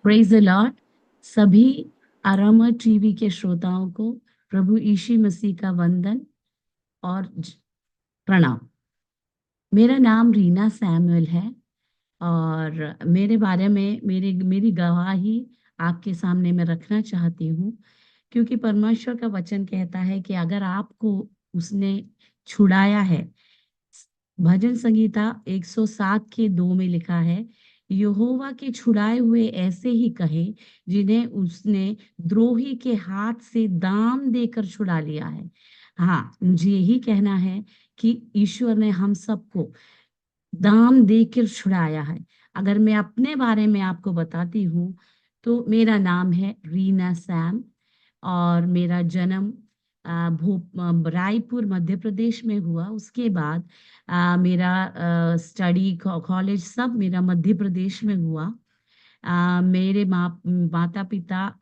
Praise the Lord. सभी आरामा TV के श्रोताओं को प्रभु यीशु मसीह का वंदन और प्रणाम। मेरा नाम रीना सैमुअल है और मेरे बारे में मेरी गवाही आपके सामने मैं रखना चाहती हूँ, क्योंकि परमेश्वर का वचन कहता है कि अगर आपको उसने छुड़ाया है। भजन संगीता 107 के 2 में लिखा है, यहोवा के छुड़ाए हुए ऐसे ही कहे जिन्हें उसने द्रोही के हाथ से दाम देकर छुड़ा लिया है। हाँ, मुझे यही कहना है कि ईश्वर ने हम सबको दाम देकर छुड़ाया है। अगर मैं अपने बारे में आपको बताती हूँ, तो मेरा नाम है रीना सैम और मेरा जन्म रायपुर मध्य प्रदेश में हुआ। उसके बाद मेरा स्टडी कॉलेज सब मेरा मध्य प्रदेश में हुआ। मेरे माता पिता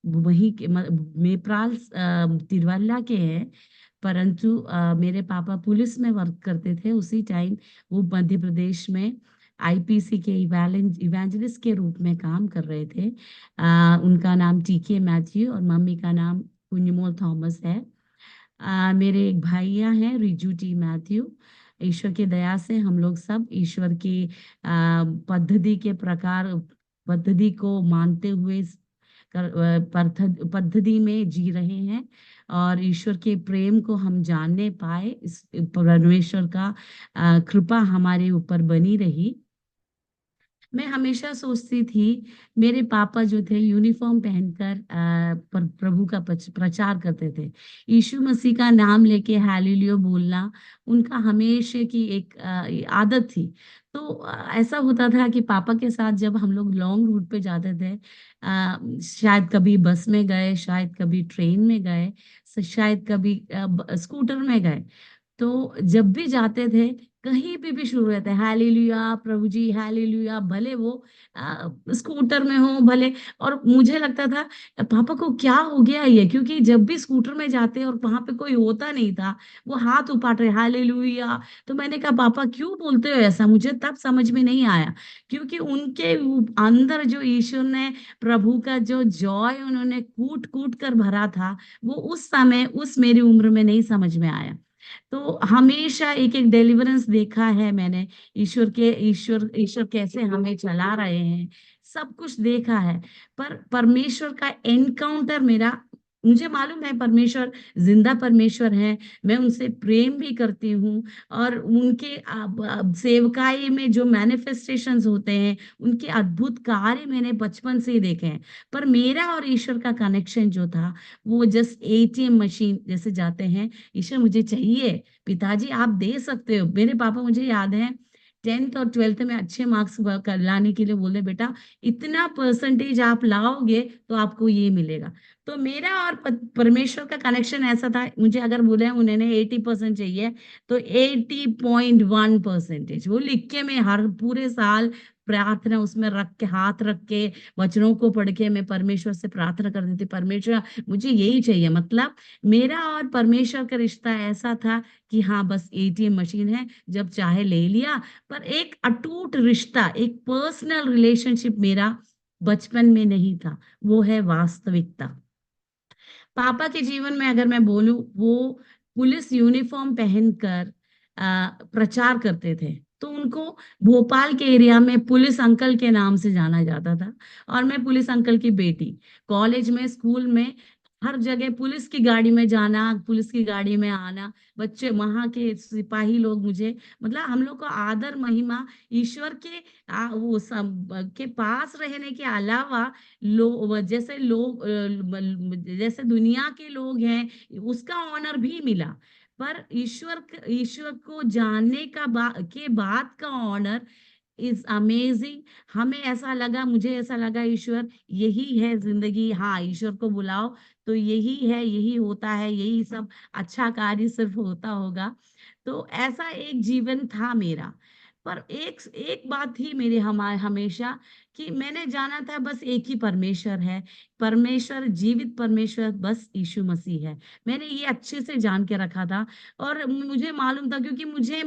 वहीं के मेप्राल तिरवल्ला के हैं, परंतु मेरे पापा पुलिस में वर्क करते थे उसी टाइम। वो मध्य प्रदेश में आईपीसी के इवेंजलिस्ट के रूप में काम कर रहे थे। उनका नाम टीके मैथ्यू और मम्मी का नाम पुण्यमोल थॉमस है। मेरे एक भैया हैं रिजू टी मैथ्यू। ईश्वर की दया से हम लोग सब ईश्वर की पद्धति के प्रकार पद्धति को मानते हुए पद्धति में जी रहे हैं और ईश्वर के प्रेम को हम जानने पाए। इस परमेश्वर का कृपा हमारे ऊपर बनी रही। मैं हमेशा सोचती थी, मेरे पापा जो थे यूनिफॉर्म पहनकर प्रभु का प्रचार करते थे। यीशु मसीह का नाम लेके हालेलुया बोलना उनका हमेशा की एक आदत थी। तो ऐसा होता था कि पापा के साथ जब हम लोग लॉन्ग रूट पे जाते थे, शायद कभी बस में गए, शायद कभी ट्रेन में गए, शायद कभी स्कूटर में गए। तो जब भी जाते थे, कहीं भी शुरू रहते हालेलुया प्रभु जी हालेलुया, भले वो स्कूटर में हो भले। और मुझे लगता था पापा को क्या हो गया ये, क्योंकि जब भी स्कूटर में जाते और वहां पे कोई होता नहीं था, वो हाथ उपाट रहे हालेलुया। तो मैंने कहा पापा क्यों बोलते हो ऐसा, मुझे तब समझ में नहीं आया। क्योंकि उनके अंदर जो ईश्वर ने प्रभु का जो जॉय उन्होंने कूट कूट कर भरा था, वो उस समय उस मेरी उम्र में नहीं समझ में आया। तो हमेशा एक एक डिलीवरेंस देखा है मैंने। ईश्वर ईश्वर कैसे हमें चला रहे हैं, सब कुछ देखा है। पर परमेश्वर का एनकाउंटर मेरा, मुझे मालूम है परमेश्वर जिंदा परमेश्वर है। मैं उनसे प्रेम भी करती हूँ और उनके सेवकाई में जो मैनिफेस्टेशंस होते हैं, उनके अद्भुत कार्य मैंने बचपन से ही देखे हैं। पर मेरा और ईश्वर का कनेक्शन जो था, वो जस्ट एटीएम मशीन जैसे जाते हैं, ईश्वर मुझे चाहिए, पिताजी आप दे सकते हो। मेरे पापा मुझे याद है 10th और 12th में अच्छे मार्क्स लाने के लिए बोले बेटा इतना परसेंटेज आप लाओगे तो आपको ये मिलेगा। तो मेरा और परमेश्वर का कनेक्शन ऐसा था, मुझे अगर बोले उन्होंने 80% चाहिए, तो 80.1% वो लिख के मैं हर पूरे साल प्रार्थना उसमें रख के, हाथ रख के, वचनों को पढ़ के मैं परमेश्वर से प्रार्थना करती थी, परमेश्वर मुझे यही चाहिए। मतलब मेरा और परमेश्वर का रिश्ता ऐसा था कि हाँ बस एटीएम मशीन है, जब चाहे ले लिया। पर एक अटूट रिश्ता, एक पर्सनल रिलेशनशिप मेरा बचपन में नहीं था, वो है वास्तविकता। पापा के जीवन में अगर मैं बोलूं, वो पुलिस यूनिफॉर्म पहनकर प्रचार करते थे। तो उनको भोपाल के एरिया में पुलिस अंकल के नाम से जाना जाता था। और मैं पुलिस अंकल की बेटी, कॉलेज में स्कूल में हर जगह पुलिस की गाड़ी में जाना, पुलिस की गाड़ी में आना, बच्चे वहां के सिपाही लोग मुझे, मतलब हम लोग को आदर महिमा ईश्वर के वो सब के पास रहने के अलावा जैसे लोग जैसे दुनिया के लोग हैं उसका ऑनर भी मिला। पर ईश्वर को जानने के बाद का ऑनर इज अमेजिंग। हमें ऐसा लगा, मुझे ऐसा लगा ईश्वर यही है जिंदगी। हाँ, ईश्वर को बुलाओ तो यही है, यही होता है, यही सब अच्छा कार्य सिर्फ होता होगा। तो ऐसा एक जीवन था मेरा। पर एक एक बात थी मेरी हमेशा, कि मैंने जाना था बस एक ही परमेश्वर है, परमेश्वर जीवित परमेश्वर बस यीशु मसीह है। मैंने ये अच्छे से जान के रखा था। और मुझे मालूम था, क्योंकि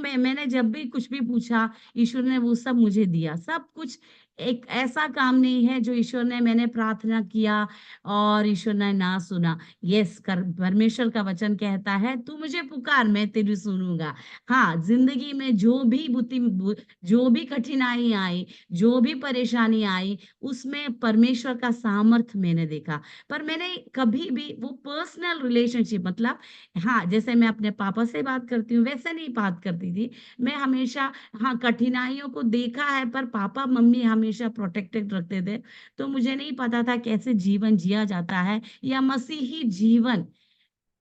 मैंने जब भी कुछ भी पूछा, ईश्वर ने वो सब मुझे दिया, सब कुछ एक ऐसा काम नहीं है जो ईश्वर ने मैंने प्रार्थना किया और ईश्वर ने ना सुना। यस, कर परमेश्वर का वचन कहता है, "तू मुझे पुकार, मैं तेरी सुनूँगा।" हाँ, ज़िंदगी में जो भी कठिनाई आई, जो भी परेशानी आई, उसमें परमेश्वर का सामर्थ मैंने देखा। पर मैंने कभी भी वो पर्सनल रिलेशनशिप मतलब हाँ, जैसे मैं अपने पापा से बात करती हूँ, वैसे नहीं बात करती थी। मैं हमेशा हाँ, कठिनाइयों को देखा है पर पापा-मम्मी हमेशा प्रोटेक्टेड रखते थे। तो मुझे नहीं पता था कैसे जीवन जिया जाता है या मसीही जीवन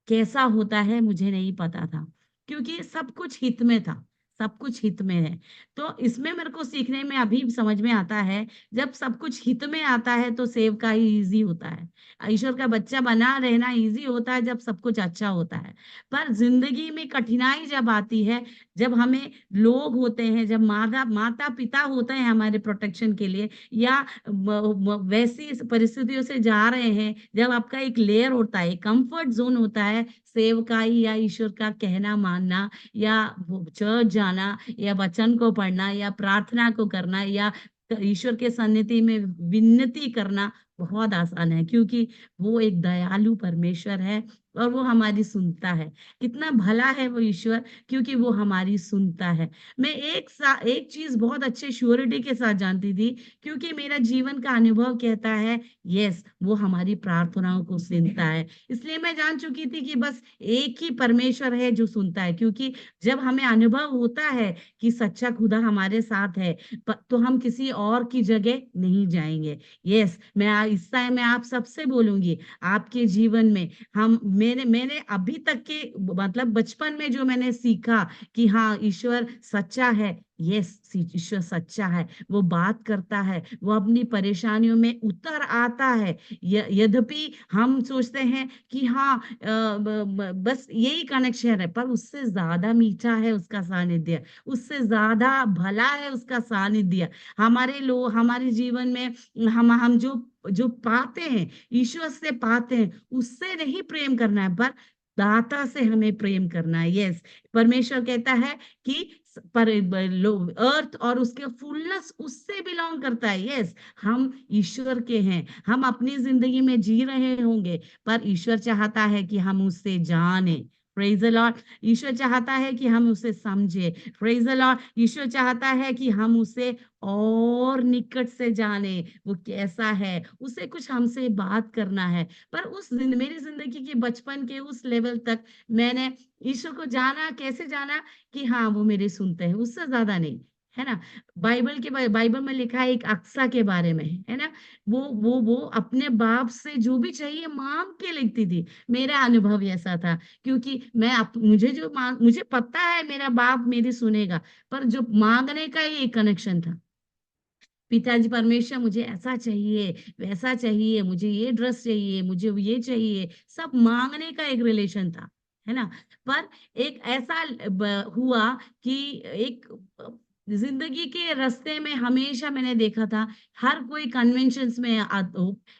कैसा होता है मुझे नहीं पता था, क्योंकि सब कुछ हित में था, सब कुछ हित में है। तो इसमें मेरे को सीखने में अभी समझ में आता है, जब सब कुछ हित में आता है तो सेवका ही ईज़ी होता है। ईश्वर का बच्चा बना रहना ईज़ी होता है जब सब कुछ अच्छा होता है। पर ज़िंदगी में कठिनाई जब आती है, जब हमें लोग होते हैं, जब माता-पिता होते हैं हमारे प्रोटेक्शन के लिए या वैसी परिस्थितियों से जा रहे हैं, जब आपका एक लेयर होता है, कंफर्ट ज़ोन होता है, सेवकाई या ईश्वर का कहना मानना या वो चर्च जाना या वचन को पढ़ना या प्रार्थना को करना या ईश्वर के सन्निधि में विनती करना बहुत आसान है क्योंकि वो एक दयालु परमेश्वर है और वो हमारी सुनता है। कितना भला है वो ईश्वर क्योंकि वो हमारी सुनता है। मैं एक चीज़ बहुत अच्छे श्योरिटी के साथ जानती थी क्योंकि मेरा जीवन का अनुभव कहता है यस, वो हमारी प्रार्थनाओं को सुनता है। इसलिए मैं जान चुकी थी कि बस एक ही परमेश्वर है जो सुनता है क्योंकि जब हमें अनुभव होता है कि सच्चा खुदा हमारे साथ है तो हम किसी और की जगह नहीं जाएँगे। यस, इस टाइम मैं आप सबसे बोलूँगी, आपके जीवन में हम मैंने अभी तक के मतलब बचपन में जो मैंने सीखा कि हाँ, ईश्वर सच्चा है। यस, ईश्वर सच्चा है। वो बात करता है, वो अपनी परेशानियों में उतर आता है। यद्यपि हम सोचते हैं कि हाँ बस यही कनेक्शन है, पर उससे ज़्यादा मीठा है उसका सानिध्य, उससे ज़्यादा भला है उसका सानिध्य। हमारे जीवन में हम जो जो पाते हैं, ईश्वर से पाते हैं, उससे नहीं प्रेम करना है, पर दाता से हमें प्रेम करना है। यस, परमेश्वर कहता है कि स पर ब लो अर्थ और उसके फुलनेस उससे बिलॉन्ग करता है। यस, हम ईश्वर के हैं। हम अपनी ज़िंदगी में जी रहे होंगे, पर ईश्वर चाहता है कि हम उससे जानें। Praise the Lord. ईश्वर चाहता है कि हम उसे समझें। Praise the Lord. ईश्वर चाहता है कि हम उसे और निकट से जानें, वो कैसा है, उसे कुछ हमसे बात करना है। पर मेरी ज़िंदगी के बचपन के उस लेवल तक मैंने ईश्वर को जाना, कैसे जाना कि हाँ, वो मेरी सुनते हैं, उससे ज़्यादा नहीं, है ना? बाइबल में लिखा है एक अक्सा के बारे में, है ना? वो अपने बाप से जो भी चाहिए माँग के लेती थी। मेरा अनुभव ऐसा था क्योंकि मुझे पता है मेरा बाप मेरी सुनेगा, पर जो माँगने का ही एक कनेक्शन था। पिताजी परमेश्वर मुझे ऐसा चाहिए, वैसा चाहिए, मुझे ये ड्रेस चाहिए, मुझे ये चाहिए, सब माँगने का एक रिलेशन था, है ना? पर एक ऐसा हुआ कि एक ज़िंदगी के रास्ते में हमेशा मैंने देखा था, हर कोई कन्वेंशन्स में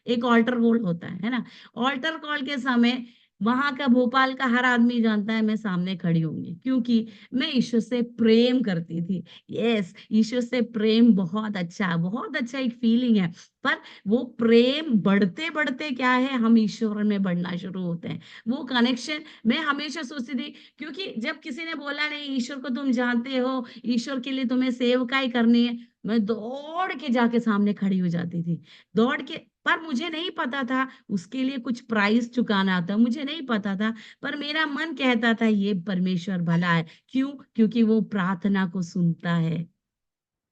एक अल्टर कॉल होता है ना? अल्टर कॉल के समय वहाँ का भोपाल का हर आदमी जानता है मैं सामने खड़ी होंगी, क्योंकि मैं ईश्वर से प्रेम करती थी। यस, ईश्वर से प्रेम बहुत अच्छा एक फीलिंग है। पर वो प्रेम बढ़ते-बढ़ते क्या है हम ईश्वर में बढ़ना शुरू होते हैं। वो कनेक्शन मैं हमेशा सोचती थी क्योंकि जब किसी ने बोला नहीं ईश्वर को तुम जानते हो, ईश्वर के लिए तुम्हें सेवकाई करनी है, मैं दौड़ के जाके सामने खड़ी हो जाती थी। दौड़ के पर मुझे नहीं पता था उसके लिए कुछ प्राइस चुकाना था, मुझे नहीं पता था। पर मेरा मन कहता था ये परमेश्वर भला है। क्यों? क्योंकि वो प्रार्थना को सुनता है।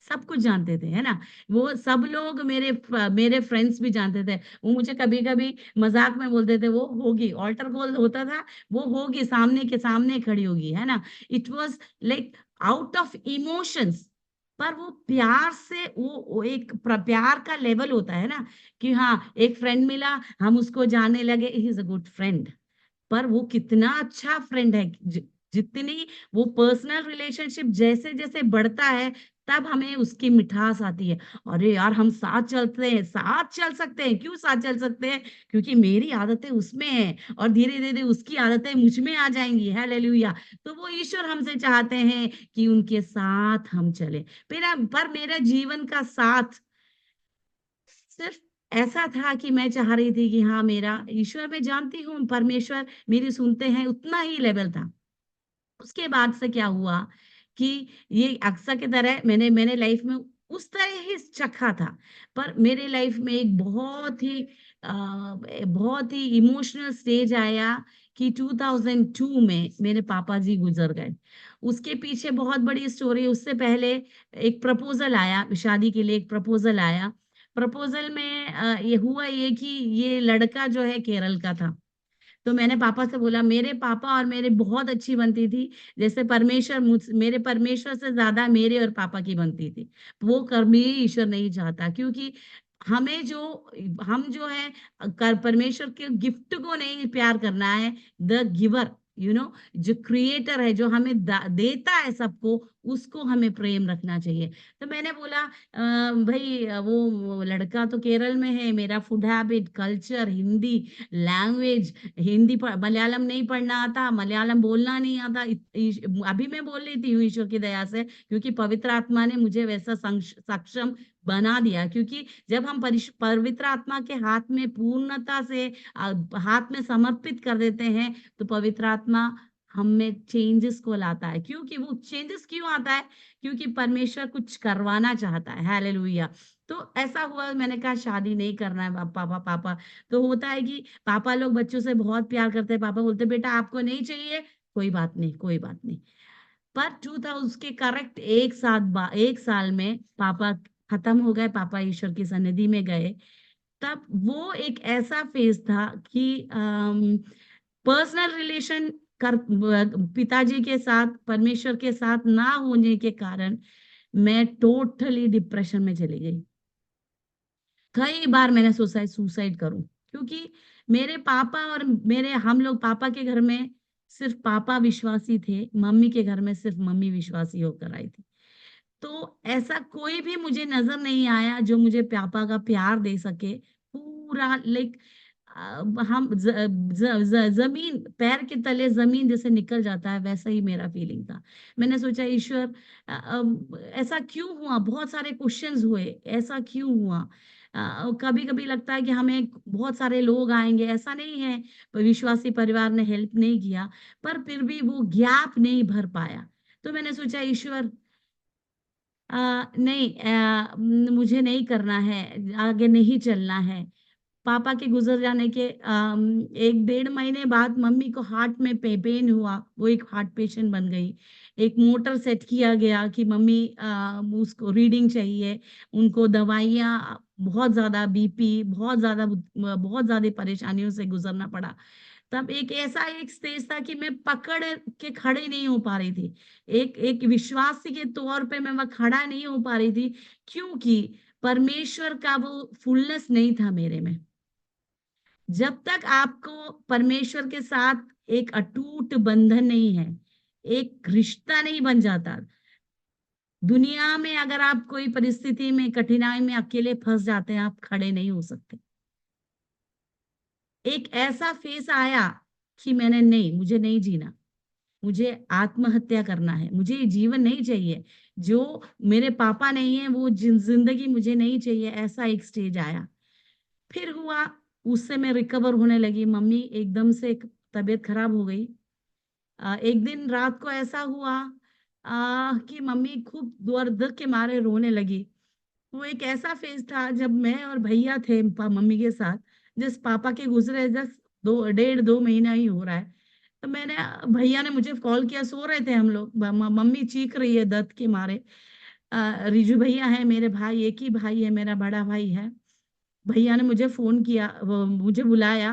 सब कुछ जानते थे, है ना? वो सब लोग मेरे फ्रेंड्स भी जानते थे। वो मुझे कभी-कभी मज़ाक में बोलते थे, "वो होगी" अल्टर कॉल होता था, "वो होगी, सामने के सामने खड़ी होगी" है ना? It was like out of emotions पर वो प्यार से वो एक प्यार का लेवल होता है ना कि हाँ, एक फ्रेंड मिला, हम उसको जानने लगे, he is a good friend. पर वो कितना अच्छा फ्रेंड है जितनी वो पर्सनल रिलेशनशिप जैसे-जैसे बढ़ता है, तब हमें उसकी मिठास आती है। अरे यार! हम साथ चल सकते हैं। क्यों साथ चल सकते हैं? क्योंकि मेरी आदतें उसमें हैं और धीरे-धीरे उसकी आदतें मुझ में आ जाएँगी। हालेलुया! तो वो ईश्वर हमसे चाहते हैं कि उनके साथ हम चलें। मेरा जीवन का साथ सिर्फ ऐसा था कि मैं चाह रही थी कि हाँ, मेरा ईश्वर मैं जानती हूँ, परमेश्वर मेरी सुनते हैं, उतना ही लेवल था। उसके बाद से क्या हुआ कि ये अक्सर की तरह मैंने लाइफ में उस तरह ही चखा था। पर मेरे लाइफ में एक बहुत ही इमोशनल स्टेज आया कि 2002 में मेरे पापा जी गुज़र गए। उसके पीछे बहुत बड़ी स्टोरी, उससे पहले एक प्रपोज़ल आया, शादी के लिए एक प्रपोज़ल आया। प्रपोज़ल में ये हुआ ये कि ये लड़का जो है केरल का था। तो मैंने पापा से बोला, मेरे पापा और मेरे बहुत अच्छी बनती थी, जैसे मेरे परमेश्वर से ज़्यादा मेरे और पापा की बनती थी। वो कभी ईश्वर नहीं चाहता, क्योंकि हमें जो हम जो है कर परमेश्वर के गिफ्ट को नहीं प्यार करना है, द गिवर, जो क्रिएटर है, जो हमें देता है सबको, उसको हमें प्रेम रखना चाहिए। तो मैंने बोला, भई वो लड़का तो केरल में है, मेरा food habit, culture, Hindi, language, Malayalam नहीं पढ़ना आता, मलयालम बोलना नहीं आता। अभी मैं बोल लेती हूँ ईश्वर की दया से, क्योंकि पवित्र आत्मा ने मुझे वैसा सक्षम बना दिया। क्योंकि जब हम पवित्र आत्मा के हाथ में पूर्णता से हाथ में समर्पित कर देते हैं, तो पवित्र आत्मा हम में चेंजेस को लाता है। क्योंकि वो चेंजेस क्यों आता है? क्योंकि परमेश्वर कुछ करवाना चाहता है। हालेलुया! तो ऐसा हुआ, मैंने कहा शादी नहीं करना है पापा पापा। तो होता है कि पापा लोग बच्चों से बहुत प्यार करते हैं। पापा बोलते हैं, "बेटा आपको नहीं चाहिए? कोई बात नहीं, कोई बात नहीं।" पर 2000 के करेक्ट 1 साल में पापा खत्म हो गए, पापा ईश्वर की सन्निधि में गए। तब वो एक ऐसा फ़ेज़ था कि पर्सनल रिलेशन पिताजी के साथ, परमेश्वर के साथ ना होने के कारण मैं टोटली डिप्रेशन में चली गई। कई बार मैंने सुसाइड करूँ, क्योंकि मेरे पापा और मेरे हम लोग पापा के घर में सिर्फ़ पापा विश्वासी थे, मम्मी के घर में सिर्फ़ मम्मी विश्वासी होकर आई थी। तो ऐसा कोई भी मुझे नज़र नहीं आया जो मुझे पापा का प्यार दे सके। पूरा लाइक हम ज ज ज ज़मीन पैर के तले ज़मीन जैसे निकल जाता है, वैसा ही मेरा फीलिंग था। मैंने सोचा, ईश्वर ऐसा क्यों हुआ? बहुत सारे क्वेश्चन्स हुए, ऐसा क्यों हुआ? कभी-कभी लगता है कि हमें बहुत सारे लोग आएँगे, ऐसा नहीं है, विश्वासी परिवार ने हेल्प नहीं किया, पर फिर भी वो गैप नहीं भर पाया। तो मैंने सोचा, ईश्वर नहीं, मुझे नहीं करना है, आगे नहीं चलना है। पापा के गुज़र जाने के 1 डेढ़ महीने बाद मम्मी को हार्ट में पेन हुआ, वो एक हार्ट पेशेंट बन गई। एक मोटर सेट किया गया कि मम्मी उसको रीडिंग चाहिए, उनको दवाइयाँ, बहुत ज़्यादा बीपी, बहुत ज़्यादा परेशानियों से गुज़रना पड़ा। तब एक स्टेज था कि मैं पकड़ के खड़ी नहीं हो पा रही थी। एक एक विश्वासी के तौर पे मैं वहाँ खड़ा नहीं हो पा रही थी, क्योंकि परमेश्वर का वो फुलनेस नहीं था मेरे में। जब तक आपको परमेश्वर के साथ एक अटूट बंधन नहीं है, एक रिश्ता नहीं बन जाता, दुनिया में अगर आप कोई परिस्थिति में, कठिनाई में अकेले फँस जाते हैं, आप खड़े नहीं हो सकते। एक ऐसा फेस आया कि मुझे नहीं जीना। मुझे आत्महत्या करना है, मुझे ये जीवन नहीं चाहिए। जो मेरे पापा नहीं है, वो ज़िंदगी मुझे नहीं चाहिए, ऐसा एक स्टेज आया। फिर हुआ, उससे मैं रिकवर होने लगी, मम्मी एकदम से तबीयत खराब हो गई। एक दिन रात को ऐसा हुआ कि मम्मी खूब दर्द के मारे रोने लगी। वो एक ऐसा फ़ेज़ था जब मैं और भैया थे मम्मी के साथ, जस्ट पापा के गुज़रे जस्ट 2 महीना ही हो रहा है। तो भैया ने मुझे कॉल किया, सो रहे थे हम लोग, मम्मी चीख रही है दर्द के मारे। रिजू भैया हैं मेरे भाई, एक ही भाई है, मेरा बड़ा भाई है। भैया ने मुझे फ़ोन किया, वो मुझे बुलाया,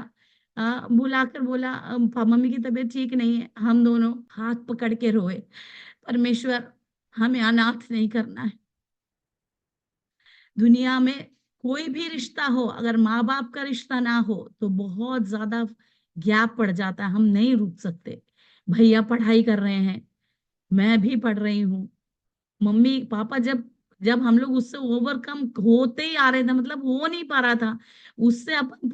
बुलाकर बोला, मम्मी की तबीयत ठीक नहीं है। हम दोनों हाथ पकड़ के रोए, परमेश्वर हमें अनाथ नहीं करना है। दुनिया में कोई भी रिश्ता हो, अगर माँ-बाप का रिश्ता ना हो, तो बहुत ज़्यादा गैप पड़ जाता है, हम नहीं रुक सकते। भैया पढ़ाई कर रहे हैं, मैं भी पढ़ रही हूँ। मम्मी-पापा जब जब हम लोग उससे ओवरकम होते ही आ रहे थे, मतलब हो नहीं पा रहा था, उससे अपन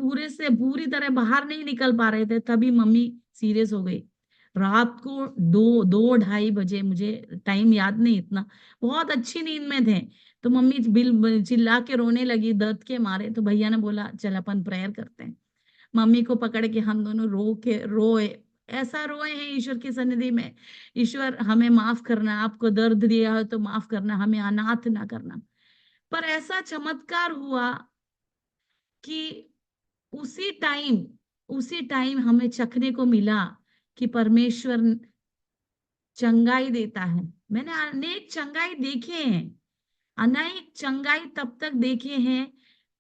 पूरी तरह बाहर नहीं निकल पा रहे थे, तभी मम्मी सीरियस हो गई। रात को 2 ढाई बजे, मुझे टाइम याद नहीं इतना, बहुत अच्छी नींद में थे। तो मम्मी बिल चिल्ला के रोने लगी दर्द के मारे। तो भैया ने बोला चल अपन प्रेयर करते हैं। मम्मी को पकड़ के हम दोनों रोए, ऐसा रोए हैं ईश्वर की सन्निधि में। ईश्वर हमें माफ करना, आपको दर्द दिया हो तो माफ करना, हमें अनाथ ना करना। पर ऐसा चमत्कार हुआ कि उसी टाइम हमें चखने को मिला कि परमेश्वर चंगाई देता है। मैंने अनेक चंगाई देखे हैं, अनेक चंगाई तब तक देखे हैं,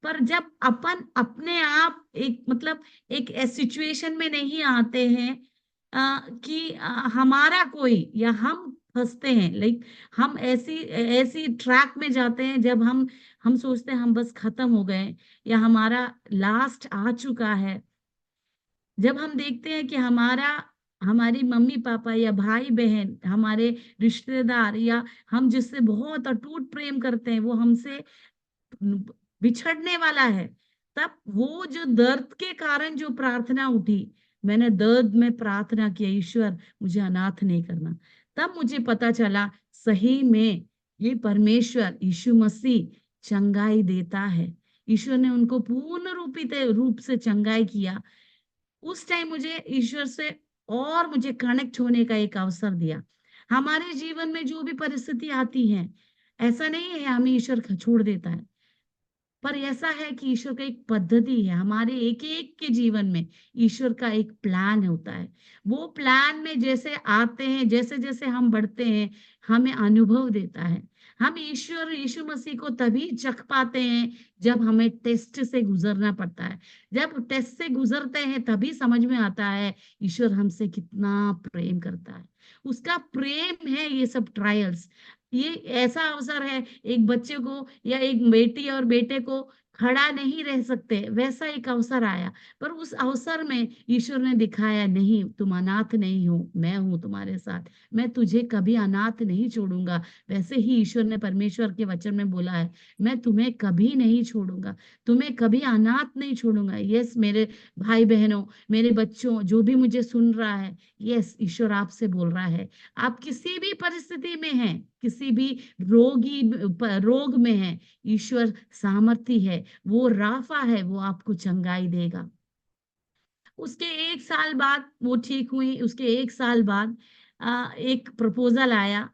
पर जब अपन अपने आप एक मतलब एक सिचुएशन में नहीं आते हैं कि हमारा कोई या हम फंसते हैं, लाइक हम ऐसी ऐसी ट्रैक में जाते हैं जब हम सोचते हैं हम बस खत्म हो गए या हमारा लास्ट आ चुका है। जब हम देखते हैं कि हमारी मम्मी पापा या भाई बहन, हमारे रिश्तेदार या हम जिससे बहुत अटूट प्रेम करते हैं वो हमसे बिछड़ने वाला है, तब वो जो दर्द के कारण जो प्रार्थना उठी, मैंने दर्द में प्रार्थना किया, ईश्वर मुझे अनाथ नहीं करना। तब मुझे पता चला सही में ये परमेश्वर यीशु मसीह चंगाई देता है। ईश्वर ने उनको पूर्ण रूप से चंगाई किया। उस टाइम मुझे ईश्वर से और मुझे कनेक्ट होने का एक अवसर दिया। हमारे जीवन में जो भी परिस्थिति आती है, ऐसा नहीं है हमें ईश्वर छोड़ देता है, पर ऐसा है कि ईश्वर का एक पद्धति है हमारे एक एक के जीवन में। ईश्वर का एक प्लान होता है। वो प्लान में जैसे आते हैं, जैसे जैसे हम बढ़ते हैं, हमें अनुभव देता है। हम ईश्वर यीशु मसीह को तभी चख पाते हैं जब हमें टेस्ट से गुजरना पड़ता है। जब टेस्ट से गुजरते हैं तभी समझ में आता है ईश्वर हमसे कितना प्रेम करता है। उसका प्रेम है ये सब ट्रायल्स। ये ऐसा अवसर है, एक बच्चे को या एक बेटी और बेटे को खड़ा नहीं रह सकते, वैसा एक अवसर आया। पर उस अवसर में ईश्वर ने दिखाया नहीं, तुम अनाथ नहीं हो, मैं हूं तुम्हारे साथ, मैं तुझे कभी अनाथ नहीं छोड़ूंगा। वैसे ही ईश्वर ने परमेश्वर के वचन में बोला है, मैं तुम्हें कभी नहीं छोड़ूंगा, तुम्हें कभी अनाथ नहीं छोड़ूंगा। यस मेरे भाई बहनों, मेरे बच्चों, जो भी मुझे सुन रहा है, यस ईश्वर आपसे बोल रहा है। आप किसी भी परिस्थिति में हैं, किसी भी रोग में है, ईश्वर सामर्थी है, वो राफा है, वो आपको चंगाई देगा। उसके 1 साल बाद वो ठीक हुई। उसके 1 साल बाद एक प्रपोजल आया।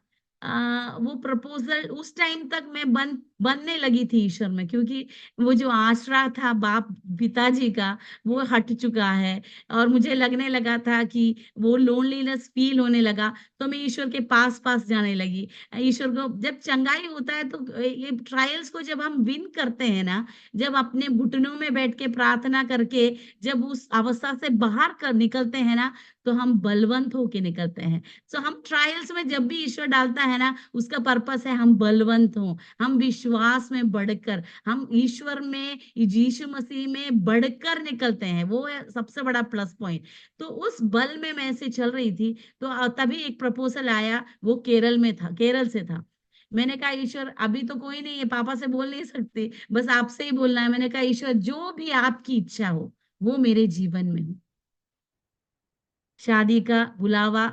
वो प्रपोजल उस टाइम तक मैं बनने लगी थी ईश्वर में, क्योंकि वो जो आसरा था बाप पिताजी का, वो हट चुका है। और मुझे लगने लगा था कि वो लोनलीनेस फील होने लगा, तो मैं ईश्वर के पास पास जाने लगी। ईश्वर को जब चंगाई होता है तो ये ट्रायल्स को जब हम विन करते हैं ना, जब अपने घुटनों में बैठ के प्रार्थना करके जब उस अवस्था से बाहर कर निकलते हैं ना, तो हम बलवंत होके निकलते हैं। सो हम ट्रायल्स में जब भी ईश्वर डालता है ना, उसका पर्पस है हम बलवंत हों, हम विश्वास में बढ़कर, हम ईश्वर में, यीशु मसीह में बढ़कर निकलते हैं। वो है सबसे बड़ा प्लस पॉइंट। तो उस बल में मैं ऐसे चल रही थी, तो तभी एक प्रपोजल आया, वो केरल में था, केरल से था। मैंने कहा ईश्वर अभी तो कोई नहीं है, पापा से बोल नहीं सकती, बस आपसे ही बोलना है। मैंने कहा ईश्वर जो भी आपकी इच्छा हो वो मेरे जीवन में हो। शादी का बुलावा,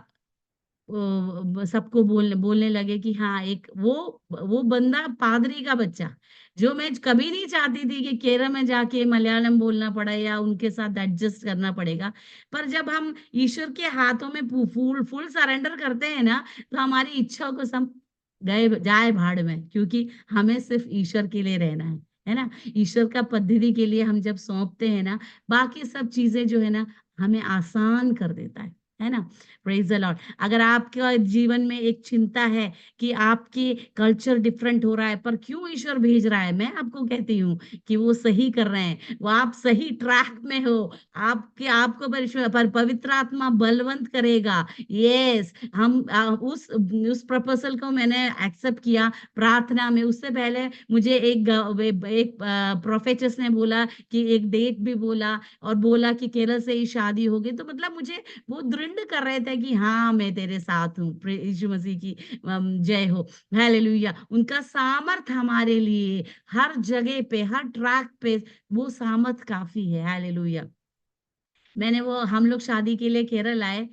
सबको बोलने लगे कि हाँ, एक वो बंदा पादरी का बच्चा, जो मैं कभी नहीं चाहती थी कि केरल में जाके मलयालम बोलना पड़े या उनके साथ एडजस्ट करना पड़ेगा। पर जब हम ईश्वर के हाथों में फुल फुल सरेंडर करते हैं ना, तो हमारी इच्छाओं को सब गए जाए भाड़ में, क्योंकि हमें सिर्फ ईश्वर के लिए रहना है ना। ईश्वर का पद्धति के लिए हम जब सौंपते हैं ना, बाकी सब चीजें जो है ना हमें आसान कर देता है ना। Praise the Lord. अगर आपके जीवन में एक चिंता है कि आपकी कल्चर डिफरेंट हो रहा है, पर क्यों ईश्वर भेज रहा है, मैं आपको कहती हूँ कि वो सही कर रहे हैं, वो आप सही ट्रैक में हो। आपको पर पवित्र आत्मा बलवंत करेगा। यस, हम उस प्रपोजल को मैंने एक्सेप्ट किया प्रार्थना में। उससे पहले मुझे एक प्रोफेसर ने बोला कि एक डेट भी बोला, और बोला कि केरल से ही शादी होगी। तो मतलब मुझे वो दृढ़ कर रहे थे कि हाँ मैं तेरे साथ हूँ। यीशु मसीह की जय हो, हालेलुया। उनका सामर्थ हमारे लिए हर जगह पे, हर ट्रैक पे, वो सामर्थ काफी है, हालेलुया। मैंने वो हम लोग शादी के लिए केरल आए।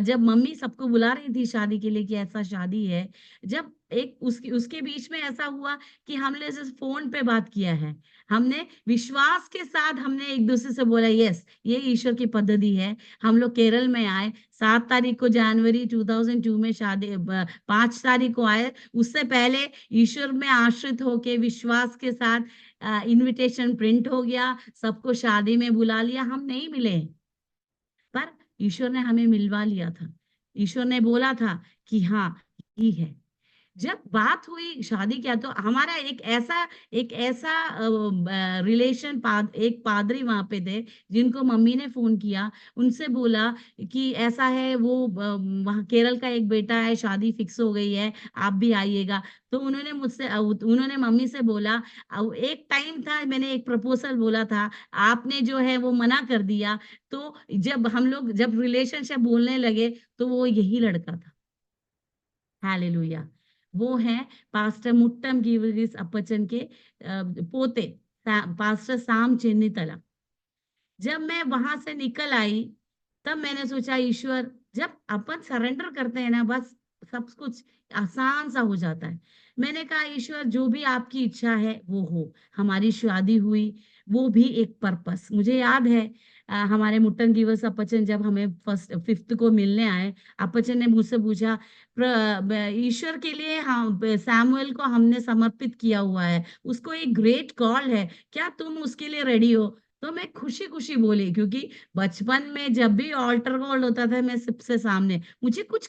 जब मम्मी सबको बुला रही थी शादी के लिए कि ऐसा शादी है, जब एक उसके उसके बीच में ऐसा हुआ कि हमने जैसे फ़ोन पे बात किया है। हमने विश्वास के साथ हमने एक-दूसरे से बोला यस, ये ईश्वर की पद्धति है। हम लोग केरल में आए, 7 तारीख को जनवरी 2002 में शादी 5 तारीख को आए। उससे पहले ईश्वर में आश्रित होके विश्वास के साथ इन्विटेशन प्रिंट हो गया, सबको शादी में बुला लिया, हम नहीं मिले। पर ईश्वर ने हमें मिलवा लिया था। ईश्वर ने बोला था कि हाँ, ये है। जब बात हुई शादी क्या तो हमारा एक ऐसा रिलेशन एक पादरी वहाँ पे थे, जिनको मम्मी ने फ़ोन किया, उनसे बोला कि ऐसा है वो वहाँ केरल का एक बेटा है, शादी फिक्स हो गई है, आप भी आइएगा। तो उन्होंने मम्मी से बोला एक टाइम था मैंने एक प्रपोज़ल बोला था, आपने जो है वो मना कर दिया, तो जब रिलेशनशिप बोलने लगे, तो वो यही लड़का था। हालेलुया! वो हैं पास्टर मुट्टम गीवरीज अपचन के पोते पास्टर साम चेन्नीतला। जब मैं वहाँ से निकल आई, तब मैंने सोचा ईश्वर जब अपन सरेंडर करते हैं ना बस सब कुछ आसान सा हो जाता है। मैंने कहा ईश्वर जो भी आपकी इच्छा है वो हो। हमारी शादी हुई, वो भी एक पर्पस मुझे याद है हमारे मुट्टन गिवर्स अपचन जब हमें फर्स्ट 5th को मिलने आए, अपचन ने मुझसे पूछा ईश्वर के लिए हाँ, सैमुअल को हमने समर्पित किया हुआ है। उसको एक ग्रेट कॉल है। क्या तुम उसके लिए रेडी हो? तो मैं खुशी-खुशी बोली क्योंकि बचपन में जब भी ऑल्टर कॉल होता था मैं सबसे सामने, मुझे कुछ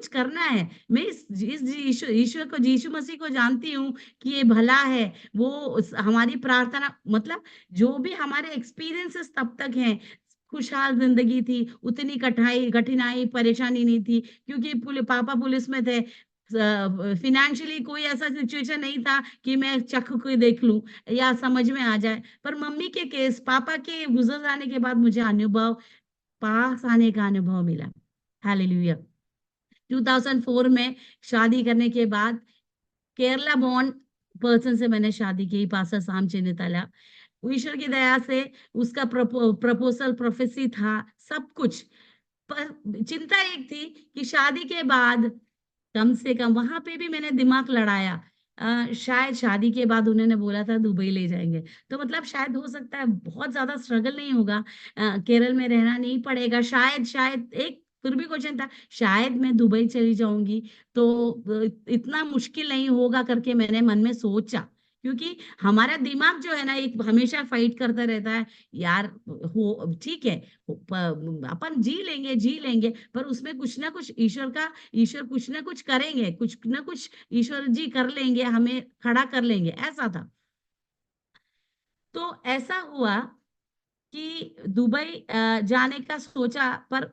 करना है। मैं इस ईश्वर को यीशु मसीह को जानती हूँ कि ये भला है। वो हमारी प्रार्थना मतलब जो भी हमारे एक्सपीरियंसेस तब तक हैं, खुशहाल ज़िंदगी थी, उतनी कठिनाई, परेशानी नहीं थी क्योंकि पापा पुलिस में थे। फ़ाइनेंशियली कोई ऐसा सिचुएशन नहीं था कि मैं चख के देख लूँ या समझ में आ जाए। पर मम्मी के केस पापा के गुज़र जाने के बाद मुझे पास आने का अनुभव मिला। हालेलुया! 2004 में शादी करने के बाद केरला बॉर्न पर्सन से मैंने शादी की, पास्टर साम चिन्नितला। ईश्वर की दया से उसका प्रपोज़ल प्रोफेसी था, सब कुछ। पर चिंता एक थी कि शादी के बाद कम से कम वहाँ पे भी मैंने दिमाग लड़ाया। शायद शादी के बाद उन्होंने बोला था दुबई ले जाएँगे। तो मतलब शायद हो सकता है बहुत ज़्यादा स्ट्रगल नहीं होगा। केरल में रहना नहीं पड़ेगा। शायद एक फिर भी क्वेश्चन था, शायद मैं दुबई चली जाऊँगी तो इतना मुश्किल नहीं होगा करके मैंने मन में सोचा। क्योंकि हमारा दिमाग जो है ना एक हमेशा फाइट करता रहता है, यार हो ठीक है, अपन जी लेंगे, पर उसमें कुछ ना कुछ ईश्वर कुछ ना कुछ करेंगे, कुछ ना कुछ ईश्वर जी कर लेंगे, हमें खड़ा कर लेंगे, ऐसा था। तो ऐसा हुआ कि दुबई जाने का सोचा पर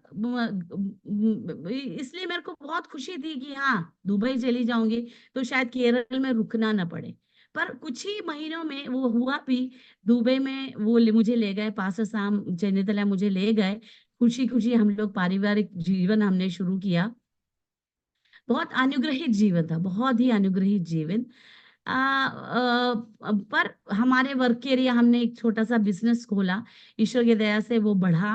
इसलिए मेरे को बहुत खुशी थी कि हाँ, दुबई चली जाऊँगी, तो शायद केरल में रुकना ना पड़े। पर कुछ ही महीनों में वो हुआ भी, दुबई में वो मुझे ले गए, पास्टर साम चेन्नीतला मुझे ले गए। खुशी-खुशी हम लोग पारिवारिक जीवन हमने शुरू किया। बहुत अनुग्रहित जीवन था, बहुत ही अनुग्रहित जीवन। पर हमारे वर्क के एरिया हमने एक छोटा-सा बिज़नेस खोला, ईश्वर की दया से वो बढ़ा।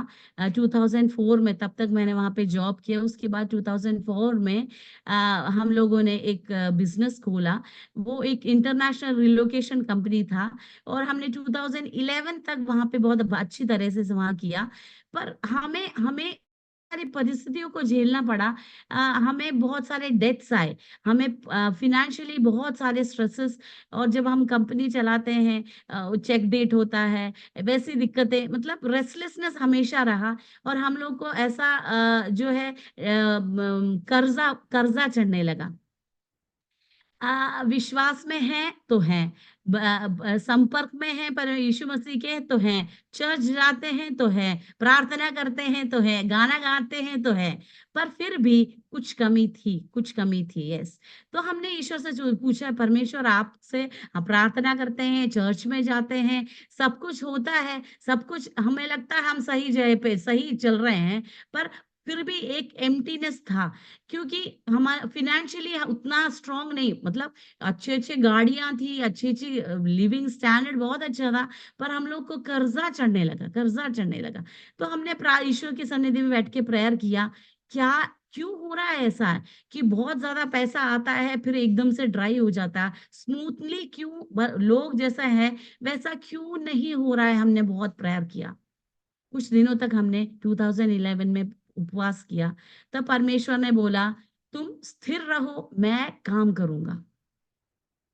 2004 में तब तक मैंने वहाँ पे जॉब किया, उसके बाद 2004 में अ, हम लोगों ने एक बिज़नेस खोला, वो एक इंटरनेशनल रिलोकेशन कंपनी था और हमने 2011 तक वहाँ पे बहुत अच्छी तरह से वहाँ किया। पर हमें हमें सारी परिस्थितियों को झेलना पड़ा। हमें बहुत सारे डेथ्स आए, हमें फ़ाइनेंशियली बहुत सारे स्ट्रेसेस और जब हम कंपनी चलाते हैं चेक डेट होता है, वैसी दिक्कतें मतलब रेस्टलेसनेस हमेशा रहा और हम लोग को ऐसा जो है कर्ज़ा कर्ज़ा चढ़ने लगा। विश्वास में हैं तो हैं, संपर्क में हैं पर यीशु मसीह के तो हैं, चर्च जाते हैं तो हैं, प्रार्थना करते हैं तो हैं, गाना गाते हैं तो हैं, पर फिर भी कुछ कमी थी, यस। तो हमने ईश्वर से जो पूछा परमेश्वर आपसे प्रार्थना करते हैं, चर्च में जाते हैं, सब कुछ होता है, सब कुछ हमें लगता है हम सही जगह पे सही चल रहे हैं, पर फिर भी एक एम्प्टीनेस था, क्योंकि हमारा फाइनेंशियली उतना स्ट्रांग नहीं, मतलब अच्छे-अच्छे गाड़ियाँ थी, अच्छी-अच्छी लिविंग स्टैंडर्ड बहुत अच्छा था, पर हम लोग को कर्ज़ा चढ़ने लगा, कर्ज़ा चढ़ने लगा। तो हमने ईश्वर की सन्निधि में बैठ के प्रेयर किया, क्या क्यों हो रहा है ऐसा कि बहुत ज़्यादा पैसा आता है, फिर एकदम से ड्राई हो जाता है? स्मूथली क्यों लोग जैसा है, वैसा क्यों नहीं हो रहा है? हमने बहुत प्रेयर किया। कुछ दिनों तक हमने 2011 में उपवास किया, तब परमेश्वर ने बोला, "तुम स्थिर रहो, मैं काम करूँगा।"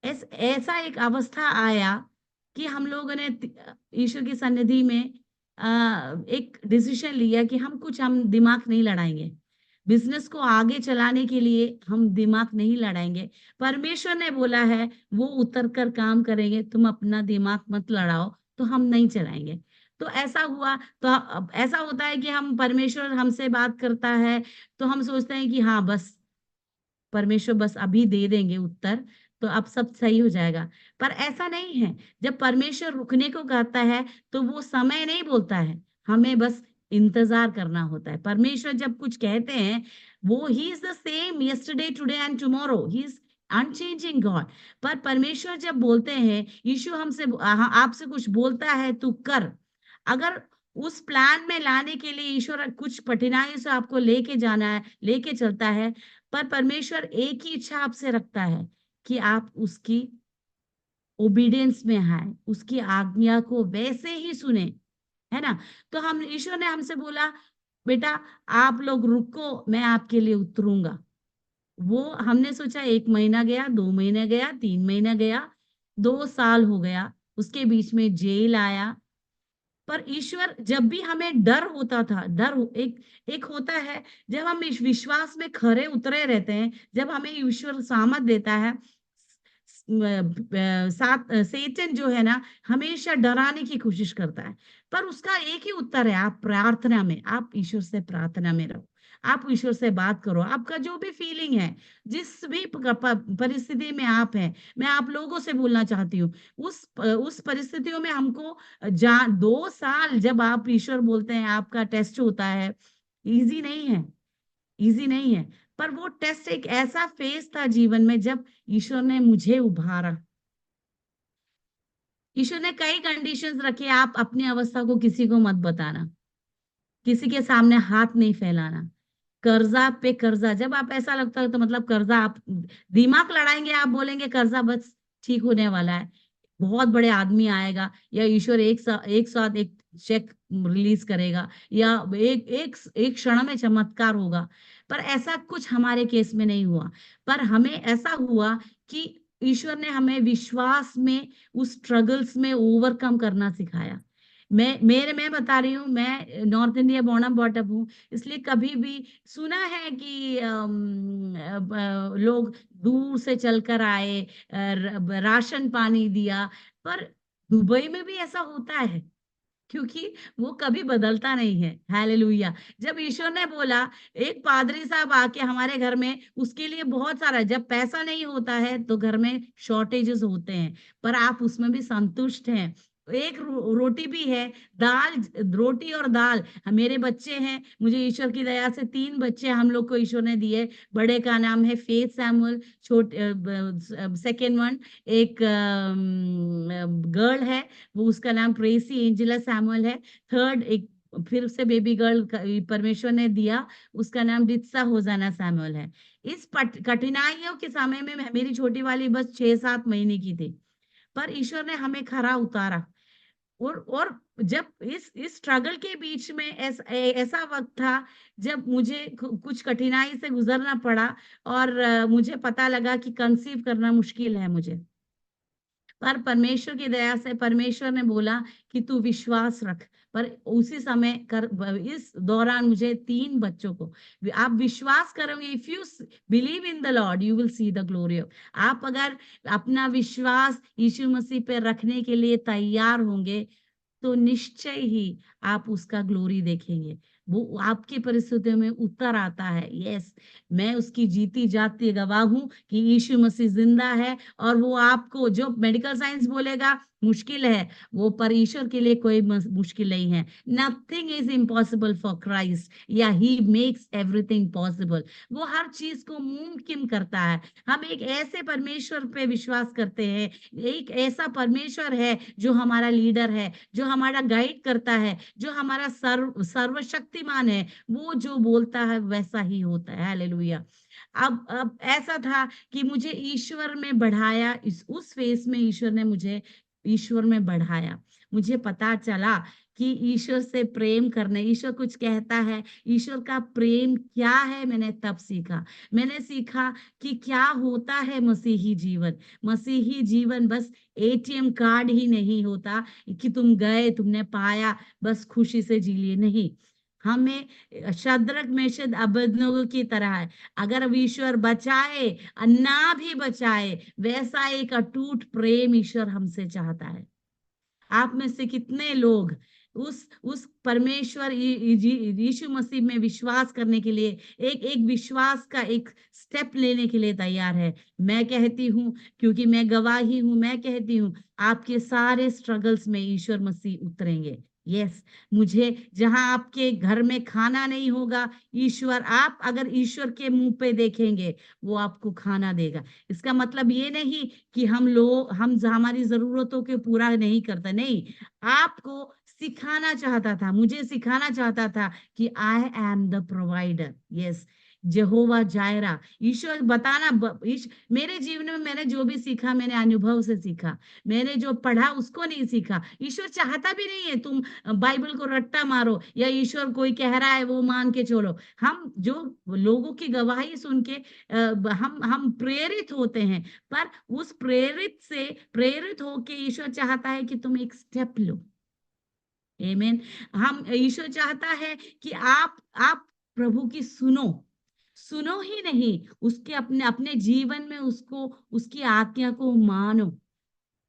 ऐसा एक अवस्था आया कि हम लोगों ने ईश्वर की सन्निधि में एक डिसीज़न लिया कि हम दिमाग नहीं लड़ाएँगे। बिज़नेस को आगे चलाने के लिए हम दिमाग नहीं लड़ाएँगे। परमेश्वर ने बोला है, वो उतर कर काम करेंगे, तुम अपना दिमाग मत लड़ाओ, तो हम नहीं चलाएँगे। तो ऐसा हुआ, तो अब ऐसा होता है कि हम परमेश्वर हमसे बात करता है, तो हम सोचते हैं कि हाँ, बस परमेश्वर बस अभी दे देंगे उत्तर, तो अब सब सही हो जाएगा। पर ऐसा नहीं है, जब परमेश्वर रुकने को कहता है, तो वो समय नहीं बोलता है, हमें बस इंतज़ार करना होता है। परमेश्वर जब कुछ कहते हैं, वो he is the same yesterday, today and tomorrow, he is unchanging God. पर परमेश्वर जब बोलते हैं, यीशु हमसे आपसे कुछ बोलता है, तू कर। अगर उस प्लान में लाने के लिए ईश्वर कुछ कठिनाइयों से आपको लेके जाना है, लेके चलता है, पर परमेश्वर एक ही इच्छा आपसे रखता है कि आप उसकी ओबीडियंस में आएँ, उसकी आज्ञा को वैसे ही सुने, है ना? तो हम ईश्वर ने हमसे बोला, "बेटा आप लोग रुको, मैं आपके लिए उतरूँगा।" वो हमने सोचा 1 महीना गया, 2 महीने गया, 3 महीना गया, 2 साल हो गया, उसके बीच में जेल आया, पर ईश्वर जब भी हमें डर होता था, डर हो एक एक होता है, जब हम इस विश्वास में खरे उतरे रहते हैं, जब हमें ईश्वर सामर्थ देता है, सेटन जो है ना, हमेशा डराने की कोशिश करता है। पर उसका एक ही उत्तर है, आप प्रार्थना में, आप ईश्वर से प्रार्थना में रहो। आप ईश्वर से बात करो, आपका जो भी फीलिंग है, जिस भी परिस्थिति में आप हैं, मैं आप लोगों से बोलना चाहती हूँ, उस परिस्थितियों में हमको 2 साल जब आप ईश्वर बोलते हैं, आपका टेस्ट होता है, ईज़ी नहीं है, ईज़ी नहीं है। पर वो टेस्ट एक ऐसा फ़ेज़ था जीवन में जब ईश्वर ने मुझे उभारा। ईश्वर ने कई कंडीशंस रखे, आप अपनी अवस्था को किसी को मत बताना, किसी के सामने हाथ नहीं फैलाना। कर्ज़ा पे कर्ज़ा, जब आप ऐसा लगता है तो मतलब कर्ज़ा आप दिमाग लड़ाएँगे, आप बोलेंगे कर्ज़ा बस ठीक होने वाला है। बहुत बड़े आदमी आएगा या ईश्वर एक साथ एक चेक रिलीज़ करेगा या एक क्षण में चमत्कार होगा। पर ऐसा कुछ हमारे केस में नहीं हुआ। पर हमें ऐसा हुआ कि ईश्वर ने हमें विश्वास में उस स्ट्रगल्स में ओवरकम करना सिखाया। मैं बता रही हूँ, मैं North India born and brought up हूँ, इसलिए कभी भी सुना है कि लोग दूर से चलकर आए, राशन पानी दिया, पर दुबई में भी ऐसा होता है, क्योंकि वो कभी बदलता नहीं है। हालेलुया! जब ईश्वर ने बोला, एक पादरी साहब आके हमारे घर में, उसके लिए बहुत सारा, जब पैसा नहीं होता है तो घर में शॉर्टेजेस होते हैं, पर आप उसमें भी संतुष्ट हैं। एक रोटी भी है, रोटी और दाल, मेरे बच्चे हैं, मुझे ईश्वर की दया से 3 बच्चे हम लोग को ईश्वर ने दिए। बड़े का नाम है फेथ सैमुअल, सेकंड वन एक गर्ल है, वो उसका नाम ट्रेसी एंजेला सैमुअल है। थर्ड एक फिर से बेबी गर्ल परमेश्वर ने दिया, उसका नाम डित्सा होजाना सैमुअल है। इस कठिनाइयों के समय में मेरी छोटी वाली बस 6-7 महीने की थी, पर ईश्वर ने हमें खरा उतारा। और जब इस स्ट्रगल के बीच में ऐसा वक़्त था जब मुझे कुछ कठिनाई से गुज़रना पड़ा और मुझे पता लगा कि कंसीव करना मुश्किल है मुझे। पर परमेश्वर की दया से परमेश्वर ने बोला कि तू विश्वास रख। पर उसी समय इस दौरान मुझे 3 बच्चों को, आप विश्वास करोगे, if you believe in the Lord you will see the glory of, आप अगर अपना विश्वास यीशु मसीह पे रखने के लिए तैयार होंगे, तो निश्चय ही आप उसका ग्लोरी देखेंगे। वो आपकी परिस्थितियों में उतर आता है। यस, मैं उसकी जीती जागती गवाह हूँ कि यीशु मसीह ज़िंदा है, और वो आपको जो मेडिकल साइंस बोलेगा मुश्किल है, वो पर ईश्वर के लिए कोई मुश्किल नहीं है। Nothing is impossible for Christ, या ही मेक्स एवरीथिंग पॉसिबल। वो हर चीज को मुमकिन करता है। हम एक ऐसे परमेश्वर पे विश्वास करते हैं, एक ऐसा परमेश्वर है जो हमारा लीडर है, जो हमारा गाइड करता है, जो हमारा सर्वशक्तिमान है। वो जो बोलता है वैसा ही होता है। हालेलुया। अब ऐसा था कि मुझे ईश्वर में बढ़ाया, इस उस फेस में ईश्वर ने मुझे ईश्वर में बढ़ाया। मुझे पता चला कि ईश्वर से प्रेम करने, ईश्वर कुछ कहता है, ईश्वर का प्रेम क्या है, मैंने तब सीखा। मैंने सीखा कि क्या होता है मसीही जीवन। मसीही जीवन बस एटीएम कार्ड ही नहीं होता कि तुम गए, तुमने पाया, बस खुशी से जी लिए, नहीं। हमें शद्रक मेशद अबेदनगो की तरह है। अगर अब ईश्वर बचाए ना भी बचाए, वैसा एक अटूट प्रेम ईश्वर हमसे चाहता है। आप में से कितने लोग उस परमेश्वर यीशु मसीह में विश्वास करने के लिए, एक एक विश्वास का एक स्टेप लेने के लिए तैयार है? मैं कहती हूँ, क्योंकि मैं गवाही हूँ, मैं कहती हूँ, आपके सारे स्ट्रगल्स में ईश्वर मसीह उतरेंगे। यस, मुझे जहां आपके घर में खाना नहीं होगा, ईश्वर, आप अगर ईश्वर के मुंह पे देखेंगे, वो आपको खाना देगा। इसका मतलब ये नहीं कि हम लोग हम हमारी जरूरतों के पूरा नहीं करते, नहीं। आपको सिखाना चाहता था, मुझे सिखाना चाहता था कि I am the provider. Yes, Jehovah Jireh, ईश्वर बताना। मेरे जीवन में मैंने जो भी सीखा, मैंने अनुभव से सीखा। मैंने जो पढ़ा उसको नहीं सीखा। ईश्वर चाहता भी नहीं है तुम बाइबल को रट्टा मारो, या ईश्वर कोई कह रहा है वो मान के चलो। हम जो लोगों की गवाही सुन के हम प्रेरित होते हैं, पर उस प्रेरित होके ईश्वर चाहता है कि तुम एक स्टेप लो। आमीन। हम ईश्वर चाहता है कि आप प्रभु की सुनो, सुनो ही नहीं, उसके अपने अपने जीवन में उसको, उसकी आज्ञा को मानो,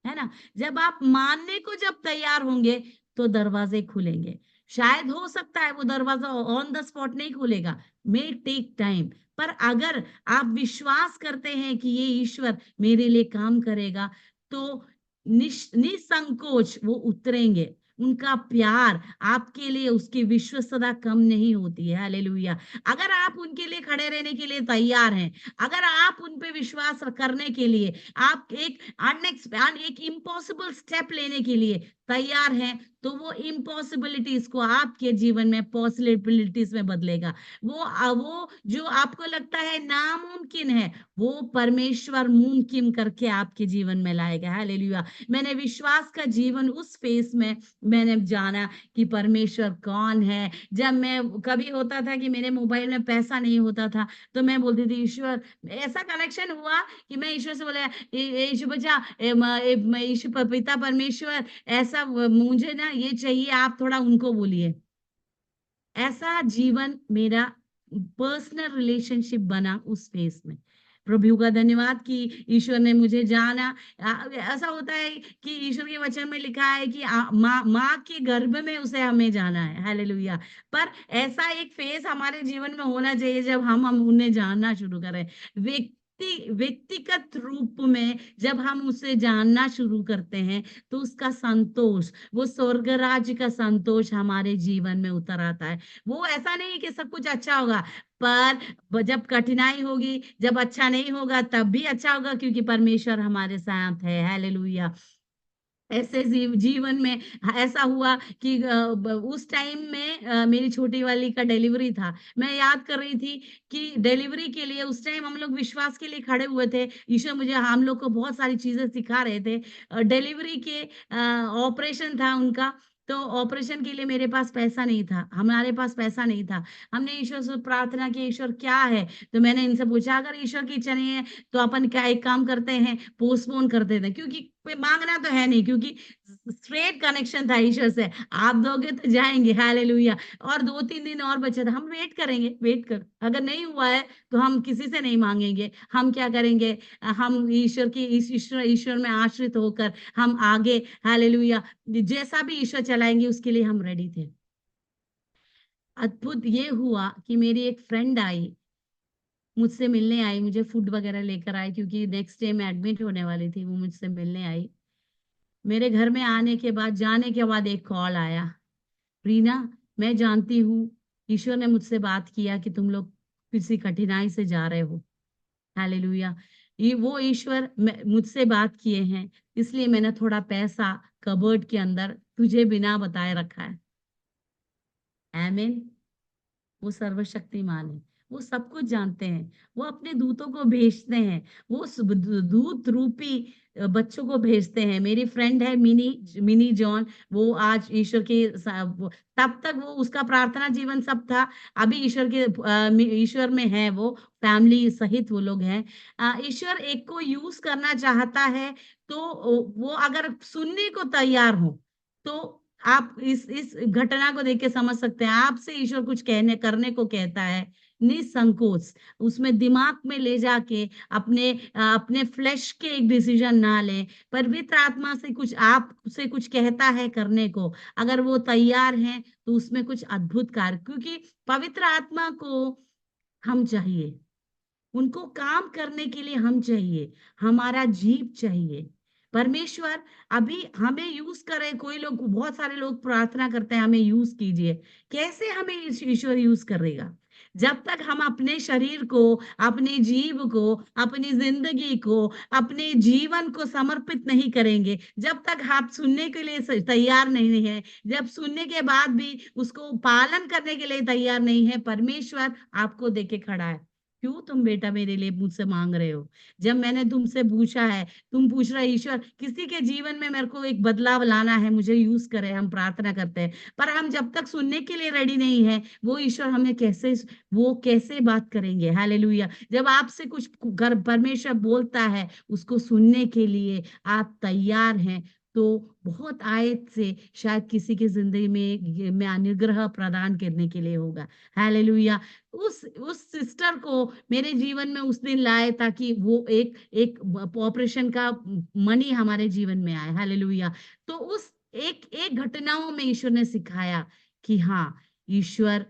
है ना? जब आप मानने को जब तैयार होंगे, तो दरवाजे खुलेंगे। शायद हो सकता है वो दरवाजा ऑन द स्पॉट नहीं खुलेगा, मे टेक टाइम। पर अगर आप विश्वास करते हैं कि ये ईश्वर मेरे लिए काम करेगा, तो निसंकोच वो उतरेंगे। उनका प्यार आपके लिए, उसकी विश्वसता कम नहीं होती है। हालेलुया। अगर आप उनके लिए खड़े रहने के लिए तैयार हैं, अगर आप उन पे विश्वास करने के लिए, आप एक इम्पॉसिबल स्टेप लेने के लिए तैयार हैं, तो वो इम्पॉसिबिलिटीज को आपके जीवन में पॉसिबिलिटीज में बदलेगा। वो जो आपको लगता है नामुमकिन है, वो परमेश्वर मुमकिन करके आपके जीवन में लाएगा। हालेलुया। मैंने विश्वास का जीवन उस फेस में मैंने जाना कि परमेश्वर कौन है। जब मैं, कभी होता था कि मेरे मोबाइल में पैसा नहीं होता था, तो मैं बोलती थी ईश्वर, ऐसा कनेक्शन हुआ कि मैं ईश्वर से बोला, यीशु बचा, यीशु पिता परमेश्वर, ऐसा मुझे ना ये चाहिए, आप थोड़ा उनको बोलिए। ऐसा जीवन मेरा पर्सनल रिलेशनशिप बना उस फेस में। प्रभु का धन्यवाद कि ईश्वर ने मुझे जाना। ऐसा होता है कि ईश्वर के वचन में लिखा है कि माँ के गर्भ में उसे हमें जाना है। हालेलुया। पर ऐसा एक फेस हमारे जीवन में होना चाहिए जब हम उन्हें जानना शुरू करें। व्यक्तिगत रूप में जब हम उसे जानना शुरू करते हैं, तो उसका संतोष, वो स्वर्ग राज्य का संतोष हमारे जीवन में उतर आता है। वो ऐसा नहीं कि सब कुछ अच्छा होगा, पर जब कठिनाई होगी, जब अच्छा नहीं होगा, तब भी अच्छा होगा, क्योंकि परमेश्वर हमारे साथ है। हालेलुया। ऐसे जीवन में ऐसा हुआ कि उस टाइम में मेरी छोटी वाली का डिलीवरी था। मैं याद कर रही थी कि डिलीवरी के लिए उस टाइम हम लोग विश्वास के लिए खड़े हुए थे। ईश्वर मुझे, हम लोग को बहुत सारी चीजें सिखा रहे थे। डिलीवरी के ऑपरेशन था उनका, तो ऑपरेशन के लिए मेरे पास पैसा नहीं था, हमारे पास पैसा नहीं था। हमने ईश्वर से प्रार्थना की, ईश्वर क्या है? तो मैंने इनसे पूछा, अगर ईश्वर की इच्छा नहीं है, तो अपन क्या एक काम करते हैं, पोस्टपोन कर देते हैं, क्योंकि कोई मांगना तो है नहीं, क्योंकि स्ट्रेट कनेक्शन था ईश्वर से। आप दोगे तो जाएंगे। हालेलुया। और 2-3 दिन और बचे थे, हम वेट करेंगे, वेट कर, अगर नहीं हुआ है तो हम किसी से नहीं मांगेंगे। हम क्या करेंगे, हम ईश्वर की, इस ईश्वर ईश्वर में आश्रित होकर हम आगे, हालेलुया, जैसा भी ईश्वर चलाएंगे उसके लिए हम रेडी थे। अद्भुत ये हुआ कि मेरी एक फ्रेंड आई, मुझसे मिलने आई, मुझे फूड वगैरह लेकर आई क्योंकि नेक्स्ट डे मैं एडमिट होने वाली थी, वो मुझसे मिलने आई। मेरे घर में आने के बाद, जाने के बाद एक कॉल आया, "रीना, मैं जानती हूँ ईश्वर ने मुझसे बात किया कि तुम लोग किसी कठिनाई से जा रहे हो। हालेलुया! ये वो ईश्वर मुझसे बात किए हैं, इसलिए मैंने थोड़ा पैसा कबर्ड के अंदर तुझे बिना बताए रखा है।" आमीन। वो सर्वशक्तिमान है। वो सब कुछ जानते हैं। वो अपने दूतों को भेजते हैं। वो दूत रूपी बच्चों को भेजते हैं। मेरी फ्रेंड है मिनी मिनी जॉन, वो आज ईश्वर के तब तक वो उसका प्रार्थना जीवन सब था। अभी ईश्वर में है वो, फैमिली सहित वो लोग हैं। ईश्वर एक को यूज़ करना चाहता है, तो वो अगर सुनने को तैयार हो, तो आप इस घटना को देख के समझ सकते हैं, आपसे ईश्वर कुछ कहने करने को कहता है, निसंकोच, उसमें दिमाग में ले जाके अपने फ्लेश के एक डिसीजन ना लें, पवित्र आत्मा से कुछ आपसे कुछ कहता है करने को, अगर वो तैयार हैं, तो उसमें कुछ अद्भुत कार्य, क्योंकि पवित्र आत्मा को हम चाहिए। उनको काम करने के लिए हम चाहिए, हमारा जीव चाहिए। परमेश्वर अभी हमें यूज़ करे, कोई लोग बहुत सारे लोग प्रार्थना करते हैं हमें यूज़ कीजिए। कैसे हमें ईश्वर यूज़ करेगा? जब तक हम अपने शरीर को, अपने जीव को, अपनी ज़िंदगी को, अपने जीवन को समर्पित नहीं करेंगे, जब तक आप सुनने के लिए तैयार नहीं हैं, जब सुनने के बाद भी उसको पालन करने के लिए तैयार नहीं है, परमेश्वर आपको देके खड़ा है। क्यों तुम बेटा मेरे लिए मुझसे माँग रहे हो? जब मैंने तुमसे पूछा है, तुम पूछ रहे हो ईश्वर किसी के जीवन में मेरे को एक बदलाव लाना है, मुझे यूज़ करे, हम प्रार्थना करते हैं। पर हम जब तक सुनने के लिए रेडी नहीं हैं, वो कैसे बात करेंगे? हालेलुया! जब आपसे कुछ कर परमेश्वर बोलता है, उसको सुनने के लिए आप तैयार हैं, तो बहुत आयत से शायद किसी की ज़िंदगी में अनुग्रह प्रदान करने के लिए होगा। हालेलुया! उस सिस्टर को मेरे जीवन में उस दिन लाए ताकि वो एक एक ऑपरेशन का मनी हमारे जीवन में आए। हालेलुया! तो उस एक एक घटनाओं में ईश्वर ने सिखाया कि हाँ, ईश्वर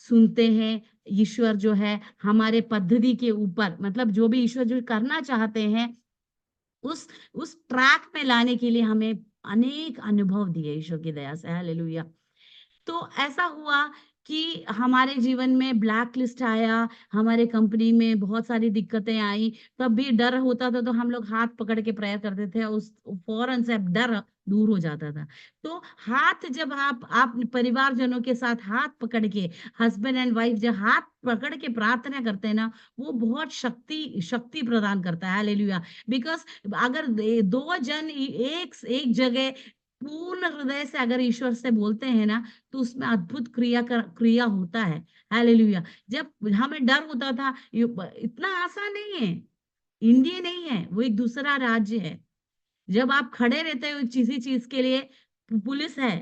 सुनते हैं, ईश्वर जो है हमारे पद्धति के ऊपर, मतलब जो भी ईश्वर जो करना चाहते हैं, उस उस ट्रैक में लाने के लिए हमें अनेक अनुभव दिए ईश्वर की दया से। हालेलुया! तो ऐसा हुआ कि हमारे जीवन में ब्लैक लिस्ट आया, हमारे कंपनी में बहुत सारी दिक्कतें आई, तब भी डर होता था तो हम लोग हाथ पकड़ के प्रेयर करते थे, उस फ़ौरन से डर दूर हो जाता था। तो हाथ जब आप परिवारजनों के साथ हाथ पकड़ के, हस्बैंड एंड वाइफ जब हाथ पकड़ के प्रार्थना करते हैं ना, वो बहुत शक्ति शक्ति प्रदान करता है। हालेलुया! बिकॉज़ अगर 2 जन एक एक जगह पूर्ण हृदय से अगर ईश्वर से बोलते हैं ना, तो उसमें अद्भुत क्रिया होता है। हालेलुया! जब हमें डर होता था, इतना आसान नहीं है, इंडिया नहीं है, वो एक दूसरा राज्य है। जब आप खड़े रहते हो किसी चीज़ के लिए, पुलिस है,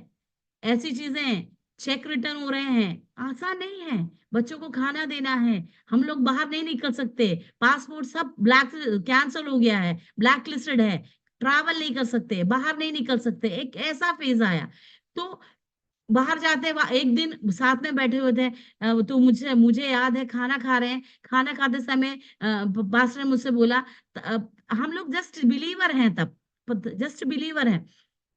ऐसी चीज़ें हैं, चेक रिटर्न हो रहे हैं, आसान नहीं है। बच्चों को खाना देना है, हम लोग बाहर नहीं निकल सकते, पासपोर्ट सब कैंसल हो गया है, ब्लैक लिस्टेड है, ट्रैवल नहीं कर सकते, बाहर नहीं निकल सकते, एक ऐसा फ़ेज़ आया। तो बाहर जाते व एक दिन साथ में बैठे हुए थे, तो मुझे मुझे याद है खाना खा रहे हैं, खाना खाते समय पास्टर ने मुझसे बोला, हम लोग जस्ट बिलीवर हैं तब, जस्ट बिलीवर हैं।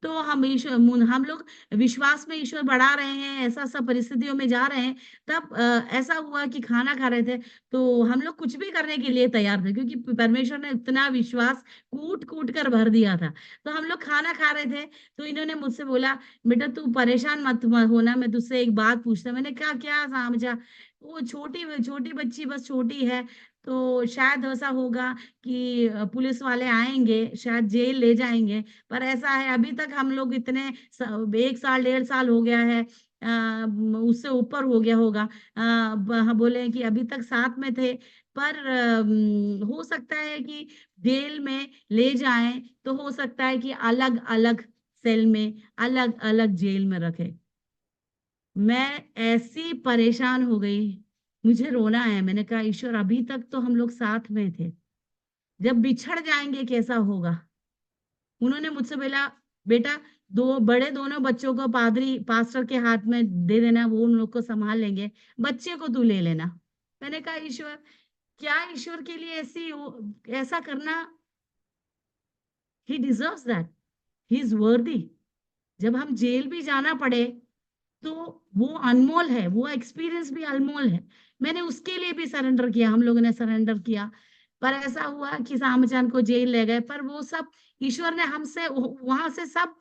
तो हम लोग विश्वास में ईश्वर बढ़ा रहे हैं, ऐसा-ऐसा परिस्थितियों में जा रहे हैं, तब ऐसा हुआ कि खाना खा रहे थे, तो हम लोग कुछ भी करने के लिए तैयार थे क्योंकि परमेश्वर ने इतना विश्वास कूट-कूट कर भर दिया था। तो हम लोग खाना खा रहे थे, तो इन्होंने मुझसे बोला, "बेटा तू परेशान मत होना, मैं तुझसे एक बात पूछता" मैंने कहा, "क्या समझा?" वो छोटी छोटी बच्ची बस छोटी है, तो शायद ऐसा होगा कि पुलिस वाले आएँगे, शायद जेल ले जाएँगे। पर ऐसा है अभी तक हम लोग इतने 1 साल, 1.5 साल हो गया है, उससे ऊपर हो गया होगा। बोले कि अभी तक साथ में थे, पर हो सकता है कि जेल में ले जाएँ, तो हो सकता है कि अलग-अलग सेल में, अलग-अलग जेल में रखें। मैं ऐसी परेशान हो गई, मुझे रोना आया। मैंने कहा ईश्वर अभी तक तो हम लोग साथ में थे, जब बिछड़ जाएँगे कैसा होगा? उन्होंने मुझसे बोला, "बेटा दो बड़े दोनों बच्चों को पादरी पास्टर के हाथ में दे देना, वो उन लोग को संभाल लेंगे, बच्चे को तू ले लेना। मैंने कहा ईश्वर, क्या ईश्वर के लिए ऐसा करना? ही डिजर्व्स दैट, ही इज वर्दी। जब हम जेल भी जाना पड़े तो वो अनमोल है, वो एक्सपीरियंस भी अनमोल है। मैंने उसके लिए भी सरेंडर किया, हम लोगों ने सरेंडर किया। पर ऐसा हुआ कि सामचान को जेल ले गए, पर वो सब ईश्वर ने हमसे वहां से सब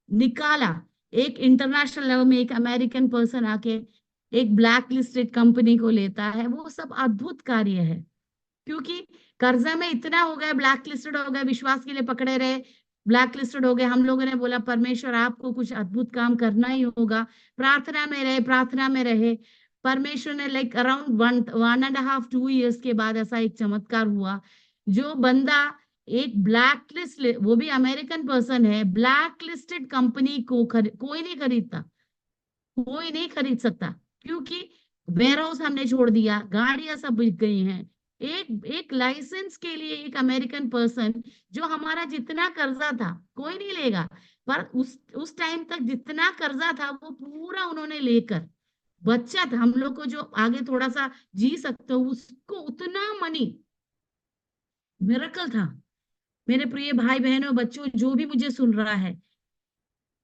निकाला। एक इंटरनेशनल लेवल में एक अमेरिकन पर्सन आके एक ब्लैक लिस्टेड कंपनी को लेता है, वो सब अद्भुत कार्य है। क्योंकि कर्जा में इतना हो गया, ब्लैक लिस्टेड हो गए, विश्वास के लिए पकड़े रहे, ब्लैक लिस्टेड हो गए। हम लोगों ने बोला परमेश्वर आपको कुछ अद्भुत काम करना ही होगा, प्रार्थना में रहे, प्रार्थना में रहे। परमेश्वर ने लाइक अराउंड 1.5-2 इयर्स के बाद ऐसा एक चमत्कार हुआ। जो बंदा एक ब्लैक लिस्ट, वो भी अमेरिकन पर्सन है, ब्लैक लिस्टेड कंपनी को कोई नहीं खरीदता, कोई नहीं खरीद सकता। क्योंकि वेयर हाउस हमने छोड़ दिया, गाड़ियां सब बिक गई हैं। एक एक लाइसेंस के लिए एक अमेरिकन पर्सन, जो हमारा जितना कर्जा था कोई नहीं लेगा, पर उस टाइम तक जितना कर्जा था वो पूरा उन्होंने लेकर, बचत हम लोग को जो आगे थोड़ा सा जी सकते हो उसको उतना मनी, मिरेकल था। मेरे प्रिय भाई बहनों बच्चों, जो भी मुझे सुन रहा है,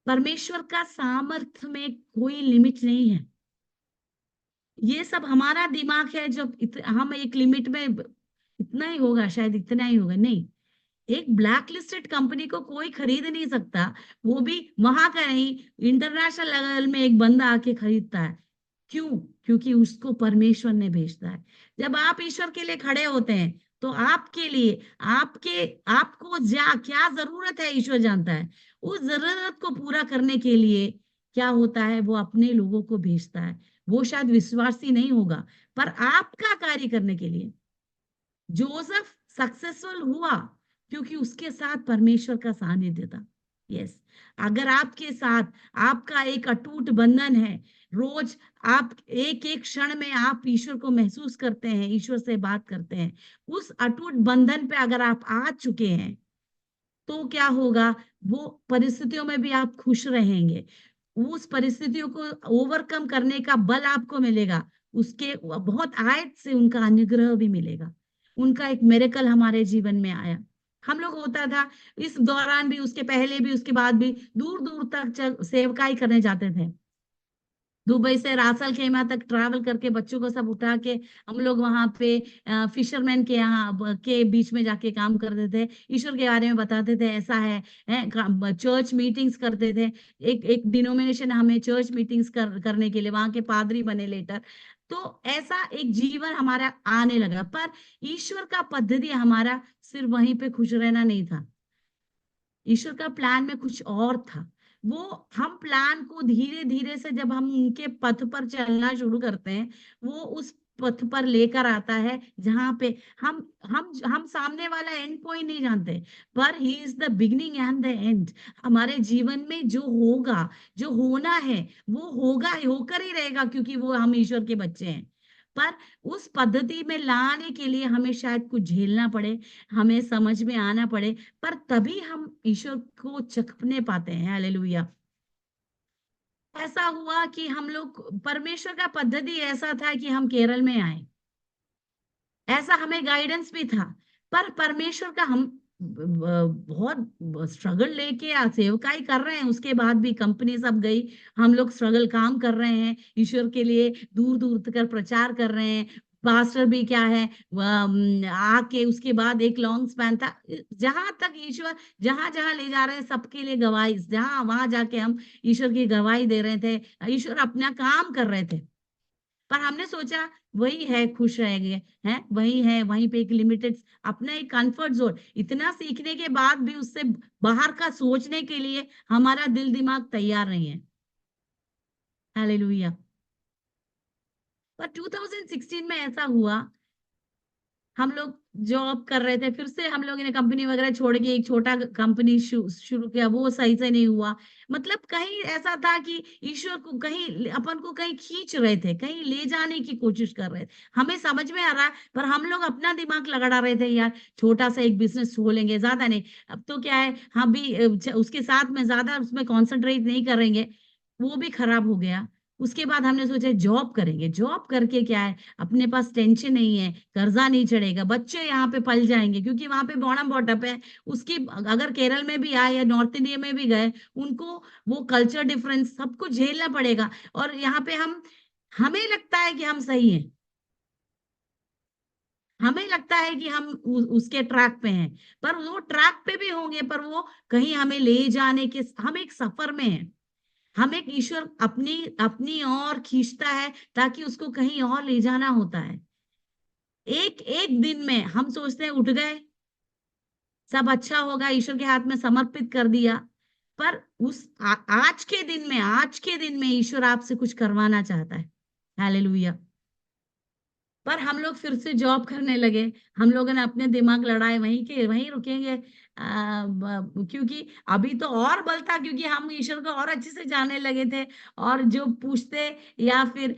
परमेश्वर का सामर्थ्य में कोई लिमिट नहीं है। ये सब हमारा दिमाग है, जब हम एक लिमिट में इतना ही होगा, शायद इतना ही होगा, नहीं। एक ब्लैक लिस्टेड कंपनी को कोई खरीद नहीं सकता, वो भी वहां का नहीं, इंटरनेशनल लेवल में एक बंदा आके खरीदता है। क्यों? क्योंकि उसको परमेश्वर ने भेजता है। जब आप ईश्वर के लिए खड़े होते हैं तो आपके लिए, आपके आपको क्या जरूरत है ईश्वर जानता है। उस जरूरत को पूरा करने के लिए क्या होता है, वो अपने लोगों को भेजता है। वो शायद विश्वासी नहीं होगा, पर आपका कार्य करने के लिए। जोसेफ सक्सेसफुल हुआ क्योंकि उसके साथ परमेश्वर का सानिध्य था। यस, अगर आपके साथ आपका एक अटूट बंधन है, रोज आप एक एक क्षण में आप ईश्वर को महसूस करते हैं, ईश्वर से बात करते हैं, उस अटूट बंधन पे अगर आप आ चुके हैं तो क्या होगा, वो परिस्थितियों में भी आप खुश रहेंगे। उस परिस्थितियों को ओवरकम करने का बल आपको मिलेगा। उसके बहुत आयत से उनका अनुग्रह भी मिलेगा। उनका एक मिरेकल हमारे जीवन में आया। हम लोग होता था इस दौरान भी, उसके पहले भी, उसके बाद भी दूर दूर तक सेवकाई करने जाते थे। दुबई से रासल खेमा तक ट्रैवल करके बच्चों को सब उठा के हम लोग वहां पे फिशरमैन के यहाँ के बीच में जाके काम करते थे, ईश्वर के बारे में बताते थे, ऐसा है चर्च मीटिंग्स करते थे। एक एक डिनोमिनेशन हमें चर्च मीटिंग्स करने के लिए वहां के पादरी बने लेटर। तो ऐसा एक जीवन हमारा आने लगा। पर ईश्वर का पद्धति हमारा सिर्फ वहीं पे खुश रहना नहीं था। ईश्वर का प्लान में कुछ और था। वो हम प्लान को धीरे धीरे से जब हम उनके पथ पर चलना शुरू करते हैं, वो उस पथ पर लेकर आता है जहां पे हम सामने वाला एंड पॉइंट नहीं जानते, पर he is the beginning and the end. हमारे जीवन में जो होगा, जो होना है, वो होगा, होकर ही रहेगा, क्योंकि वो हम ईश्वर के बच्चे हैं। पर उस पद्धति में लाने के लिए हमें शायद कुछ झेलना पड़े, हमें समझ में आना पड़े, पर तभी हम ईश्वर को चखने पाते हैं। हालेलुया। ऐसा हुआ कि हम लोग, परमेश्वर का पद्धति ऐसा था कि हम केरल में आए, ऐसा हमें गाइडेंस भी था। पर परमेश्वर का हम बहुत स्ट्रगल लेके सेवकाई कर रहे हैं, उसके बाद भी कंपनी सब गई, हम लोग स्ट्रगल काम कर रहे हैं, ईश्वर के लिए दूर दूर तक प्रचार कर रहे हैं। पास्टर भी क्या है, आके उसके बाद एक लॉन्ग स्पैन था, जहां तक ईश्वर जहां जहां ले जा रहे हैं सबके लिए गवाही, जहां वहां जाके हम ईश्वर की गवाही दे रहे थे, ईश्वर अपना काम कर रहे थे। पर हमने सोचा वही है, खुश रहेंगे, हैं वही है, वहीं पे एक लिमिटेड अपना एक कंफर्ट जोन, इतना सीखने के बाद भी उससे बाहर का सोचने के लिए हमारा दिल दिमाग तैयार नहीं है। हालेलुया। पर 2016 में ऐसा हुआ, हम लोग जॉब कर रहे थे, फिर से हम लोगों ने कंपनी वगैरह छोड़ के एक छोटा कंपनी शुरू किया, वो सही से नहीं हुआ। मतलब कहीं ऐसा था कि ईश्वर को कहीं अपन को कहीं खींच रहे थे, कहीं ले जाने की कोशिश कर रहे थे। हमें समझ में आ रहा है, पर हम लोग अपना दिमाग लगा रहे थे, यार छोटा-सा एक बिज़नेस खोलेंगे, ज़्यादा नहीं। अब तो क्या है, हम भी उसके साथ में ज़्यादा उसमें कॉन्संट्रेट नहीं करेंगे, वो भी खराब हो गया। उसके बाद हमने सोचा जॉब करेंगे, जॉब करके क्या है, अपने पास टेंशन नहीं है, कर्जा नहीं चढ़ेगा, बच्चे यहाँ पे पल जाएँगे क्योंकि वहाँ पे बॉटम बॉटम है। उसकी अगर केरल में भी आए या नॉर्थ इंडिया में भी गए, उनको वो कल्चर डिफरेंस सबको झेलना पड़ेगा और यहाँ पे हमें लगता है कि हम सही हैं। हमें लगता है कि हम उसके ट्रैक पे हैं, पर वो ट्रैक पे भी होंगे, पर वो कहीं हमें ले जाने के हम एक सफर में हैं। हम एक ईश्वर अपनी अपनी ओर खींचता है ताकि उसको कहीं और ले जाना होता है। एक एक दिन में हम सोचते हैं उठ गए, सब अच्छा होगा, ईश्वर के हाथ में समर्पित कर दिया। पर आज के दिन में ईश्वर आपसे कुछ करवाना चाहता है। हालेलुया! पर हम लोग फिर से जॉब करने लगे। हम लोगों ने अपने दिमाग लड़ाए वहीं के वहीं रुकेंगे क्योंकि अभी तो और बल था क्योंकि हम ईश्वर को और अच्छे से जानने लगे थे और जो पूछते या फिर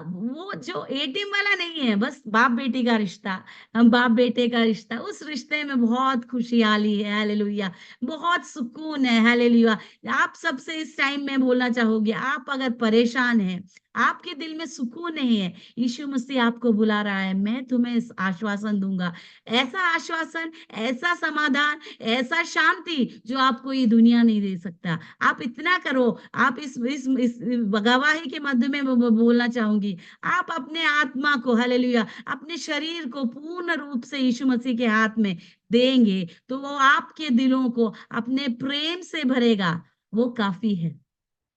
वो जो एटीएम वाला नहीं है, बस बाप-बेटी का रिश्ता, हम बाप-बेटे का रिश्ता, उस रिश्ते में बहुत खुशहाली है, हालेलुया! बहुत सुकून है, हालेलुया! आप सबसे इस टाइम में बोलना चाहूँगी, आप अगर परेशान हैं, आपके दिल में सुकून नहीं है, यीशु मसीह आपको बुला रहा है, मैं तुम्हें इस आश्वासन दूँगा। ऐसा आश्वासन, ऐसा समाधान, ऐसा शांति जो आपको ये दुनिया नहीं दे सकता। आप इतना करो, आप इस गवाही के मध्य में बोलना चाहूँगी। आप अपने आत्मा को हालेलुया, अपने शरीर को पूर्ण रूप से यीशु मसीह के हाथ में देंगे, तो वो आपके दिलों को अपने प्रेम से भरेगा, वो काफ़ी है।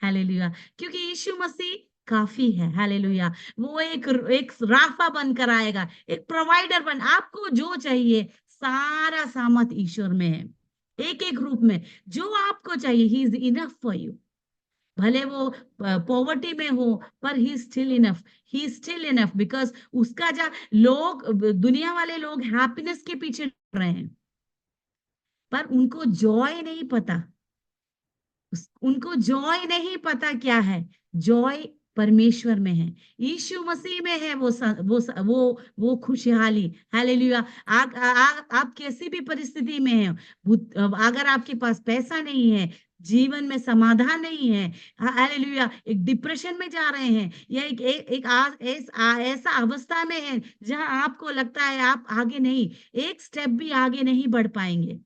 हालेलुया! क्योंकि यीशु मसीह काफ़ी है, हालेलुया! वो एक राफ़ा बनकर आएगा, एक प्रोवाइडर बन आपको जो चाहिए, सारा सामर्थ ईश्वर में है। एक-एक रूप में, जो आपको चाहिए he is enough for you. भले वो पॉवर्टी में हो, पर he is still enough because उसका दुनिया वाले लोग हैप्पीनेस के पीछे दौड़ रहे हैं, पर उनको जॉय नहीं पता। उनको जॉय नहीं पता क्या है, जॉय परमेश्वर में है, यीशु मसीह में है वो खुशहाली, हालेलुया! आप कैसी भी परिस्थिति में हैं, अगर आपके पास पैसा नहीं है, जीवन में समाधान नहीं है, हालेलुया! एक डिप्रेशन में जा रहे हैं या एक ए एक आ एस आ ऐसा अवस्था में हैं, जहाँ आपको लगता है आप आगे नहीं, एक स्टेप भी आगे नहीं बढ़ पाएँगे।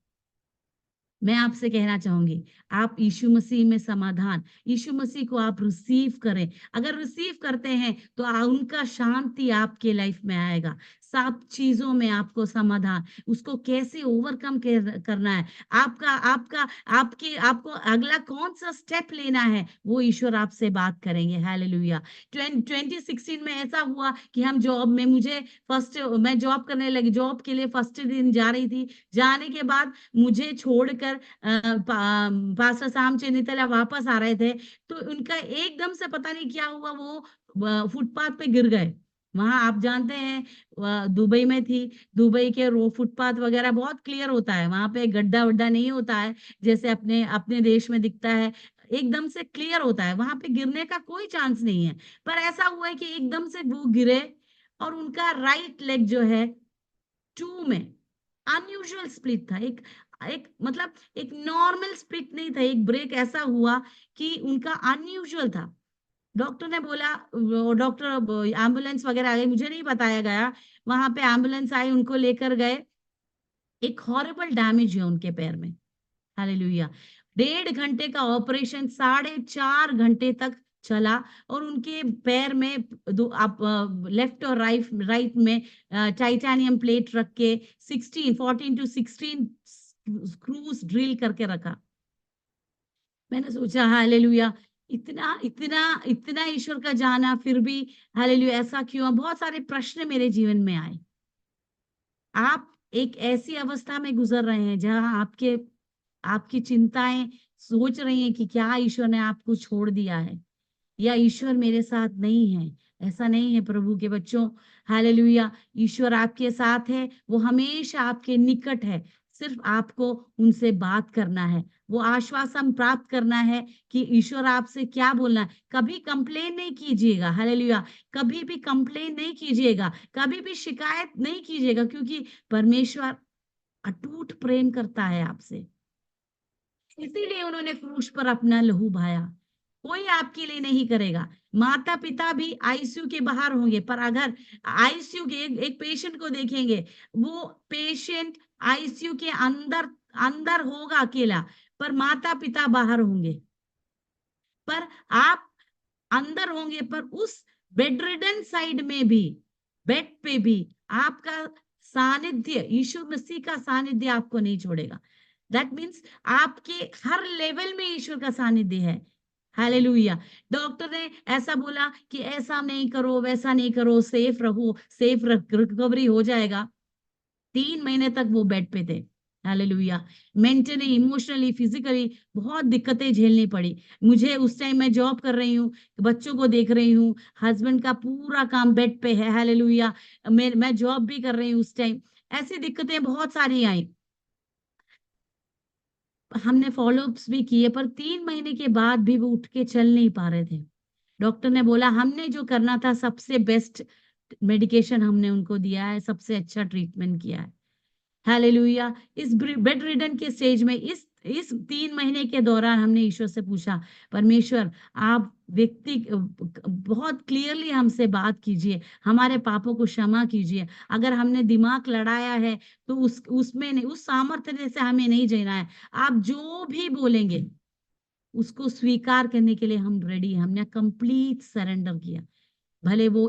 मैं आपसे कहना चाहूँगी, आप यीशु मसीह में समाधान, यीशु मसीह को आप रिसीव करें। अगर रिसीव करते हैं, तो उनका शांति आपके लाइफ में आएगा। सब चीज़ों में आपको समाधान, उसको कैसे ओवरकम करना है, आपका आपका आपके आपको अगला कौन-सा स्टेप लेना है, वो ईश्वर आपसे बात करेंगे। हालेलुया! 2016 में ऐसा हुआ कि हम जॉब में मुझे फर्स्ट मैं जॉब करने लगी, जॉब के लिए फर्स्ट दिन जा रही थी। जाने के बाद मुझे छोड़कर पास्टर साम चेनितला वापस आ रहे थे, तो उनका एकदम से पता नहीं क्या हुआ वो फुटपाथ पे गिर गए। वहाँ आप जानते हैं दुबई में थी, दुबई के रो फुटपाथ वगैरह बहुत क्लियर होता है, वहाँ पे गड्ढा-वड्ढा नहीं होता है, जैसे अपने अपने देश में दिखता है, एकदम से क्लियर होता है, वहाँ पे गिरने का कोई चांस नहीं है। पर ऐसा हुआ है कि एकदम से वो गिरे और उनका राइट लेग जो है 2 में अनयूजुअल स्प्लिट था। एक एक मतलब एक नॉर्मल स्प्लिट नहीं था, एक ब्रेक ऐसा हुआ कि उनका अनयूजुअल था। डॉक्टर ने बोला वो डॉक्टर ब एम्बुलेंस वगैरह आ गई, मुझे नहीं बताया गया। वहाँ पे एम्बुलेंस आई, उनको लेकर गए। एक हॉरिबल डैमेज है उनके पैर में। हालेलुया! 1.5 घंटे का ऑपरेशन 4.5 घंटे तक चला और उनके पैर में लेफ्ट और राइट में टाइटेनियम प्लेट रख के 14 टू 16 स्क्रूज ड्रिल करके रखा। मैंने सोचा हालेलुया! इतना इतना इतना ईश्वर का जाना फिर भी हालेलुया ऐसा क्यों? बहुत सारे प्रश्न मेरे जीवन में आए। आप एक ऐसी अवस्था में गुज़र रहे हैं जहाँ आपके आपकी चिंताएँ सोच रही हैं कि क्या ईश्वर ने आपको छोड़ दिया है या ईश्वर मेरे साथ नहीं है। ऐसा नहीं है प्रभु के बच्चों। हालेलुया! ईश्वर आपके साथ है, वो हमेशा आपके निकट है। सिर्फ आपको उनसे बात करना है, वो आश्वासन प्राप्त करना है कि ईश्वर आपसे क्या बोलना है। कभी कंप्लेन नहीं कीजिएगा, हालेलुया! कभी भी कंप्लेन नहीं कीजिएगा, कभी भी शिकायत नहीं कीजिएगा, क्योंकि परमेश्वर अटूट प्रेम करता है आपसे। इसीलिए उन्होंने क्रूस पर अपना लहू बहाया। कोई आपके लिए नहीं करेगा। माता-पिता भी आईसीयू के बाहर होंगे, पर अगर आईसीयू के एक पेशेंट को देखेंगे, वो पेशेंट आईसीयू के अंदर अंदर होगा अकेला, पर माता-पिता बाहर होंगे। पर आप अंदर होंगे, पर उस बेडरिडन साइड में भी, बेड पे भी आपका सानिध्य, यीशु मसीह का सानिध्य आपको नहीं छोड़ेगा। दैट मीन्स आपके हर लेवल में ईश्वर का सानिध्य है। हालेलुया! डॉक्टर ने ऐसा बोला कि ऐसा नहीं करो, वैसा नहीं करो, सेफ रहो, सेफ रिकवरी हो जाएगा। 3 महीने तक वो बेड पे थे। हालेलुया! मेंटली, इमोशनली, फिजिकली बहुत दिक्कतें झेलनी पड़ी। मुझे उस टाइम मैं जॉब कर रही हूँ, बच्चों को देख रही हूँ, हस्बैंड का पूरा काम बेड पे है। हालेलुया! मैं जॉब भी कर रही हूँ उस टाइम। ऐसी दिक्कतें बहुत सारी आई। हमने फ़ॉलो-अप्स भी किए, पर 3 महीने के बाद भी वो उठ के चल नहीं पा रहे थे। डॉक्टर ने बोला हमने जो करना था सबसे बेस्ट मेडिकेशन हमने उनको दिया है, सबसे अच्छा ट्रीटमेंट किया है। हालेलुया! इस बेड रिडन के स्टेज में इस 3 महीने के दौरान हमने ईश्वर से पूछा, परमेश्वर आप बहुत क्लियरली हमसे बात कीजिए, हमारे पापों को क्षमा कीजिए। अगर हमने दिमाग लड़ाया है, तो उसमें नहीं, उस सामर्थ्य से हमें नहीं जीना है। आप जो भी बोलेंगे, उसको स्वीकार करने के लिए हम रेडी हैं। हमने कंप्लीट सरेंडर किया। भले वो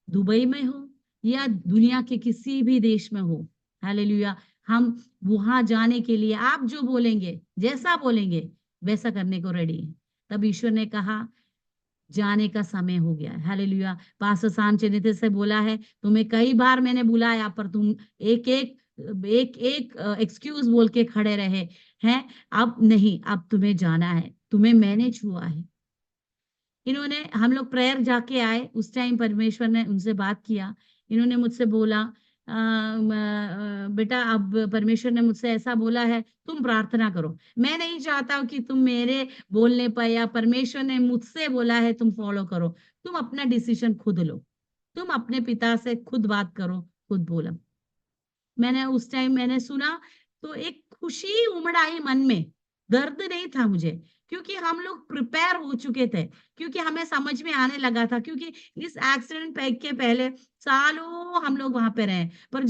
दुबई में हो या दुनिया के किसी भी देश में हो। हालेलुया! हम वहाँ जाने के लिए आप जो बोलेंगे, जैसा बोलेंगे, वैसा करने को रेडी हैं। तब ईश्वर ने कहा, जाने का समय हो गया है। हालेलुया! पास्टर साम चनिते से बोला है, तुम्हें कई बार मैंने बुलाया, पर तुम एक-एक एक-एक एक्सक्यूज़ बोल के खड़े रहे हैं। अब नहीं, अब तुम्हें जाना है। तुम्हें मैंने छुआ है। इन्होंने हम लोग प्रेयर जाके आए, उस टाइम परमेश्वर ने उनसे बात किया। इन्होंने मुझसे बोला बेटा अब परमेश्वर ने मुझसे ऐसा बोला है, तुम प्रार्थना करो। मैं नहीं चाहता हूँ कि तुम मेरे बोलने पर, या परमेश्वर ने मुझसे बोला है तुम फॉलो करो। तुम अपना डिसीज़न खुद लो। तुम अपने पिता से खुद बात करो, खुद बोलो। मैंने उस टाइम मैंने सुना, तो एक खुशी उमड़ आई मन में, दर्द नहीं था मुझे, क्योंकि हम लोग प्रिपेयर हो चुके थे, क्योंकि हमें समझ में आने लगा था, क्योंकि इस एक्सीडेंट के पहले सालों हम लोग वहाँ पे रहे। पर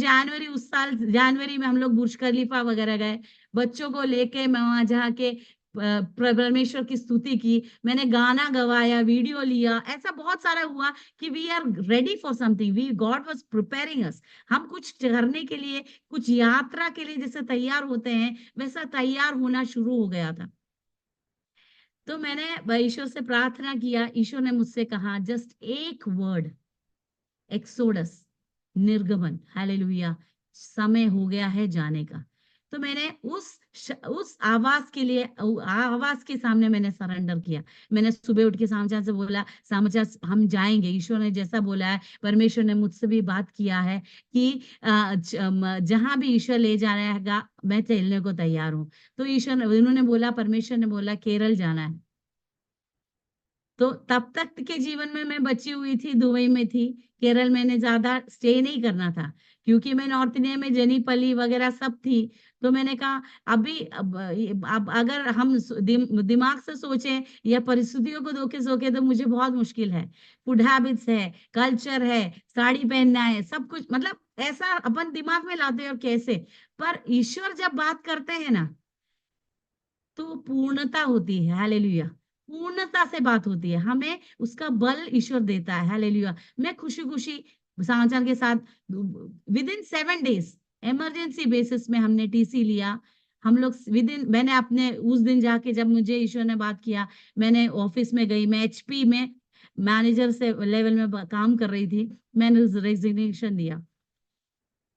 उस साल जनवरी में हम लोग बुर्ज खलीफा वगैरह गए, बच्चों को लेके मैं वहाँ जाके परमेश्वर की स्तुति की, मैंने गाना गवाया, वीडियो लिया, ऐसा बहुत सारा हुआ कि we are ready for something, we God was preparing us. हम कुछ करने के लिए, कुछ यात्रा के लिए जैसे तैयार होते हैं, वैसा तैयार होना शुरू हो गया था। तो मैंने ईश्वर से प्रार्थना किया, ईश्वर ने मुझसे कहा जस्ट एक वर्ड, एक्सोडस, निर्गमन, हालेलुया! समय हो गया है जाने का। तो मैंने उस आवाज़ के लिए आवाज़ के सामने मैंने सरेंडर किया। मैंने सुबह उठ के सामचा से बोला, सामचा हम जाएँगे, ईश्वर ने जैसा बोला है, परमेश्वर ने मुझसे भी बात किया है कि जहाँ भी ईश्वर ले जाएगा, मैं चलने को तैयार हूँ। तो ईश्वर ने उन्होंने बोला, परमेश्वर ने बोला केरल जाना है। तो तब तक के जीवन में मैं बची हुई थी, दुबई में थी। केरल मैंने ज़्यादा स्टे नहीं करना था, क्योंकि मैं नॉर्थ इंडिया में जनी-पली वगैरह सब थी। तो मैंने कहा अभी अब अगर हम दिमाग से सोचें या परिस्थितियों को देख के सोचें, तो मुझे बहुत मुश्किल है। फूड हैबिट्स है, कल्चर है, साड़ी पहनना है, सब कुछ मतलब ऐसा अपन दिमाग में लाते हैं और कैसे। पर ईश्वर जब बात करते हैं ना, तो पूर्णता होती है, हालेलुया! पूर्णता से बात होती है, हमें उसका बल ईश्वर देता है, हालेलुया! मैं खुशी-खुशी समाचार के साथ विदिन 7 डेज़ इमरजेंसी बेसिस में हमने टीसी लिया। हम लोग मैंने अपने उस दिन जाके जब मुझे ईश्वर ने बात किया, मैंने ऑफ़िस में गई, मैं एचपी में मैनेजर से लेवल में काम कर रही थी, मैंने रेज़िग्नेशन दिया।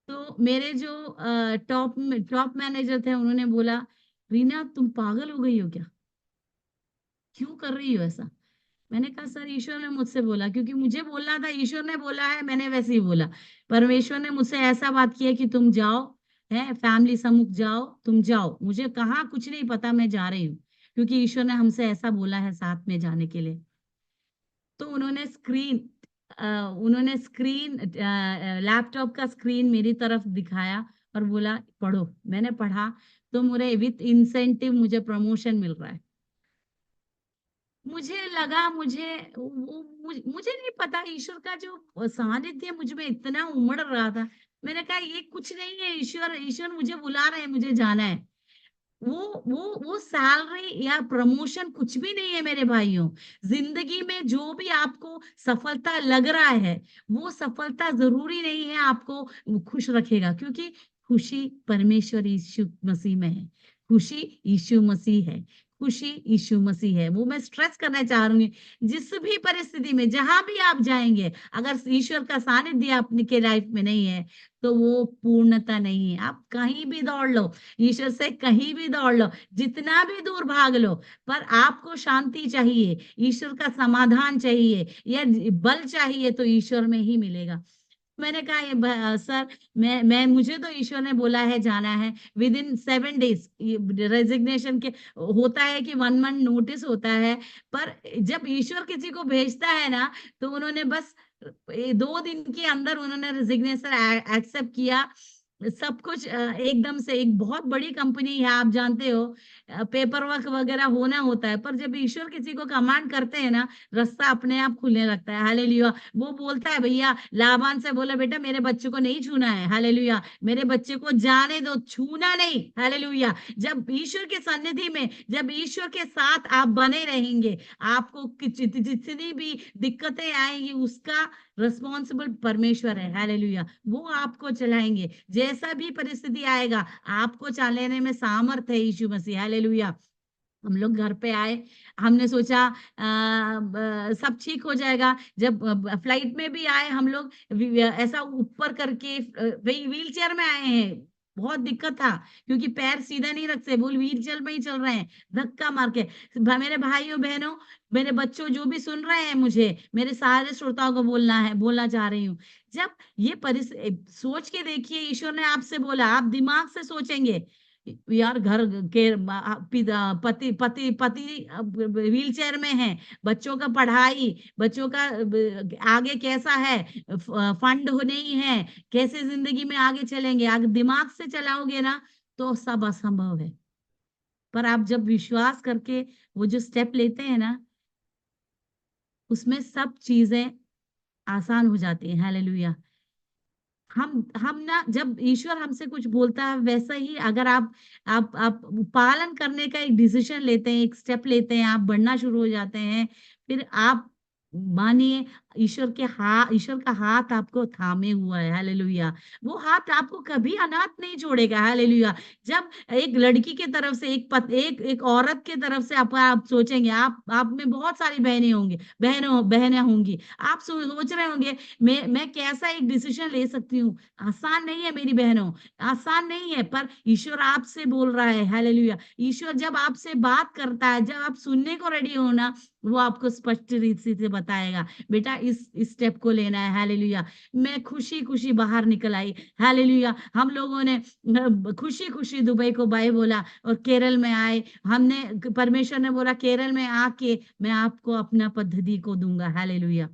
तो मेरे जो टॉप मैनेजर थे, उन्होंने बोला, "रीना तुम पागल हो गई हो क्या? क्यों कर रही हो ऐसा?" मैंने कहा सर ईश्वर ने मुझसे बोला, क्योंकि मुझे बोलना था, ईश्वर ने बोला है, मैंने वैसे ही बोला। परमेश्वर ने मुझसे ऐसा बात की है कि तुम जाओ, है फैमिली सम्मुख जाओ, तुम जाओ। मुझे कहाँ कुछ नहीं पता, मैं जा रही हूँ, क्योंकि ईश्वर ने हमसे ऐसा बोला है साथ में जाने के लिए। तो उन्होंने स्क्रीन लैपटॉप का स्क्रीन मेरी तरफ दिखाया और बोला पढ़ो। मैंने पढ़ा, तो मुझे विथ इंसेंटिव मुझे प्रमोशन मिल रहा है। मुझे लगा, मुझे नहीं पता, ईश्वर का जो सानिध्य मुझ में इतना उमड़ रहा था। मैंने कहा ये कुछ नहीं है, ईश्वर ईश्वर मुझे बुला रहे हैं, मुझे जाना है। वो सैलरी या प्रमोशन कुछ भी नहीं है मेरे भाइयों। जिंदगी में जो भी आपको सफलता लग रहा है, वो सफलता जरूरी नहीं है आपको खुश रखेगा, क्योंकि खुशी परमेश्वर यीशु मसीह में है। खुशी यीशु मसीह है। खुशी यीशु मसीह है। वो मैं स्ट्रेस करना चाह रही हूँ। जिस भी परिस्थिति में जहां भी आप जाएंगे, अगर ईश्वर का सानिध्य आपके लाइफ में नहीं है, तो वो पूर्णता नहीं है। आप कहीं भी दौड़ लो, ईश्वर से कहीं भी दौड़ लो, जितना भी दूर भाग लो, पर आपको शांति चाहिए, ईश्वर का समाधान चाहिए, या बल चाहिए, तो ईश्वर में ही मिलेगा। मैंने कहा सर, मैं मुझे तो ईश्वर ने बोला है जाना है विद इन 7 डेज। रेजिग्नेशन के होता है कि 1 मंथ नोटिस होता है, पर जब ईश्वर किसी को भेजता है ना, तो उन्होंने बस 2 दिन के अंदर उन्होंने रेजिग्नेशन एक्सेप्ट किया। सब कुछ एकदम से, एक बहुत बड़ी कंपनी है, आप जानते हो, पेपर वर्क वगैरह होना होता है, पर जब ईश्वर किसी को कमांड करते हैं ना, रास्ता अपने आप खुलने लगता है। हालेलुया। वो बोलता है, भैया लाबान से बोला, बेटा मेरे बच्चे को नहीं छूना है। हालेलुया। मेरे बच्चे को जाने दो, छूना नहीं। हालेलुया। जब ईश्वर के सन्निधि में, जब ईश्वर के साथ आप बने रहेंगे, आपको जितनी भी दिक्कतें आएंगी, उसका रिस्पॉन्सिबल परमेश्वर है। हालेलुया। वो आपको चलाएंगे, जैसा भी परिस्थिति आएगा, आपको चलाने में सामर्थ है यीशु मसीह। हालेलुया। हम लोग घर पे आए, हमने सोचा सब ठीक हो जाएगा। जब फ्लाइट में भी आए हम लोग, ऐसा ऊपर करके व्हील चेयर में आए हैं। बहुत दिक्कत था, क्योंकि पैर सीधा नहीं रखते, वो व्हील चेयर में ही चल रहे हैं, धक्का मार के। मेरे भाइयों बहनों, मेरे बच्चों, जो भी सुन रहे हैं मुझे, मेरे सारे श्रोताओं को बोलना चाह रही हूँ। जब ये सोच के देखिए, ईश्वर ने आपसे बोला, आप दिमाग से सोचेंगे यार, घर के पति पति पति व्हील चेयर में है, बच्चों का पढ़ाई, बच्चों का आगे कैसा है, फंड हो नहीं है, कैसे जिंदगी में आगे चलेंगे, आगे दिमाग से चलाओगे ना, तो सब असंभव है। पर आप जब विश्वास करके वो जो स्टेप लेते हैं ना, उसमें सब चीजें आसान हो जाती हैं। हालेलुया। हम ना, जब ईश्वर हमसे कुछ बोलता है, वैसा ही अगर आप पालन करने का एक डिसीजन लेते हैं, एक स्टेप लेते हैं, आप बढ़ना शुरू हो जाते हैं, फिर आप मानिए, ईश्वर का हाथ आपको थामे हुआ है। हालेलुया। वो हाथ आपको कभी अनाथ नहीं छोड़ेगा। हालेलुया। जब एक लड़की की तरफ से, एक औरत की तरफ से आप सोचेंगे, आप में बहुत सारी बहनें होंगी, आप सोच रहे होंगे, मैं कैसा एक डिसीजन ले सकती हूँ। आसान नहीं है मेरी बहनों, आसान नहीं है, पर ईश्वर आपसे बोल रहा है। हालेलुया। ईश्वर जब आपसे बात करता है, जब आप सुनने को रेडी हो ना, वो आपको स्पष्ट रीति से बताएगा, बेटा इस स्टेप को लेना है। हालेलुया। मैं खुशी खुशी बाहर निकल आई। हालेलुया। हम लोगों ने खुशी खुशी दुबई को बाय बोला और केरल में आए। हमने परमेश्वर ने बोला, केरल में आके मैं आपको अपना पद्धति को दूंगा। हालेलुया।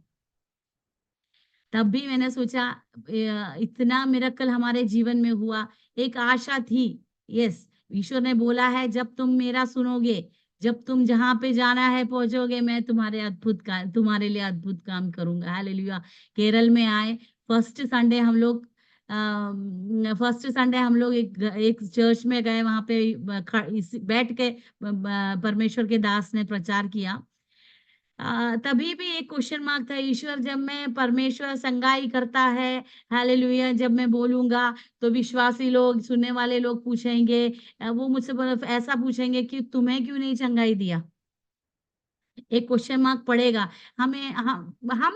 तब भी मैंने सोचा, इतना मिरेकल हमारे जीवन में हुआ, एक आशा थी। यस, ईश्वर ने बोला है, जब तुम मेरा सुनोगे, जब तुम जहां पे जाना है पहुंचोगे, मैं तुम्हारे लिए अद्भुत काम करूंगा। हालेलुया। केरल में आए, फर्स्ट संडे हम लोग फर्स्ट संडे हम लोग एक एक चर्च में गए, वहां पे बैठ के परमेश्वर के दास ने प्रचार किया। तभी भी एक क्वेश्चन मार्क था, ईश्वर जब मैं परमेश्वर संगाई करता है, हालेलुया, जब मैं बोलूंगा, तो विश्वासी लोग, सुनने वाले लोग पूछेंगे, वो मुझसे ऐसा पूछेंगे कि तुम्हें क्यों नहीं चंगाई दिया। एक क्वेश्चन मार्क पड़ेगा। हम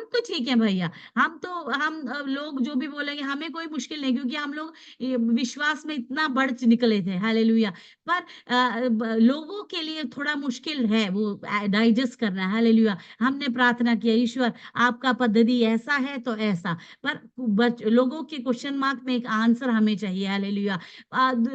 तो ठीक है भैया, हम लोग जो भी बोलेंगे हमें कोई मुश्किल नहीं, क्योंकि हम लोग ये विश्वास में इतना बढ़ च निकले थे, हालेलुया। पर लोगों के लिए थोड़ा मुश्किल है वो डाइजेस्ट करना, हालेलुया। हमने प्रार्थना किया, ईश्वर आपका पद्धति ऐसा है तो ऐसा, पर लोगों के क्वेश्चन मार्क में एक आंसर हमें चाहिए, हालेलुया।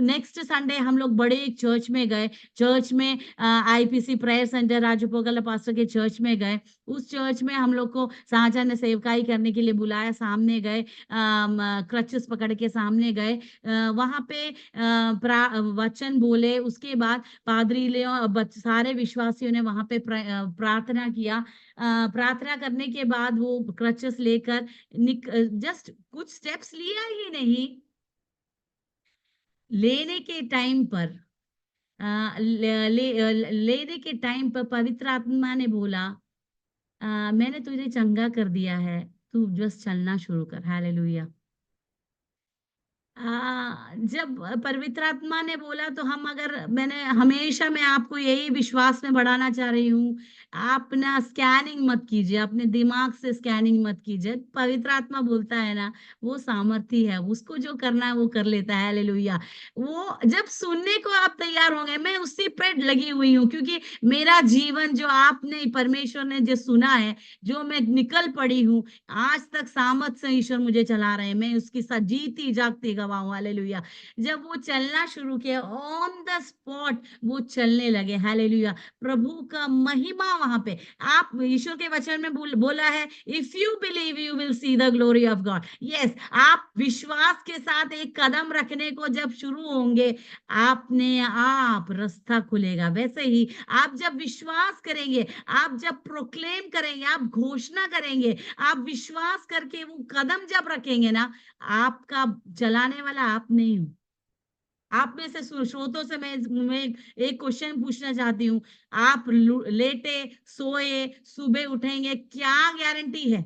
नेक्स्ट संडे हम लोग बड़े एक चर्च में गए। चर्च में IPC prayer centre Raju pastor के चर्च में गए। उस चर्च में हम लोग को शाहजहां ने सेवकाई करने के लिए बुलाया, सामने गए, क्रचेस पकड़ के सामने गए, वहां पे वचन बोले। उसके बाद पादरी ले सारे विश्वासियों ने वहां पे प्रार्थना किया। प्रार्थना करने के बाद वो क्रचेस लेकर जस्ट कुछ स्टेप्स लिया ही नहीं, लेने के टाइम पर लेने के टाइम पर पवित्र आत्मा ने बोला, मैंने तुझे चंगा कर दिया है, तू बस चलना शुरू कर। हालेलुया। जब पवित्र आत्मा ने बोला तो हम अगर मैंने हमेशा मैं आपको यही विश्वास में बढ़ाना चाह रही हूँ, आप ना स्कैनिंग मत कीजिए, अपने दिमाग से स्कैनिंग मत कीजिए। पवित्र आत्मा बोलता है ना, वो सामर्थी है, उसको जो करना है वो कर लेता है, हालेलुया। वो जब सुनने को आप तैयार होंगे, मैं उसी पे लगी हुई हूँ, क्योंकि मेरा जीवन जो आपने परमेश्वर ने जो सुना है, जो मैं निकल पड़ी हूँ, आज तक सामर्थ से ईश्वर मुझे चला रहे हैं, मैं उसकी साथ जीती जागती गवाह हूँ, हालेलुया। जब वो चलना शुरू किया, ऑन द स्पॉट वो चलने लगे, हालेलुया। प्रभु का महिमा वहां पे, आप ईश्वर के वचन में बोला है, if you believe you will see the glory of God. Yes, आप विश्वास के साथ एक कदम रखने को जब शुरू होंगे, आपने आप रास्ता खुलेगा। वैसे ही आप जब विश्वास करेंगे, आप जब प्रोक्लेम करेंगे, आप घोषणा करेंगे, आप विश्वास करके वो कदम जब रखेंगे ना, आपका चलाने वाला आप नहीं हो। आप में से श्रोतों से मैं एक क्वेश्चन पूछना चाहती हूँ। आप लेटे सोए सुबह उठेंगे, क्या गारंटी है?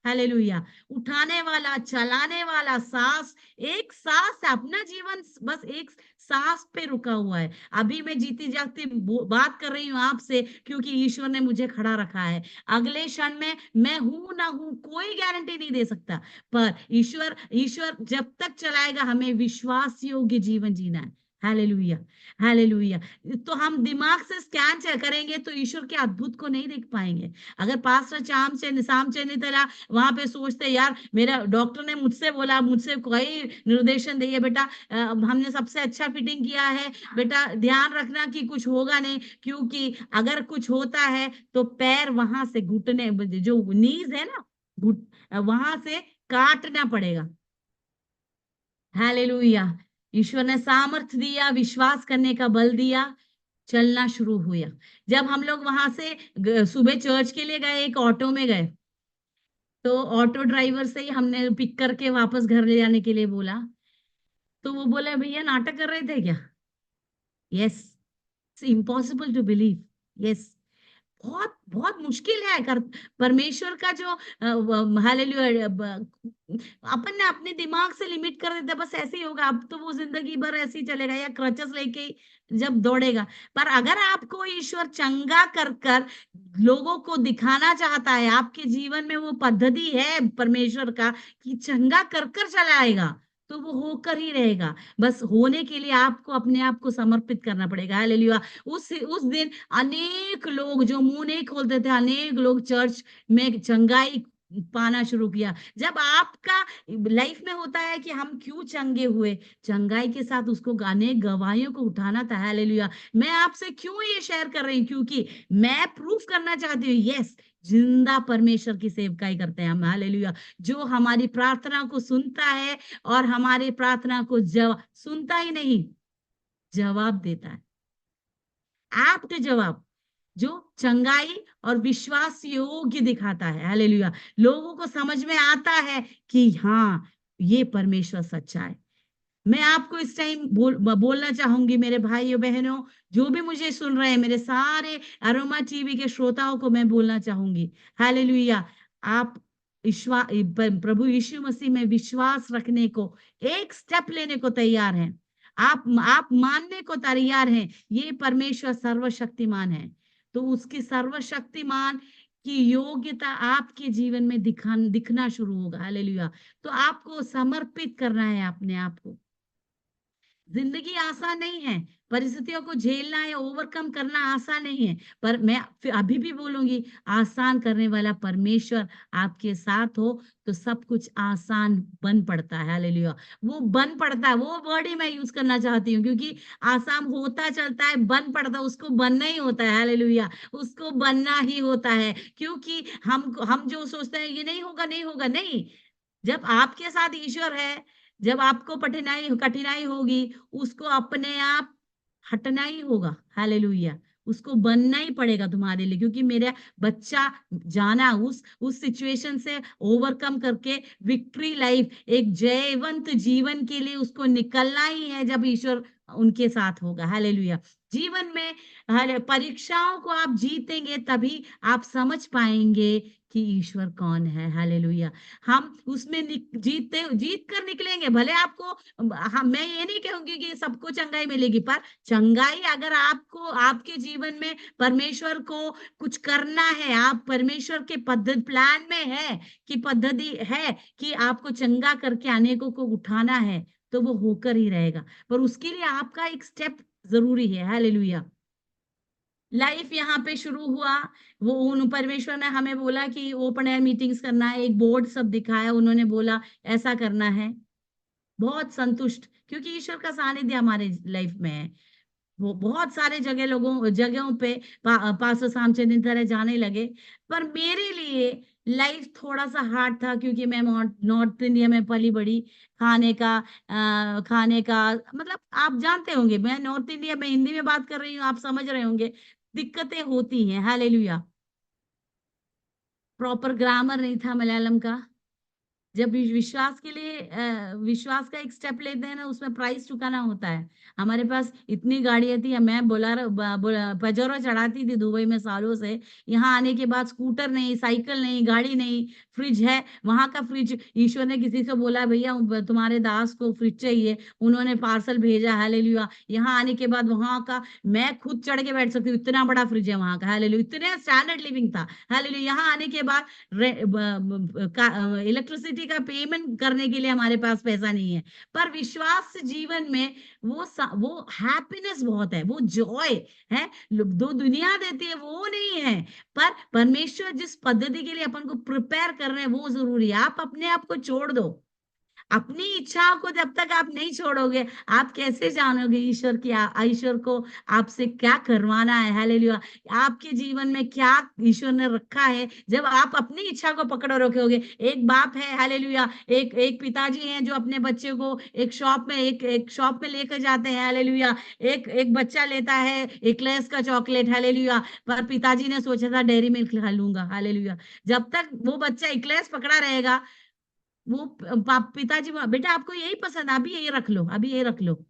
हालेलुया। उठाने वाला, चलाने वाला, सांस, एक सांस है, अपना जीवन बस एक सांस पे रुका हुआ है। अभी मैं जीती जागती बात कर रही हूँ आपसे, क्योंकि ईश्वर ने मुझे खड़ा रखा है। अगले क्षण में मैं हूं ना हूं, कोई गारंटी नहीं दे सकता। पर ईश्वर ईश्वर जब तक चलाएगा, हमें विश्वास योग्य जीवन जीना है। Hallelujah, hallelujah. तो हम दिमाग से स्कैन करेंगे तो ईश्वर के अद्भुत को नहीं देख पाएंगे। अगर पास्टर शाम चैनितला वहां पे सोचते, यार मेरा डॉक्टर ने मुझसे बोला, मुझसे कोई निर्देशन दिए, बेटा हमने सबसे अच्छा फिटिंग किया है, बेटा ध्यान रखना कि कुछ होगा नहीं, क्योंकि अगर कुछ होता है तो पैर वहां से घुटने, जो नीज है ना, घुट वहां से काटना पड़ेगा। हालेलुया। ईश्वर ने सामर्थ दिया, विश्वास करने का बल दिया, चलना शुरू हुआ। जब हम लोग वहां से सुबह चर्च के लिए गए, एक ऑटो में गए, तो ऑटो ड्राइवर से ही हमने पिक करके वापस घर ले जाने के लिए बोला। तो वो बोले, भैया नाटक कर रहे थे क्या? Yes, it's impossible to believe. Yes, बहुत बहुत मुश्किल है कर परमेश्वर का जो हालेलुया। अपन ने अपने दिमाग से लिमिट कर देते, बस ऐसे ही होगा, अब तो वो जिंदगी भर ऐसे ही चलेगा, या क्रचेस लेके जब दौड़ेगा। पर अगर आपको ईश्वर चंगा कर कर लोगों को दिखाना चाहता है, आपके जीवन में वो पद्धति है परमेश्वर का कि चंगा कर कर चलाएगा, तो वो होकर ही रहेगा। बस होने के लिए आपको अपने आप को समर्पित करना पड़ेगा, हालेलुया। उस दिन अनेक लोग जो मुंह नहीं खोलते थे, अनेक लोग चर्च में चंगाई पाना शुरू किया। जब आपका लाइफ में होता है कि हम क्यों चंगे हुए, चंगाई के साथ उसको गाने गवाहियों को उठाना था, हालेलुया। मैं आपसे क्यों ये शेयर कर रही हूँ, क्योंकि मैं प्रूफ करना चाहती हूँ, यस, जिंदा परमेश्वर की सेवकाई करते हैं हम, हालेलुया। जो हमारी प्रार्थना को सुनता है, और हमारी प्रार्थना को सुनता ही नहीं, जवाब देता है, एप्ट जवाब, जो चंगाई और विश्वास योग्य दिखाता है, हालेलुया। लोगों को समझ में आता है कि हाँ, ये परमेश्वर सच्चा है। मैं आपको इस टाइम बोलना चाहूंगी, मेरे भाइयों बहनों, जो भी मुझे सुन रहे हैं, मेरे सारे अरोमा टीवी के श्रोताओं को मैं बोलना चाहूंगी, हालेलुया। आप प्रभु यीशु मसीह में विश्वास रखने को, एक स्टेप लेने को तैयार हैं। आप मानने को तैयार हैं, ये परमेश्वर सर्वशक्तिमान है। तो उसकी सर्वशक्तिमान की योग्यता आपके जीवन में दिखना शुरू होगा। हालेलुया! तो आपको समर्पित करना है अपने आप को। ज़िंदगी आसान नहीं है, परिस्थितियों को झेलना या ओवरकम करना आसान नहीं है, पर मैं अभी भी बोलूँगी, आसान करने वाला परमेश्वर आपके साथ हो, तो सब कुछ आसान बन पड़ता है, हालेलुया। वो बन पड़ता है, वो वर्ड ही मैं यूज़ करना चाहती हूँ, क्योंकि आसान होता चलता है, बन पड़ता है, उसको बनना ही होता है, हालेलुया। उसको बनना ही होता है, क्योंकि हम जो सोचते हैं, ये नहीं होगा, नहीं होगा, नहीं। जब आपके साथ ईश्वर है, जब आपको कठिनाई होगी, उसको अपने आप हटना ही होगा। हालेलुया! उसको बनना ही पड़ेगा तुम्हारे लिए, क्योंकि मेरा बच्चा जाना उस सिचुएशन से ओवरकम करके विक्ट्री लाइफ, एक जयवंत जीवन के लिए उसको निकलना ही है, जब ईश्वर उनके साथ होगा। हालेलुया! जीवन में परीक्षाओं को आप जीतेंगे, तभी आप समझ पाएँगे कि ईश्वर कौन है। हालेलुया! हम उसमें जीत कर निकलेंगे। भले आपको मैं ये नहीं कहूँगी कि सबको चंगाई मिलेगी, पर चंगाई अगर आपको आपके जीवन में परमेश्वर को कुछ करना है, आप परमेश्वर के प्लान में है कि पद्धति है कि आपको चंगा करके अनेकों को उठाना है, तो वो होकर ही रहेगा। पर उसके लिए आपका एक स्टेप ज़रूरी है। हालेलुया! लाइफ यहाँ पे शुरू हुआ, वो उन परमेश्वर ने हमें बोला कि ओपन एयर मीटिंग्स करना है, एक बोर्ड सब दिखाया, उन्होंने बोला ऐसा करना है। बहुत संतुष्ट, क्योंकि ईश्वर का सानिध्य हमारे लाइफ में है। वो बहुत सारे जगहों पे पास्टर श्यामचंद्र की तरह जाने लगे। पर मेरे लिए लाइफ थोड़ा-सा हार्ड था, क्योंकि मैं नॉर्थ इंडिया में पली-बड़ी। खाने का मतलब आप जानते होंगे, मैं नॉर्थ इंडिया में हिंदी में बात कर रही हूँ, आप समझ रहे होंगे। दिक्कतें होती हैं, हालेलुया! प्रॉपर ग्रामर नहीं था मलयालम का। जब विश्वास के लिए विश्वास का एक स्टेप लेते हैं ना, उसमें प्राइस चुकाना होता है। हमारे पास इतनी गाड़ियाँ थी, मैं बोलेरो पजेरो चढ़ाती थी दुबई में सालों से। यहाँ आने के बाद स्कूटर नहीं, साइकिल नहीं, गाड़ी नहीं, फ्रिज है। वहाँ का फ्रिज, ईश्वर ने किसी से बोला, भैया तुम्हारे दास को फ्रिज चाहिए। उन्होंने पार्सल भेजा, हालेलुया। यहाँ आने के बाद वहाँ का मैं खुद चढ़ के बैठ सकती हूँ, इतना बड़ा फ्रिज है वहाँ का, हालेलुया। इतने स्टैंडर्ड लिविंग था, हालेलुया। यहाँ आने के बाद इलेक्ट्रिसिटी का पेमेंट करने के लिए हमारे पास पैसा नहीं है। पर विश्वास जीवन में वो हैप्पीनेस बहुत है, वो जॉय है। दो दुनिया देती है वो नहीं है, पर परमेश्वर जिस पद्धति के लिए अपन को प्रिपेयर कर रहे हैं वो ज़रूरी है। आप अपने आप को छोड़ दो। अपनी इच्छाओं को जब तक आप नहीं छोड़ोगे, आप कैसे जानोगे ईश्वर को आपसे क्या करवाना है, हालेलुया। आपके जीवन में क्या ईश्वर ने रखा है, जब आप अपनी इच्छा को पकड़े रखोगे। एक बाप है, हालेलुया, एक एक पिताजी हैं जो अपने बच्चे को एक शॉप में लेकर जाते हैं, हालेलुया। एक एक बच्चा लेता है एक्लेयर्स का चॉकलेट, हालेलुया, पर पिताजी ने सोचा था डेयरी मिल्क खा लूँगा, हालेलुया। जब तक वो बच्चा एक्लेयर्स पकड़ा रहेगा, वो पिताजी बेटा आपको यही पसंद है, अभी यही रख लो, अभी ये रख लो।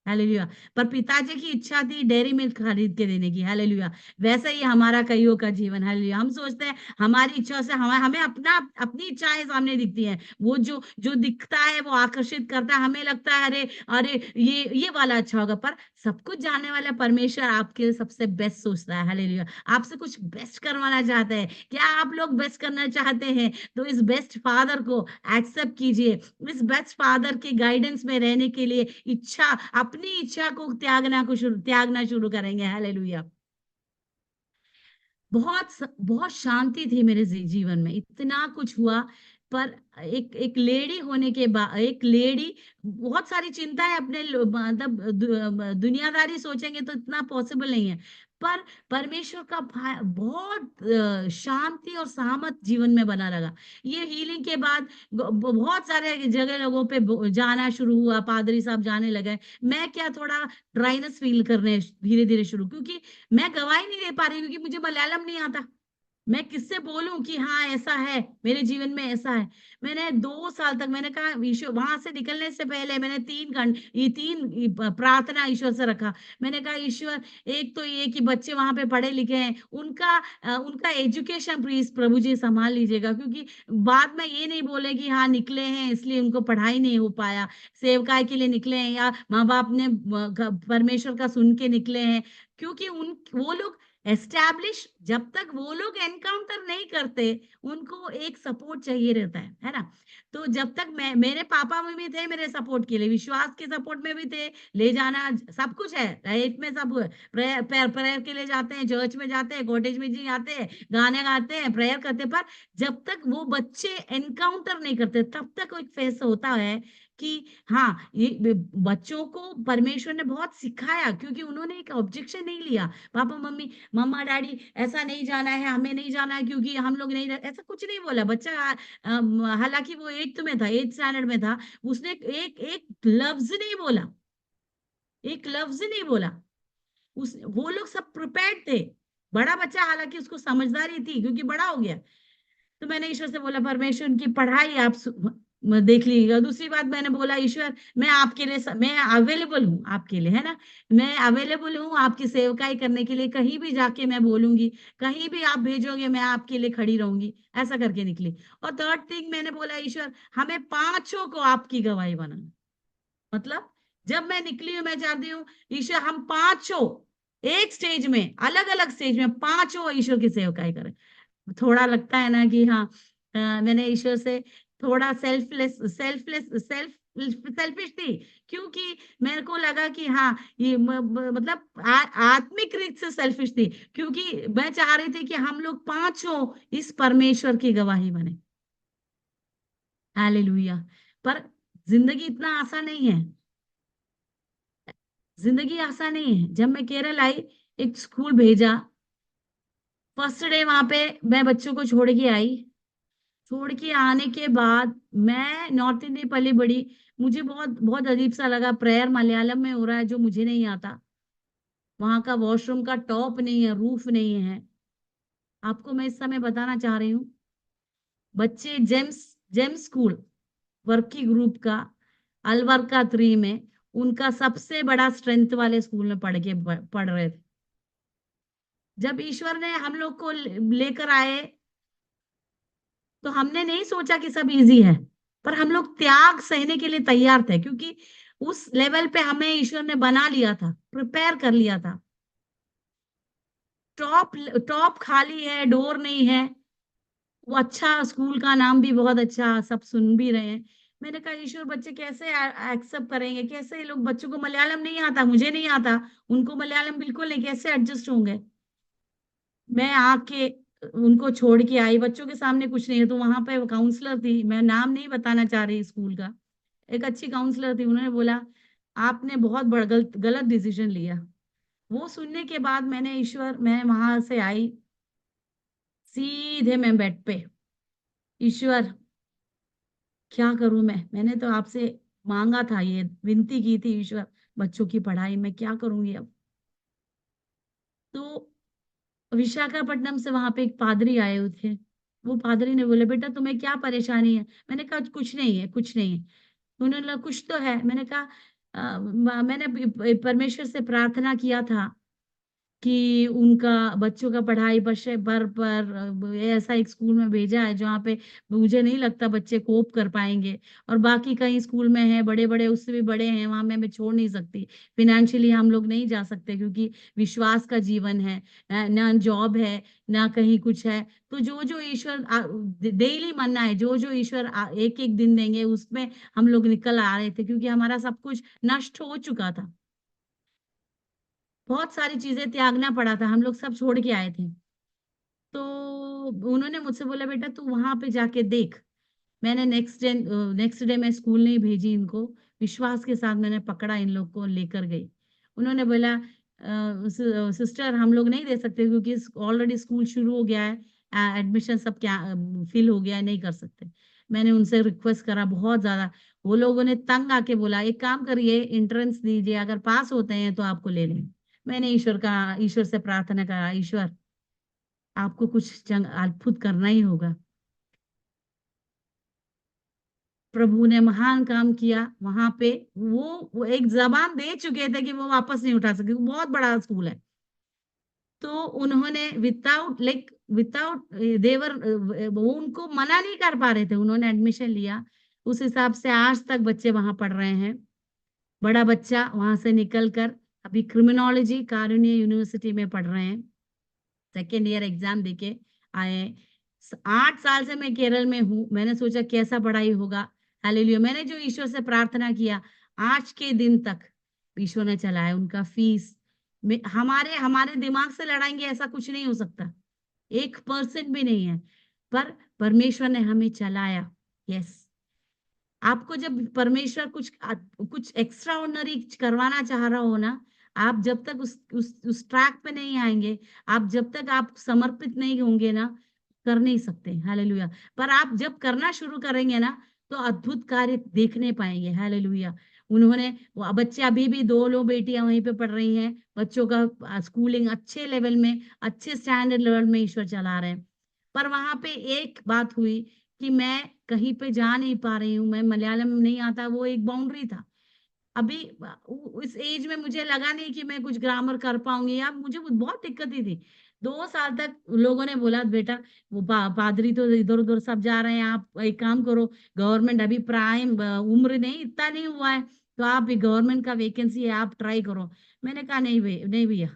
हालेलुया। पर पिताजी की इच्छा थी डेयरी मिल्क खरीद के देने की, हालेलुया। वैसे ही हमारा कईयों का जीवन, हालेलुया। हम सोचते हैं हमारी इच्छा से हमें अपनी इच्छाएँ सामने दिखती हैं। वो जो जो दिखता है वो आकर्षित करता है, हमें लगता है अरे अरे ये वाला अच्छा होगा, पर सब कुछ जानने वाला परमेश्वर आपके लिए सबसे बेस्ट सोचता है, हालेलुया। आपसे कुछ बेस्ट करवाना चाहता है। क्या आप लोग बेस्ट करना चाहते हैं? तो इस बेस्ट फादर को एक्सेप्ट कीजिए। इस बेस्ट फादर के गाइडेंस में रहने के लिए अपनी इच्छा को त्यागना शुरू करेंगे, हालेलुया। बहुत शांति थी मेरे जीवन में, इतना कुछ हुआ, पर एक एक लेडी होने के बाद एक लेडी, बहुत सारी चिंताएँ अपने मतलब दुनियादारी सोचेंगे तो इतना पॉसिबल नहीं है। पर परमेश्वर का बहुत शांति और सहमत जीवन में बना रहा। ये हीलिंग के बाद बहुत सारे जगह लोगों पे जाना शुरू हुआ, पादरी साहब जाने लगे। मैं क्या थोड़ा ड्राइनेस फील करने धीरे-धीरे शुरू, क्योंकि मैं गवाही नहीं दे पा रही हूँ, क्योंकि मुझे मलयालम नहीं आता। मैं किससे बोलूँ कि हाँ, ऐसा है, मेरे जीवन में ऐसा है। मैंने 2 साल तक मैंने कहा ईश्वर, वहाँ से निकलने से पहले मैंने 3 इ प प्रार्थना ईश्वर से रखा। मैंने कहा ईश्वर, एक तो ये कि बच्चे वहाँ पे पढ़े-लिखे हैं, उनका एजुकेशन प्लीज़ प्रभु जी सँभाल लीजिएगा, क्योंकि बाद में ये नहीं बोले कि हाँ, निकले हैं इसलिए उनको पढ़ाई नहीं हो पाया। सेवकाई के लिए निकले हैं, या माँ-बाप ने परमेश्वर का सुन के निकले हैं, क्योंकि उन वो लोग एस्टैब्लिश जब तक वो लोग एनकाउंटर नहीं करते, उनको एक सपोर्ट चाहिए रहता है ना? तो जब तक मैं मेरे पापा-मम्मी थे मेरे सपोर्ट के लिए, विश्वास के सपोर्ट में भी थे, ले जाना सब कुछ है, लाइफ में सब प्रेयर प्रेयर प्रेयर के लिए जाते हैं, चर्च में जाते हैं, कॉटेज में जी जाते हैं, गाने गाते हैं, प्रेयर करते हैं, पर जब तक वो बच्चे एनकाउंटर नहीं करते, तब तक एक फेस होता है कि हाँ, ये बच्चों को परमेश्वर ने बहुत सिखाया क्योंकि उन्होंने एक ऑब्जेक्शन नहीं लिया। पापा-मम्मी मम्मा-डैडी ऐसा नहीं जाना है, हमें नहीं जाना है क्योंकि हम लोग नहीं ऐसा कुछ नहीं बोला। बच्चा हालाँकि वो 8th में था, 8th स्टैंडर्ड में था, उसने एक एक लफ्ज़ नहीं बोला, एक लफ्ज़ नहीं बोला। उस वो लोग सब प्रिपेयर्ड थे। बड़ा बच्चा हालाँकि उसको समझदारी थी क्योंकि बड़ा हो गया। तो मैंने ईश्वर से बोला परमेश्वर उनकी पढ़ाई आप देख लीजिएगा। दूसरी बात मैंने बोला ईश्वर मैं आपके लिए मैं अवेलेबल हूँ आपके लिए, है ना? मैं अवेलेबल हूँ आपकी सेवकाई करने के लिए, कहीं भी जाके मैं बोलूँगी, कहीं भी आप भेजोगे मैं आपके लिए खड़ी रहूँगी, ऐसा करके निकली। और थर्ड थिंग मैंने बोला ईश्वर हमें पाँचों को आपकी गवाही बनाना। मतलब जब मैं निकली हूँ मैं चाहती हूँ ईश्वर हम पाँचों एक स्टेज में, अलग-अलग स्टेज में पाँचों ईश्वर की सेवकाई करें। थोड़ा लगता है ना कि हाँ मैंने ईश्वर से थोड़ा सेल्फिश थी क्योंकि मेरे को लगा कि हाँ ये मतलब आत्मिक रीत से सेल्फिश थी क्योंकि मैं चाह रही थी कि हम लोग पांचों इस परमेश्वर की गवाही बने हालेलुया पर जिंदगी इतना आसान नहीं है जिंदगी आसान नहीं है जब मैं केरल आई एक स्कूल भेजा फर्स्ट डे वहां पे मैं बच्चों को छोड़ के आई छोड़ के आने के बाद मैं नॉर्थ इंडियन पली-बड़ी, मुझे बहुत बहुत अजीब-सा लगा प्रेयर मलयालम में हो रहा है जो मुझे नहीं आता। वहाँ का वॉशरूम का टॉप नहीं है, रूफ नहीं है। आपको मैं इस समय बताना चाह रही हूँ, बच्चे James James school Varkey group का अलवर 3 में उनका सबसे बड़ा स्ट्रेंथ वाले स्कूल में पढ़ रहे थे। जब ईश्वर ने हम लोग को लेकर आए तो हमने नहीं सोचा कि सब ईज़ी है, पर हम लोग त्याग सहने के लिए तैयार थे क्योंकि उस लेवल पे हमें ईश्वर ने बना लिया था, प्रिपेयर कर लिया था। टॉप खाली है, डोर नहीं है। वो अच्छा स्कूल का नाम भी बहुत अच्छा, सब सुन भी रहे हैं। मैंने कहा ईश्वर बच्चे कैसे एक्सेप्ट करेंगे? कैसे ये लोग बच्चों को मलयालम नहीं आता, मुझे नहीं आता, उनको मलयालम बिल्कुल नहीं, कैसे एडजस्ट होंगे? मैं आके उनको छोड़ के आई, बच्चों के सामने कुछ नहीं है, तो वहाँ पे काउंसलर थी, मैं नाम नहीं बताना चाह रही स्कूल का। एक अच्छी काउंसलर थी, उन्होंने बोला, "आपने बहुत बड़ा गलत गलत डिसीज़न लिया।" वो सुनने के बाद मैंने ईश्वर मैं वहाँ से आई, सीधे मैं बेड पे, "ईश्वर, क्या करूँ मैं? मैंने तो आपसे माँगा था ये, विनती की थी ईश्वर, बच्चों की पढ़ाई में क्या करूँगी अब?" तो विशाखापट्टनम से वहाँ पे एक पादरी आए हुए थे। वो पादरी ने बोला, "बेटा तुम्हें क्या परेशानी है?" मैंने कहा, "कुछ नहीं है, कुछ नहीं है।" उन्होंने बोला, "कुछ तो है।" मैंने कहा मैंने परमेश्वर से प्रार्थना किया था कि उनका बच्चों का पढ़ाई पर ऐसा एक स्कूल में भेजा है जहाँ पे मुझे नहीं लगता बच्चे कोप कर पाएँगे और बाकी कई स्कूल में हैं बड़े-बड़े उससे भी बड़े हैं वहाँ मैं छोड़ नहीं सकती। फ़ाइनेंशियली हम लोग नहीं जा सकते क्योंकि विश्वास का जीवन है ना जॉब है, ना कहीं कुछ है। तो जो-जो ईश्वर डेली मन्ना है, जो-जो ईश्वर एक-एक दिन देंगे उसमें हम लोग निकल आ रहे थे क्योंकि हमारा सब कुछ नष्ट हो चुका था। बहुत सारी चीज़ें त्यागना पड़ा था, हम लोग सब छोड़ के आए थे। तो उन्होंने मुझसे बोला बेटा तू वहाँ पे जाके देख। मैंने नेक्स्ट डे मैं स्कूल नहीं भेजी इनको, विश्वास के साथ मैंने पकड़ा इन लोग को लेकर गई। उन्होंने बोला सिस्टर हम लोग नहीं दे सकते क्योंकि ऑलरेडी स्कूल शुरू हो गया है, एडमिशन सब क्या फिल हो गया है, नहीं कर सकते। मैंने उनसे रिक्वेस्ट करा बहुत ज़्यादा, वो लोगों ने तंग आके बोला एक काम करिए एंट्रेंस दीजिए, अगर पास होते हैं तो आपको ले लेंगे। मैंने ईश्वर से प्रार्थना करा, ईश्वर आपको कुछ अद्भुत करना ही होगा। प्रभु ने महान काम किया वहाँ पे वो एक ज़बान दे चुके थे कि वो वापस नहीं उठा सके, बहुत बड़ा स्कूल है। तो उन्होंने विथआउट वो उनको मना नहीं कर पा रहे थे, उन्होंने एडमिशन लिया। उस हिसाब से आज तक बच्चे वहाँ पढ़ रहे हैं। बड़ा बच्चा वहाँ से निकल कर अभी क्रिमिनोलॉजी कारुण्य यूनिवर्सिटी में पढ़ रहे हैं। सेकेंड ईयर एग्जाम देके आए। 8 साल से मैं केरल में हूँ। मैंने सोचा कैसा पढ़ाई होगा। हालेलुया। मैंने जो ईश्वर से प्रार्थना किया, आज के दिन तक ईश्वर ने चलाया। उनका फीस हमारे हमारे दिमाग से लड़ाएंगे, ऐसा कुछ नहीं हो सकता। 1% भी नहीं है। पर परमेश्वर ने हमें चलाया। यस। आपको जब परमेश्वर कुछ एक्स्ट्रा ऑर्डिनरी करवाना चाह रहा हो ना, आप जब तक उस ट्रैक पे नहीं आएंगे, आप जब तक आप समर्पित नहीं होंगे ना, कर नहीं सकते। हालेलुया। पर आप जब करना शुरू करेंगे ना, तो अद्भुत कार्य देखने पाएंगे। हालेलुया। उन्होंने बच्चे अभी भी 2 बेटियां वहीं पे पढ़ रही हैं। बच्चों का स्कूलिंग अच्छे लेवल में, अच्छे स्टैंडर्ड लेवल में ईश्वर चला रहे हैं। पर वहां पे एक बात हुई कि मैं कहीं पे जा नहीं पा रही हूँ। मैं मलयालम नहीं आता, वो एक बाउंड्री था। अभी इस एज में मुझे लगा नहीं कि मैं कुछ ग्रामर कर पाऊंगी, या मुझे बहुत दिक्कत ही थी। 2 साल तक लोगों ने बोला, बेटा वो पादरी तो इधर उधर सब जा रहे हैं, आप एक काम करो, गवर्नमेंट अभी प्राइम उम्र नहीं, इतना नहीं हुआ है, तो आप गवर्नमेंट का वैकेंसी है, आप ट्राई करो। मैंने कहा नहीं भैया, नहीं भैया,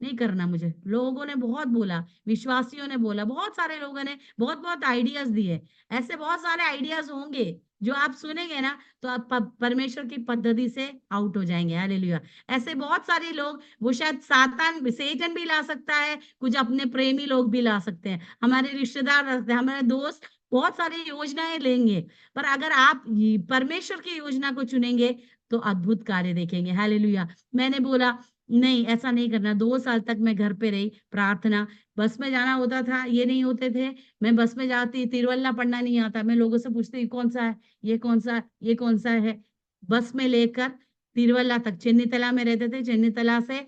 नहीं करना मुझे। लोगों ने बहुत बोला, विश्वासियों ने बोला, बहुत सारे लोगों ने बहुत बहुत आइडियाज दिए। ऐसे बहुत सारे आइडियाज होंगे जो आप सुनेंगे ना, तो आप परमेश्वर की पद्धति से आउट हो जाएंगे। हालेलुया। ऐसे बहुत सारे लोग, वो शायद सातान सेटन भी ला सकता है, कुछ अपने प्रेमी लोग भी ला सकते हैं, हमारे रिश्तेदार, हमारे दोस्त, बहुत सारी योजनाएं लेंगे। पर अगर आप परमेश्वर की योजना को चुनेंगे, तो अद्भुत कार्य देखेंगे। हालेलुया। मैंने बोला नहीं, ऐसा नहीं करना। 2 साल तक मैं घर पे रही, प्रार्थना, बस में जाना होता था, ये नहीं होते थे। मैं बस में जाती, तिरुवल्ला पढ़ना नहीं आता, मैं लोगों से पूछती कौन सा है, ये कौन सा, ये कौन सा है। बस में लेकर तिरुवल्ला तक, चेन्नीतला में रहते थे, चेन्नीतला से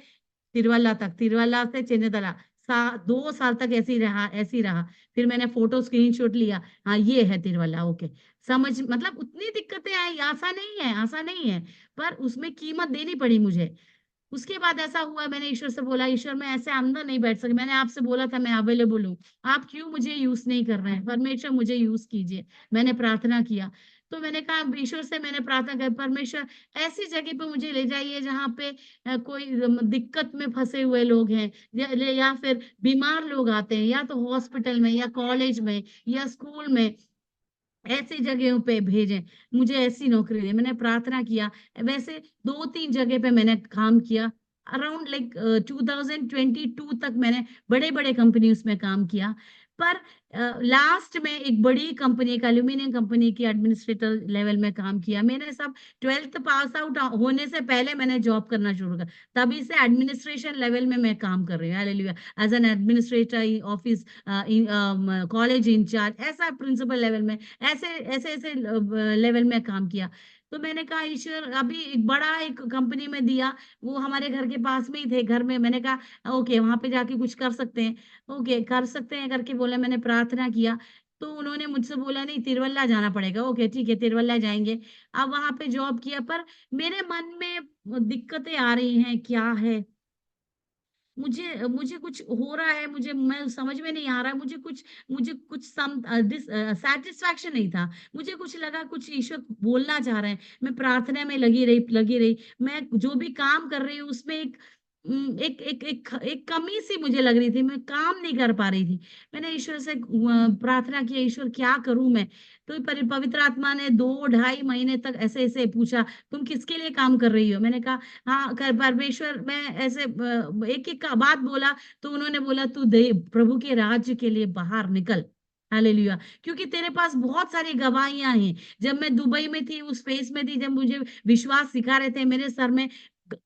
तिरुवल्ला तक, तिरुवल्ला से चेन्नीतला, 2 साल तक ऐसे ही रहा, ऐसे ही रहा। फिर मैंने फोटो स्क्रीनशॉट लिया, हाँ ये है तिरुवल्ला, ओके। समझ, मतलब उतनी दिक्कतें आई, आशा नहीं है, आशा नहीं है। पर उसमें कीमत देनी पड़ी मुझे। उसके बाद ऐसा हुआ, मैंने ईश्वर से बोला, ईश्वर मैं ऐसे अंदर नहीं बैठ सकती, मैंने आपसे बोला था मैं अवेलेबल हूँ, आप क्यों मुझे यूज नहीं कर रहे हैं? परमेश्वर मुझे यूज कीजिए। मैंने प्रार्थना किया। तो मैंने कहा ईश्वर से, मैंने प्रार्थना की, परमेश्वर ऐसी जगह पे मुझे ले जाइए जहाँ पे कोई दिक्कत में फंसे हुए लोग हैं, या फिर बीमार लोग आते हैं, या तो हॉस्पिटल में, या कॉलेज में, या स्कूल में, ऐसी जगहों पे भेजें। मुझे ऐसी नौकरी दे। मैंने प्रार्थना किया। वैसे 2-3 जगह पे मैंने काम किया। अराउंड लाइक 2022 तक मैंने बड़े बड़े कंपनीज में काम किया। पर लास्ट में एक बड़ी कंपनी, एक एल्यूमिनियम कंपनी की एडमिनिस्ट्रेटर लेवल में काम किया। मैंने सब 12th पास आउट होने से पहले मैंने जॉब करना शुरू कर, तभी से एडमिनिस्ट्रेशन लेवल में मैं काम कर रही हूँ। Hallelujah. As an administrator, office, college incharge, ऐसा प्रिंसिपल लेवल में, ऐसे ऐसे ऐसे लेवल में काम किया। तो मैंने कहा ईश्वर, अभी एक बड़ा एक कंपनी में दिया, वो हमारे घर के पास में ही थे। घर में मैंने कहा ओके, वहां पे जाके कुछ कर सकते हैं, ओके कर सकते हैं करके बोला। मैंने प्रार्थना किया। तो उन्होंने मुझसे बोला नहीं, तिरुवल्ला जाना पड़ेगा। ओके ठीक है, तिरुवल्ला जाएंगे। अब वहां पे जॉब किया। पर मेरे मन में दिक्कतें आ रही हैं, क्या है, मुझे मुझे कुछ हो रहा है, मुझे मैं समझ में नहीं आ रहा है, मुझे कुछ सम सेटिस्फैक्शन नहीं था। मुझे कुछ लगा कुछ ईश्वर बोलना चाह रहे हैं। मैं प्रार्थना में लगी रही। मैं जो भी काम कर रही हूँ उसमें एक कमी सी मुझे लग रही थी, मैं काम नहीं कर पा रही थी। मैंने ईश्वर से प्रार्थना की, ईश्वर क्या करूं मैं? तो पवित्र आत्मा ने 2-2.5 महीने तक ऐसे ऐसे पूछा, तुम किसके लिए काम कर रही हो? मैंने कहा हाँ, कर परमेश्वर, मैं ऐसे एक एक का बात बोला। तो उन्होंने बोला तू दे प्रभु के राज्य के लिए बाहर निकल। हालेलुया। क्योंकि तेरे पास बहुत सारी गवाहियां हैं। जब मैं दुबई में थी, उस फेस में थी, जब मुझे विश्वास सिखा रहे थे, मेरे सर में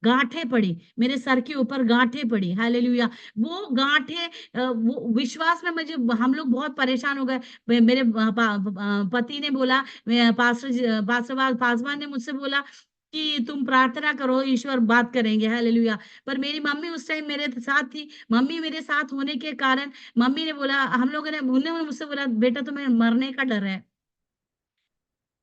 गांठें पड़ी, मेरे सर के ऊपर गांठें पड़ी। हालेलुया। वो गांठें, वो विश्वास में मुझे, हम लोग बहुत परेशान हो गए। मेरे पति ने बोला, पासवान ने मुझसे बोला कि तुम प्रार्थना करो, ईश्वर बात करेंगे। हालेलुया। पर मेरी मम्मी उस टाइम मेरे साथ थी। मम्मी मेरे साथ होने के कारण मम्मी ने बोला, हम लोगों ने, उन्होंने मुझसे बोला बेटा तुम्हें मरने का डर है?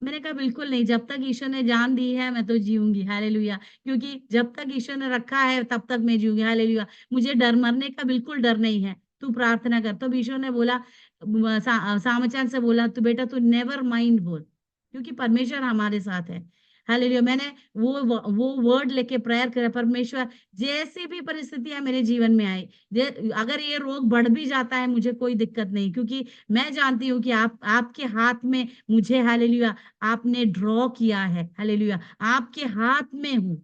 मैंने कहा बिल्कुल नहीं, जब तक ईश्वर ने जान दी है मैं तो जीऊंगी। हालेलुया। क्योंकि जब तक ईश्वर ने रखा है तब तक मैं जीऊंगी। हालेलुया। मुझे डर, मरने का बिल्कुल डर नहीं है। तू प्रार्थना कर। तो ईश्वर ने बोला, सामचन से बोला, तू बेटा तू नेवर माइंड बोल, क्योंकि परमेश्वर हमारे साथ है। हालेलुया। मैंने वो वर्ड लेके प्रेयर करा, परमेश्वर जैसी भी परिस्थितियाँ मेरे जीवन में आए, जे अगर ये रोग बढ़ भी जाता है मुझे कोई दिक्कत नहीं, क्योंकि मैं जानती हूँ कि आप आपके हाथ में मुझे हालेलुया आपने ड्रॉ किया है, हालेलुया आपके हाथ में हूँ।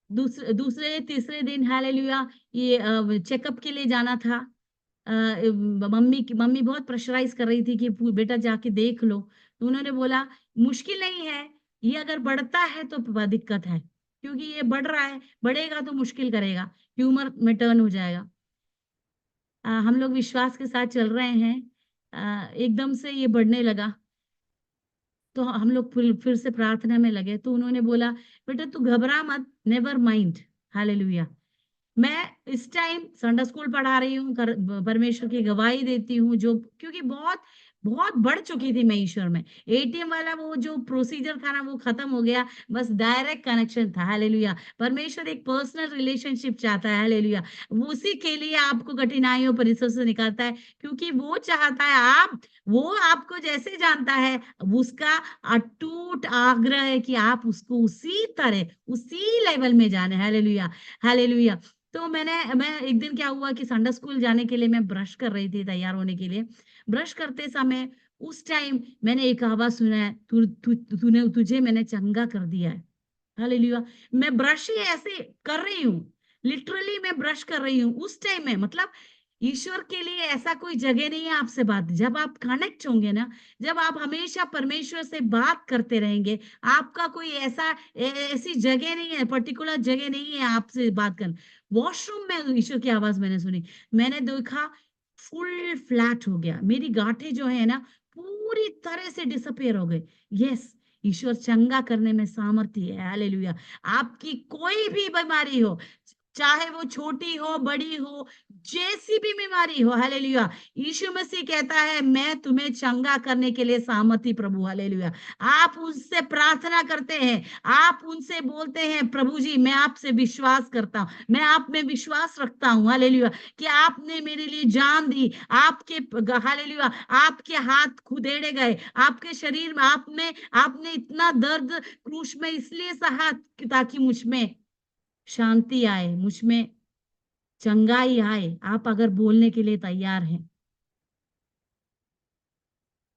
दूसरे दूसरे तीसरे दिन हालेलुया ये चेकअप के लिए जाना था। मम्मी बहुत प्रेशराइज़ कर रही थी कि पू बेटा जाके देख लो। तो उन्होंने बोला मुश्किल नहीं है, ये अगर बढ़ता है तो दिक्कत है, क्योंकि ये बढ़ रहा है, बढ़ेगा तो मुश्किल करेगा, ट्यूमर में टर्न हो जाएगा। हम लोग विश्वास के साथ चल रहे हैं। एकदम से ये बढ़ने लगा। तो हम लोग फिर से प्रार्थना में लगे, तो उन्होंने बोला, "बेटा तू घबरा मत, नेवर माइंड।" हालेलुया। मैं इस टाइम संडे स्कूल पढ़ा रही हूँ, कर ब परमेश्वर की गवाही देती हूँ, जो क्योंकि बहुत बहुत बढ़ चुकी थी मैं ईश्वर में। एटीएम वाला वो जो प्रोसीजर था ना, वो खत्म हो गया, बस डायरेक्ट कनेक्शन था, हालेलुया। परमेश्वर एक पर्सनल रिलेशनशिप चाहता है, हालेलुया। वो उसी के लिए आपको कठिनाइयों, परिस्थितियों से निकालता है, क्योंकि वो चाहता है वो आपको जैसे जानता है, उसका अटूट आग्रह है कि आप उसको उसी तरह, उसी लेवल में जाने, हालेलुया, हालेलुया। तो मैं एक दिन क्या हुआ कि संडे स्कूल जाने के लिए मैं ब्रश कर रही थी तैयार होने के लिए। ब्रश करते समय उस टाइम मैंने एक आवाज़ सुना है, "तू तू तुझे मैंने चंगा कर दिया है।" हालेलुया! मैं ब्रश ही ऐसे कर रही हूँ, लिटरली मैं ब्रश कर रही हूँ, उस टाइम में मतलब ईश्वर के लिए ऐसा कोई जगह नहीं है आपसे बात, जब आप कनेक्ट होंगे ना, जब आप हमेशा परमेश्वर से बात करते रहेंगे, आपका कोई ऐसा ऐसी जगह नहीं है, पर्टिकुलर जगह नहीं है आपसे बात करने। वॉशरूम में ईश्वर की आवाज़ मैंने सुनी, मैंने देखा फुल फ्लैट हो गया, मेरी गाँठें जो है ना, पूरी तरह से डिसअपियर हो गई। यस, ईश्वर चंगा करने में सामर्थ्य है, हालेलुया। आपकी कोई भी बीमारी हो, चाहे वो छोटी हो, बड़ी हो, जैसी भी बीमारी हो, हालेलुया। यीशु मसीह कहता है, मैं तुम्हें चंगा करने के लिए सामर्थी प्रभु, हालेलुया। आप उससे प्रार्थना करते हैं, आप उनसे बोलते हैं, प्रभु जी मैं आपसे विश्वास करता हूँ, मैं आप में विश्वास रखता हूँ, हालेलुया, कि आपने मेरे लिए जान दी, आपके हालेलुया, आपके हाथ खुदेड़े गए, आपके शरीर में आपने इतना दर्द क्रूश में इसलिए सहा ताकि मुझ में शांति आए, मुझ में चंगाई आए। आप अगर बोलने के लिए तैयार हैं,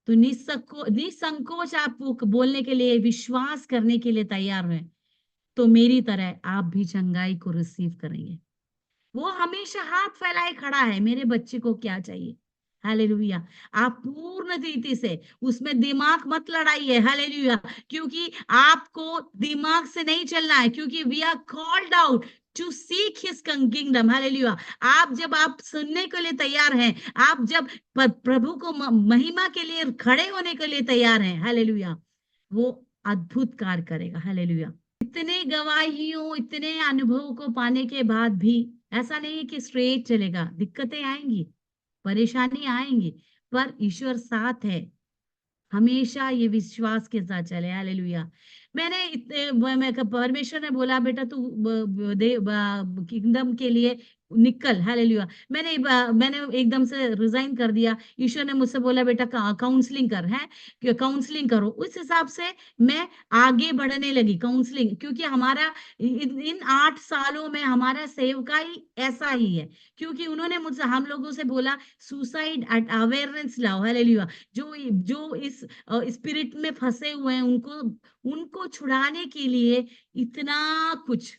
तो निसंकोच आप वो बोलने के लिए, विश्वास करने के लिए तैयार हैं, तो मेरी तरह आप भी चंगाई को रिसीव करेंगे। वो हमेशा हाथ फैलाए खड़ा है, मेरे बच्चे को क्या चाहिए? हालेलुया! आप पूर्ण रीति से उसमें दिमाग मत लड़ाइए, हालेलुया! क्योंकि आपको दिमाग से नहीं चलना है, क्योंकि we are called out to seek his kingdom, hallelujah! आप सुनने के लिए तैयार हैं, आप जब प्रभु को महिमा के लिए खड़े होने के लिए तैयार हैं, हालेलुया! वो अद्भुत कार्य करेगा, हालेलुया! इतने गवाहियों, इतने अनुभवों को पाने के बाद भी ऐसा नहीं है कि स्ट्रेट चलेगा, दिक्कतें आएँगी, परेशानी आएँगी, पर ईश्वर साथ है। हमेशा ये विश्वास के साथ चले, हालेलुया। मैंने इतने मैं परमेश्वर ने बोला बेटा तू किंगडम के लिए निकल, हालेलुया। मैंने एकदम से रिज़ाइन कर दिया। ईश्वर ने मुझसे बोला बेटा काउंसलिंग कर, हैं? कि काउंसलिंग करो। उस हिसाब से मैं आगे बढ़ने लगी काउंसलिंग, क्योंकि हमारा इन 8 सालों में हमारा सेवकाई ऐसा ही है, क्योंकि उन्होंने मुझसे हम लोगों से बोला सुसाइड अवेयरनेस लाओ, हालेलुया। जो इस स्पिरिट में फँसे हुए हैं उनको उनको छुड़ाने के लिए इतना कुछ,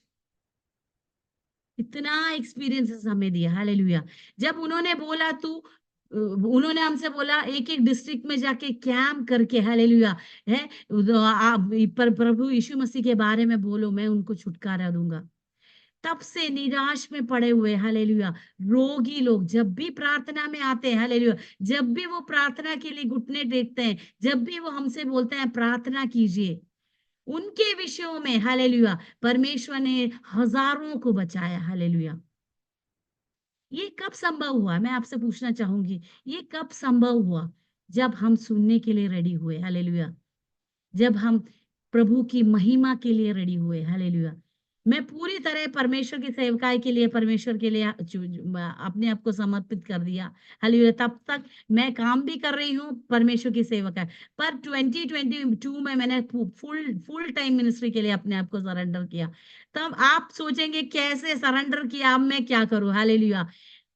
इतना एक्सपीरियंसेस हमें दिया, हालेलुया। जब उन्होंने बोला उन्होंने हमसे बोला एक-एक डिस्ट्रिक्ट में जाके कैंप करके, हालेलुया, है आप पर प्रभु यीशु मसीह के बारे में बोलो, मैं उनको छुटकारा दूँगा। तब से निराश में पड़े हुए, हालेलुया, रोगी लोग जब भी प्रार्थना में आते हैं, हालेलुया, जब भी वो प्रार्थना के लिए घुटने टेकते हैं, जब भी वो हमसे बोलते हैं प्रार्थना कीजिए, उनके विषयों में, हालेलुया, परमेश्वर ने हजारों को बचाया, हालेलुया। ये कब संभव हुआ? मैं आपसे पूछना चाहूंगी, ये कब संभव हुआ? जब हम सुनने के लिए रेडी हुए, हालेलुया। जब हम प्रभु की महिमा के लिए रेडी हुए, हालेलुया। मैं पूरी तरह परमेश्वर की सेवकाई के लिए, परमेश्वर के लिए अपने आप को समर्पित कर दिया। हालेलुया! तब तक मैं काम भी कर रही हूँ, परमेश्वर की सेवक है। पर 2022 में मैंने फुल फुल टाइम मिनिस्ट्री के लिए अपने आप को सरेंडर किया। तब आप सोचेंगे कैसे सरेंडर किया, अब मैं क्या करूँ? हालेलुया!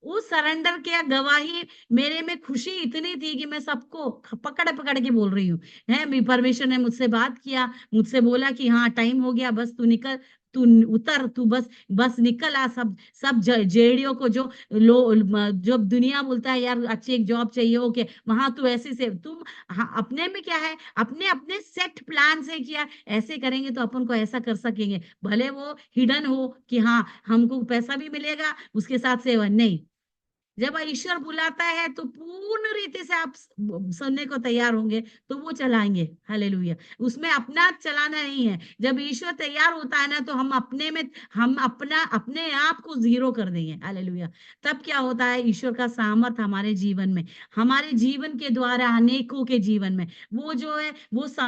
उस सरेंडर किया गवाही मेरे में खुशी इतनी थी कि मैं सबको पकड़-पकड़ के बोल रही हूँ। हैं, परमेश्वर ने मुझसे बात किया, मुझसे बोला कि हाँ, टाइम हो गया, बस तू निकल, तू उतर, तू बस बस निकल आ, सब सब जेडीओ को जो जो दुनिया बोलता है यार अच्छी एक जॉब चाहिए, ओके, वहां तू ऐसे से तुम, हाँ, अपने में क्या है, अपने अपने सेट प्लान से किया, ऐसे करेंगे तो अपन को ऐसा कर सकेंगे, भले वो हिडन हो कि हाँ हमको पैसा भी मिलेगा उसके साथ सेवा नहीं। जब ईश्वर बुलाता है तो पूर्ण रीति से आप सुनने को तैयार होंगे, तो वो चलाएँगे। हालेलुया! उसमें अपना चलाना नहीं है। जब ईश्वर तैयार होता है ना, तो हम अपने आप को ज़ीरो कर देंगे। हालेलुया! तब क्या होता है, ईश्वर का सामर्थ हमारे जीवन में, हमारे जीवन के द्वारा अनेकों के जीवन में, वो जो है,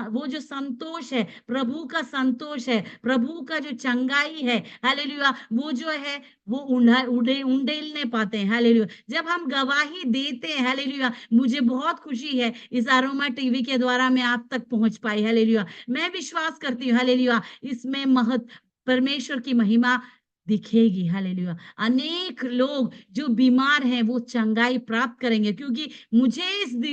वो जो संतोष है, प्रभु का संतोष है, प्रभु का जो चंगाई है, हालेलुया! वो जो है, वो उंडेलने पाते हैं। हालेलुया! जब हम गवाही देते हैं, हालेलुया, मुझे बहुत खुशी है इस अरोमा टीवी के द्वारा मैं आप तक पहुंच पाई। हालेलुया! मैं विश्वास करती हूँ, हालेलुया, इसमें परमेश्वर की महिमा दिखेगी। हालेलुया! अनेक लोग जो बीमार हैं वो चंगाई प्राप्त करेंगे, क्योंकि मुझे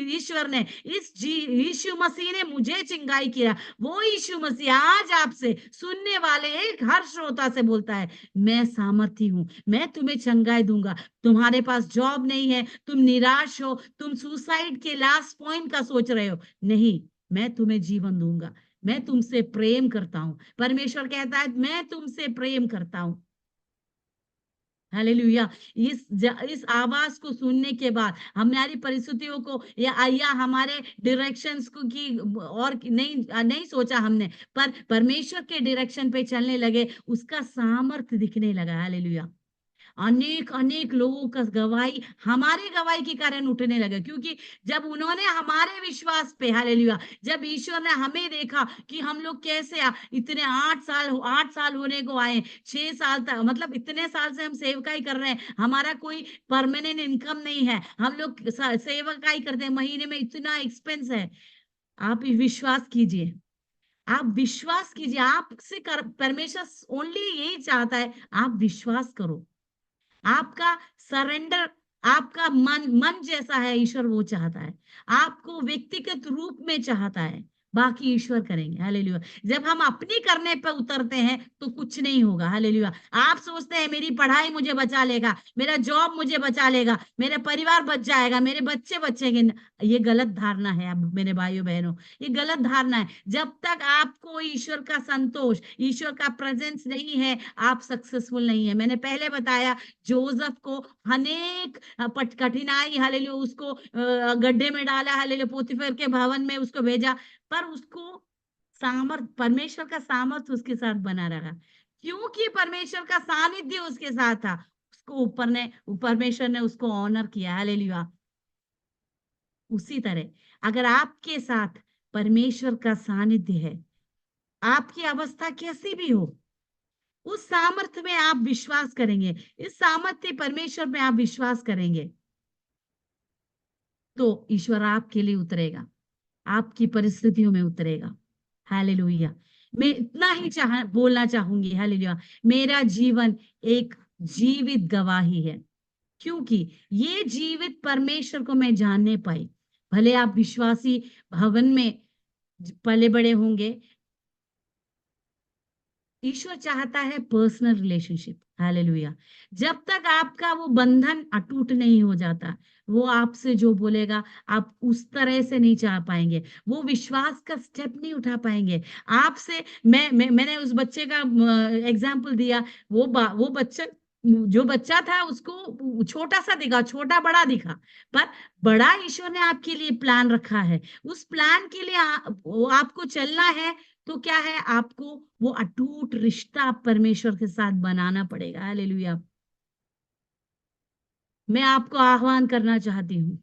ईश्वर ने, यीशु मसीह ने मुझे चंगाई किया। वो यीशु मसीह आज आपसे सुनने वाले एक हर श्रोता से बोलता है, मैं सामर्थी हूँ, मैं तुम्हें चंगाई दूंगा। तुम्हारे पास जॉब नहीं है, तुम निराश हो, तुम सुसाइड के लास्ट पॉइंट का सोच रहे हो, नहीं, मैं तुम्हें जीवन दूंगा। मैं तुमसे प्रेम करता हूँ। परमेश्वर कहता है, मैं तुमसे प्रेम करता हूँ। हालेलुया! इस आवाज़ को सुनने के बाद हमारी परिस्थितियों को या हमारे डायरेक्शंस को की और नहीं सोचा हमने, पर परमेश्वर के डायरेक्शन पे चलने लगे, उसका सामर्थ्य दिखने लगा। हालेलुया! अनेक लोगों का गवाही हमारे गवाही के कारण उठने लगा, क्योंकि जब उन्होंने हमारे विश्वास पे, हालेलुया, जब ईश्वर ने हमें देखा कि हम लोग कैसे इतने 8 साल होने को आए, 6 साल तक, मतलब इतने साल से हम सेवकाई कर रहे हैं, हमारा कोई परमानेंट इनकम नहीं है, हम लोग सेवकाई करते हैं, महीने में इतना एक्सपेंस है। आप विश्वास कीजिए, आप विश्वास कीजिए, आपसे परमेश्वर ओनली यही चाहता है, आप विश्वास करो। आपका सरेंडर, आपका मन जैसा है ईश्वर वो चाहता है। आपको व्यक्तिगत रूप में चाहता है, बाकी ईश्वर करेंगे। हालेलुया! जब हम अपनी करने पे उतरते हैं तो कुछ नहीं होगा। हालेलुया! आप सोचते हैं मेरी पढ़ाई मुझे बचा लेगा, मेरा जॉब मुझे बचा लेगा, मेरा परिवार बच जाएगा, मेरे बच्चे बचेंगे। ये गलत धारणा है अब मेरे भाइयों-बहनों, ये गलत धारणा है। जब तक आपको ईश्वर का संतोष, ईश्वर का प्रेजेंस नहीं है, आप सक्सेसफुल नहीं है। मैंने पहले बताया, जोसेफ को अनेक कठिनाई, हालेलुया, उसको गड्ढे में डाला, हालेलुया, पोतीफर के भवन में उसको भेजा, पर उसको परमेश्वर का सामर्थ उसके साथ बना रहा, क्योंकि परमेश्वर का सानिध्य उसके साथ था। उसको परमेश्वर ने उसको ऑनर किया। हालेलुया! उसी तरह अगर आपके साथ परमेश्वर का सानिध्य है, आपकी अवस्था कैसी भी हो, उस सामर्थ्य में आप विश्वास करेंगे, इस सामर्थ्य परमेश्वर में आप विश्वास करेंगे, तो ईश्वर आपके लिए उतरेगा, आपकी परिस्थितियों में उतरेगा। हालेलुया! मैं इतना ही बोलना चाहूँगी, हालेलुया! मेरा जीवन एक जीवित गवाही है, क्योंकि ये जीवित परमेश्वर को मैं जानने पाई। भले आप विश्वासी भवन में पले-बड़े होंगे, ईश्वर चाहता है पर्सनल रिलेशनशिप। हालेलुया! जब तक आपका वो बंधन अटूट नहीं हो जाता, वो आपसे जो बोलेगा आप उस तरह से नहीं चाह पाएँगे। वो विश्वास का स्टेप नहीं उठा पाएँगे। आपसे मैंने उस बच्चे का एग्ज़ाम्पल दिया, वो बच्चा, जो बच्चा था उसको छोटा-सा दिखा, छोटा-बड़ा दिखा, पर बड़ा ईश्वर ने आपके लिए प्लान रखा है। उस प्लान के लिए वो आपको चलना है, तो क्या है, आपको वो अटूट रिश्ता परमेश्वर के साथ बनाना पड़ेगा। हालेलुया! मैं आपको आह्वान करना चाहती हूँ,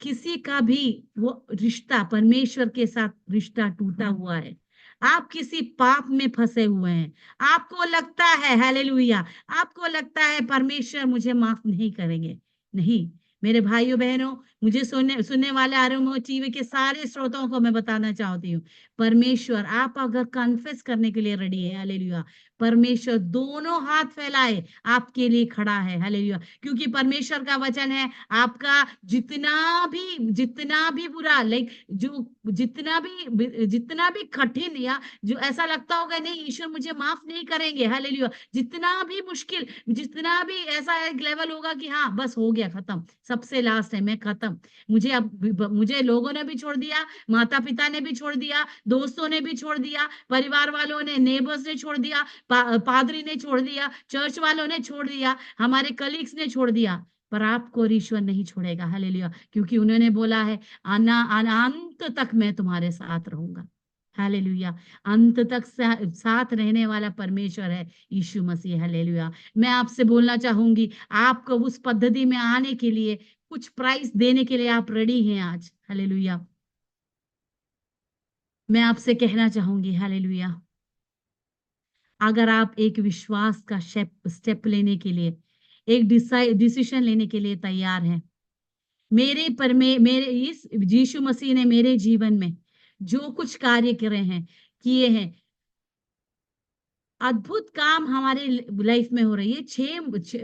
किसी का भी वो रिश्ता परमेश्वर के साथ रिश्ता टूटा हुआ है, आप किसी पाप में फंसे हुए हैं। आपको लगता है हालेलुया, आपको लगता है परमेश्वर मुझे माफ नहीं करेंगे। नहीं, मेरे भाइयों बहनों, मुझे सुनने सुनने वाले आरोग्य टीवी के सारे श्रोताओं को मैं बताना चाहती हूँ, परमेश्वर आप अगर कन्फेस करने के लिए रेडी है, हालेलुया, परमेश्वर दोनों हाथ फैलाए आपके लिए खड़ा है, हालेलुया। क्योंकि परमेश्वर का वचन है, आपका जितना भी बुरा, लाइक जो जितना भी कठिन, या जो ऐसा लगता होगा नहीं ईश्वर मुझे माफ नहीं करेंगे, हालेलुया, जितना भी मुश्किल, जितना भी ऐसा एक लेवल होगा कि हाँ बस हो गया खत्म, सबसे लास्ट है, मैं खत्म, मुझे लोगों ने भी छोड़ दिया, माता पिता ने भी छोड़ दिया, दोस्तों ने भी छोड़ दिया, परिवार वालों ने, नेबर्स ने छोड़ दिया, पादरी ने छोड़ दिया, चर्च वालों ने छोड़ दिया, हमारे कलीग्स ने छोड़ दिया, पर आपको ईश्वर नहीं छोड़ेगा, हालेलुया, क्योंकि उन्होंने बोला है अंत तक मैं तुम्हारे साथ रहूंगा, हालेलुया। अंत तक साथ रहने वाला परमेश्वर है यीशु मसीह, हालेलुया। मैं आपसे बोलना चाहूंगी, आपको उस पद्धति में आने के लिए, कुछ प्राइस देने के लिए आप रेडी हैं आज, हालेलुया। मैं आपसे कहना चाहूंगी, हालेलुया, अगर आप एक विश्वास का स्टेप लेने के लिए, एक डिसीजन लेने के लिए तैयार हैं, मेरे इस यीशु मसीह ने मेरे जीवन में जो कुछ कार्य करे हैं, किए हैं, अद्भुत काम हमारे लाइफ में हो रही है।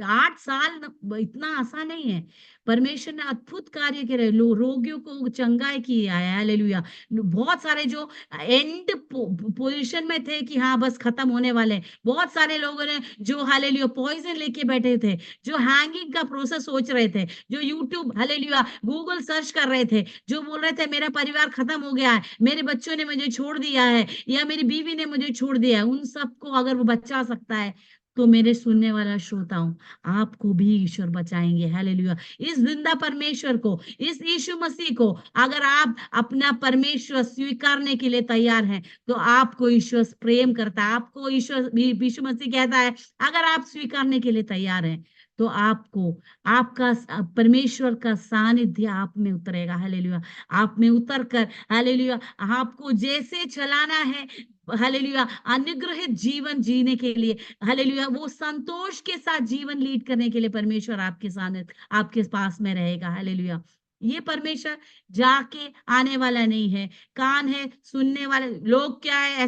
8 साल इतना आसान नहीं है। परमेश्वर ने अद्भुत कार्य करे, रोगियों को चंगाई की है, हालेलुया। बहुत सारे जो एंड पोजीशन में थे कि हाँ बस खत्म होने वाले हैं। बहुत सारे लोगों ने जो हालेलुया पॉइजन लेके बैठे थे, जो हैंगिंग का प्रोसेस सोच रहे थे, जो यूट्यूब हालेलुया गूगल सर्च कर रहे थे, जो बोल रहे थे मेरा परिवार खत्म हो गया है, मेरे बच्चों ने मुझे छोड़ दिया है, या मेरी बीवी ने मुझे छोड़ दिया है, उन सबको अगर वो बचा सकता है, तो मेरे सुनने वाला श्रोताओं, आपको भी ईश्वर बचाएंगे, हालेलुया। इस जिंदा परमेश्वर को, इस यीशु मसीह को अगर आप अपना परमेश्वर स्वीकारने के लिए तैयार हैं, तो आपको ईश्वर प्रेम करता है, आपको ईश्वर यीशु मसीह कहता है, अगर आप स्वीकारने के लिए तैयार हैं, तो आपको आपका परमेश्वर का सानिध्य आप में उतरेगा, हालेलुया। आप में उतर कर, हालेलुया, आपको जैसे चलाना है, हालेलुया, अनुग्रहित जीवन जीने के लिए, हालेलुया, वो संतोष के साथ जीवन लीड करने के लिए परमेश्वर आपके साथ, आपके पास में रहेगा, हालेलुया। ये परमेश्वर जाके आने वाला नहीं है, कान है सुनने वाले लोग। क्या है,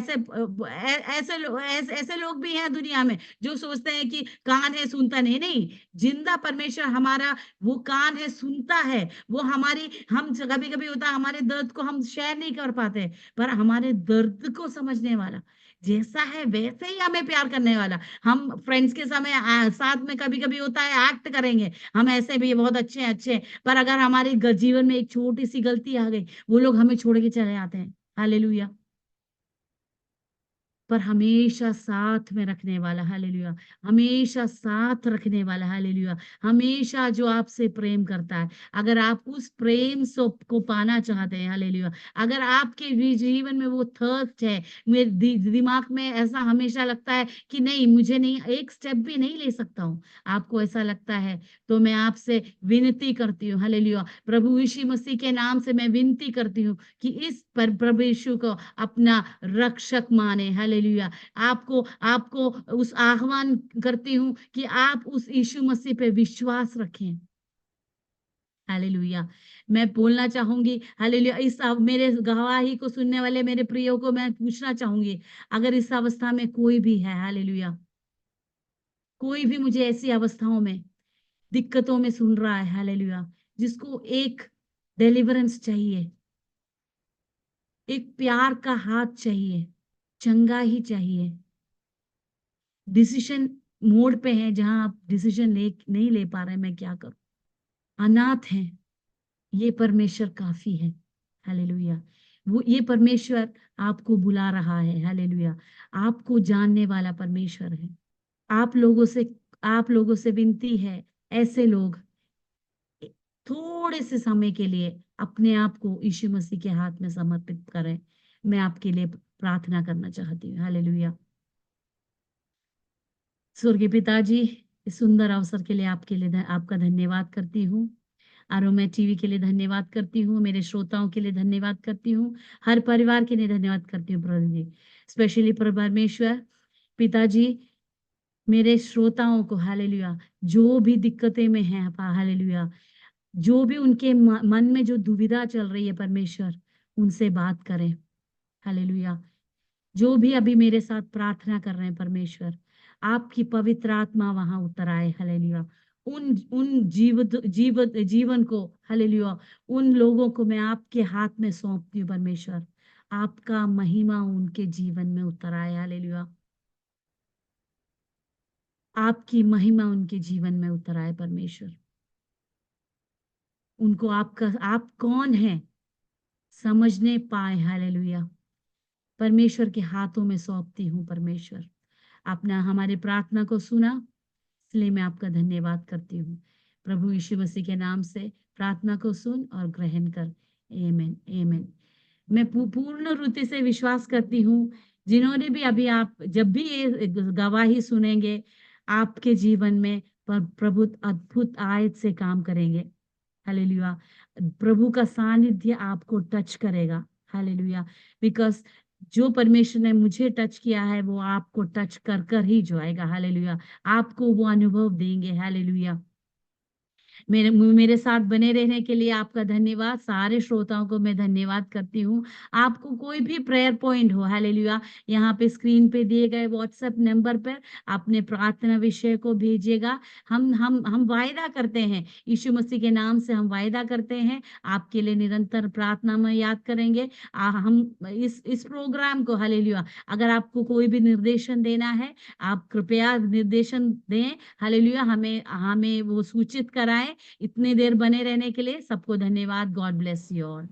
ऐसे लोग भी हैं दुनिया में जो सोचते हैं कि कान है सुनता नहीं, नहीं, जिंदा परमेश्वर हमारा वो कान है सुनता है, वो हमारी, हम कभी कभी होता है हमारे दर्द को हम शेयर नहीं कर पाते, पर हमारे दर्द को समझने वाला, जैसा है वैसे ही हमें प्यार करने वाला। हम फ्रेंड्स के समय साथ में कभी कभी होता है एक्ट करेंगे, हम ऐसे भी बहुत अच्छे हैं, अच्छे हैं, पर अगर हमारे जीवन में एक छोटी सी गलती आ गई, वो लोग हमें छोड़ के चले जाते हैं, हालेलुया। पर हमेशा साथ में रखने वाला, हालेलुया, हमेशा साथ रखने वाला, हालेलुया, हमेशा जो आपसे प्रेम करता है। अगर आप उस प्रेम को पाना चाहते हैं, हालेलुया, अगर आपके भी जीवन में वो थर्स्ट है, मेरे दिमाग में ऐसा हमेशा लगता है कि नहीं, मुझे नहीं, एक स्टेप भी नहीं ले सकता हूँ, आपको ऐसा लगता है, तो मैं आपसे विनती करती हूँ, हालेलुया, प्रभु यीशु मसीह के नाम से मैं विनती करती हूँ कि इस पर प्रभु यीशु को अपना रक्षक माने, हालेलुया। आपको आपको उस आह्वान करती हूँ कि आप उस यीशु मसीह पे विश्वास रखें, हालेलुया। मैं बोलना चाहूंगी, हालेलुया, मेरे गवाही को सुनने वाले मेरे प्रियो को मैं पूछना चाहूंगी, अगर इस अवस्था में कोई भी है, हालेलुया, कोई भी मुझे ऐसी अवस्थाओं में, दिक्कतों में सुन रहा है, हालेलुया, जिसको एक डिलीवरेंस चाहिए, एक प्यार का हाथ चाहिए, चंगा ही चाहिए, डिसीजन मोड पे है जहां आप डिसीजन नहीं ले पा रहे, मैं क्या करूं, अनाथ हैं, ये परमेश्वर काफी है, हालेलुया। वो ये परमेश्वर आपको बुला रहा है, हालेलुया, आपको जानने वाला परमेश्वर है। आप लोगों से आप लोगों से विनती है, ऐसे लोग थोड़े से समय के लिए अपने आप को यीशु मसीह के हाथ में समर्पित करें। मैं आपके लिए प्रार्थना करना चाहती हूँ, हालेलुया। स्वर्गीय पिताजी, इस सुंदर अवसर के लिए आपका धन्यवाद करती हूँ। मैं टीवी के लिए धन्यवाद करती हूँ, मेरे श्रोताओं के लिए धन्यवाद करती हूँ, हर परिवार के लिए धन्यवाद करती हूँ प्रभु जी। स्पेशली प्रभु परमेश्वर, पिताजी, मेरे श्रोताओं को हालेलुया, जो भी दिक्कतें में हैं हालेलुया, जो भी उनके मन में जो दुविधा चल रही है परमेश्वर, उनसे बात करें। हालेलुया। जो भी अभी मेरे साथ प्रार्थना कर रहे हैं परमेश्वर, आपकी पवित्र आत्मा वहां उतर आए। हालेलुया। उन उन जीवन को हालेलुया, उन लोगों को मैं आपके हाथ में सौंपती हूँ परमेश्वर। आपका महिमा उनके जीवन में उतर आए। हालेलुया। आपकी महिमा उनके जीवन में उतर आए परमेश्वर। उनको आप कौन है समझने पाए। हालेलुया। परमेश्वर के हाथों में सौंपती हूँ परमेश्वर। आपने हमारी प्रार्थना को सुना, इसलिए मैं आपका धन्यवाद करती हूँ। प्रभु यीशु मसीह के नाम से प्रार्थना को सुन और ग्रहण कर। आमेन, आमेन। मैं पूर्ण रीति से विश्वास करती हूँ, जिन्होंने भी अभी आप जब भी ये गवाही सुनेंगे, आपके जीवन में प्रभु अद्भुत आयत से काम करेंगे। हालेलुया। प्रभु का सानिध्य आपको टच करेगा। हालेलुया। बिकॉज़ जो परमेश्वर ने मुझे टच किया है, वो आपको टच कर कर ही जाएगा। हालेलुया। आपको वो अनुभव देंगे। हालेलुया। मेरे साथ बने रहने के लिए आपका धन्यवाद। सारे श्रोताओं को मैं धन्यवाद करती हूँ। आपको कोई भी प्रेयर पॉइंट हो, हालेलुया, यहाँ पे स्क्रीन पे दिए गए व्हाट्सएप नंबर पर अपने प्रार्थना विषय को भेजिएगा। हम वायदा करते हैं, यीशु मसीह के नाम से हम वायदा करते हैं, आपके लिए निरंतर प्रार्थना में याद करेंगे। हम इस प्रोग्राम को हालेलुया, अगर आपको कोई भी निर्देशन देना है, आप कृपया निर्देशन दें। हालेलुया। हमें हमें वो सूचित कराएँ। इतनी देर बने रहने के लिए सबको धन्यवाद। God bless you all.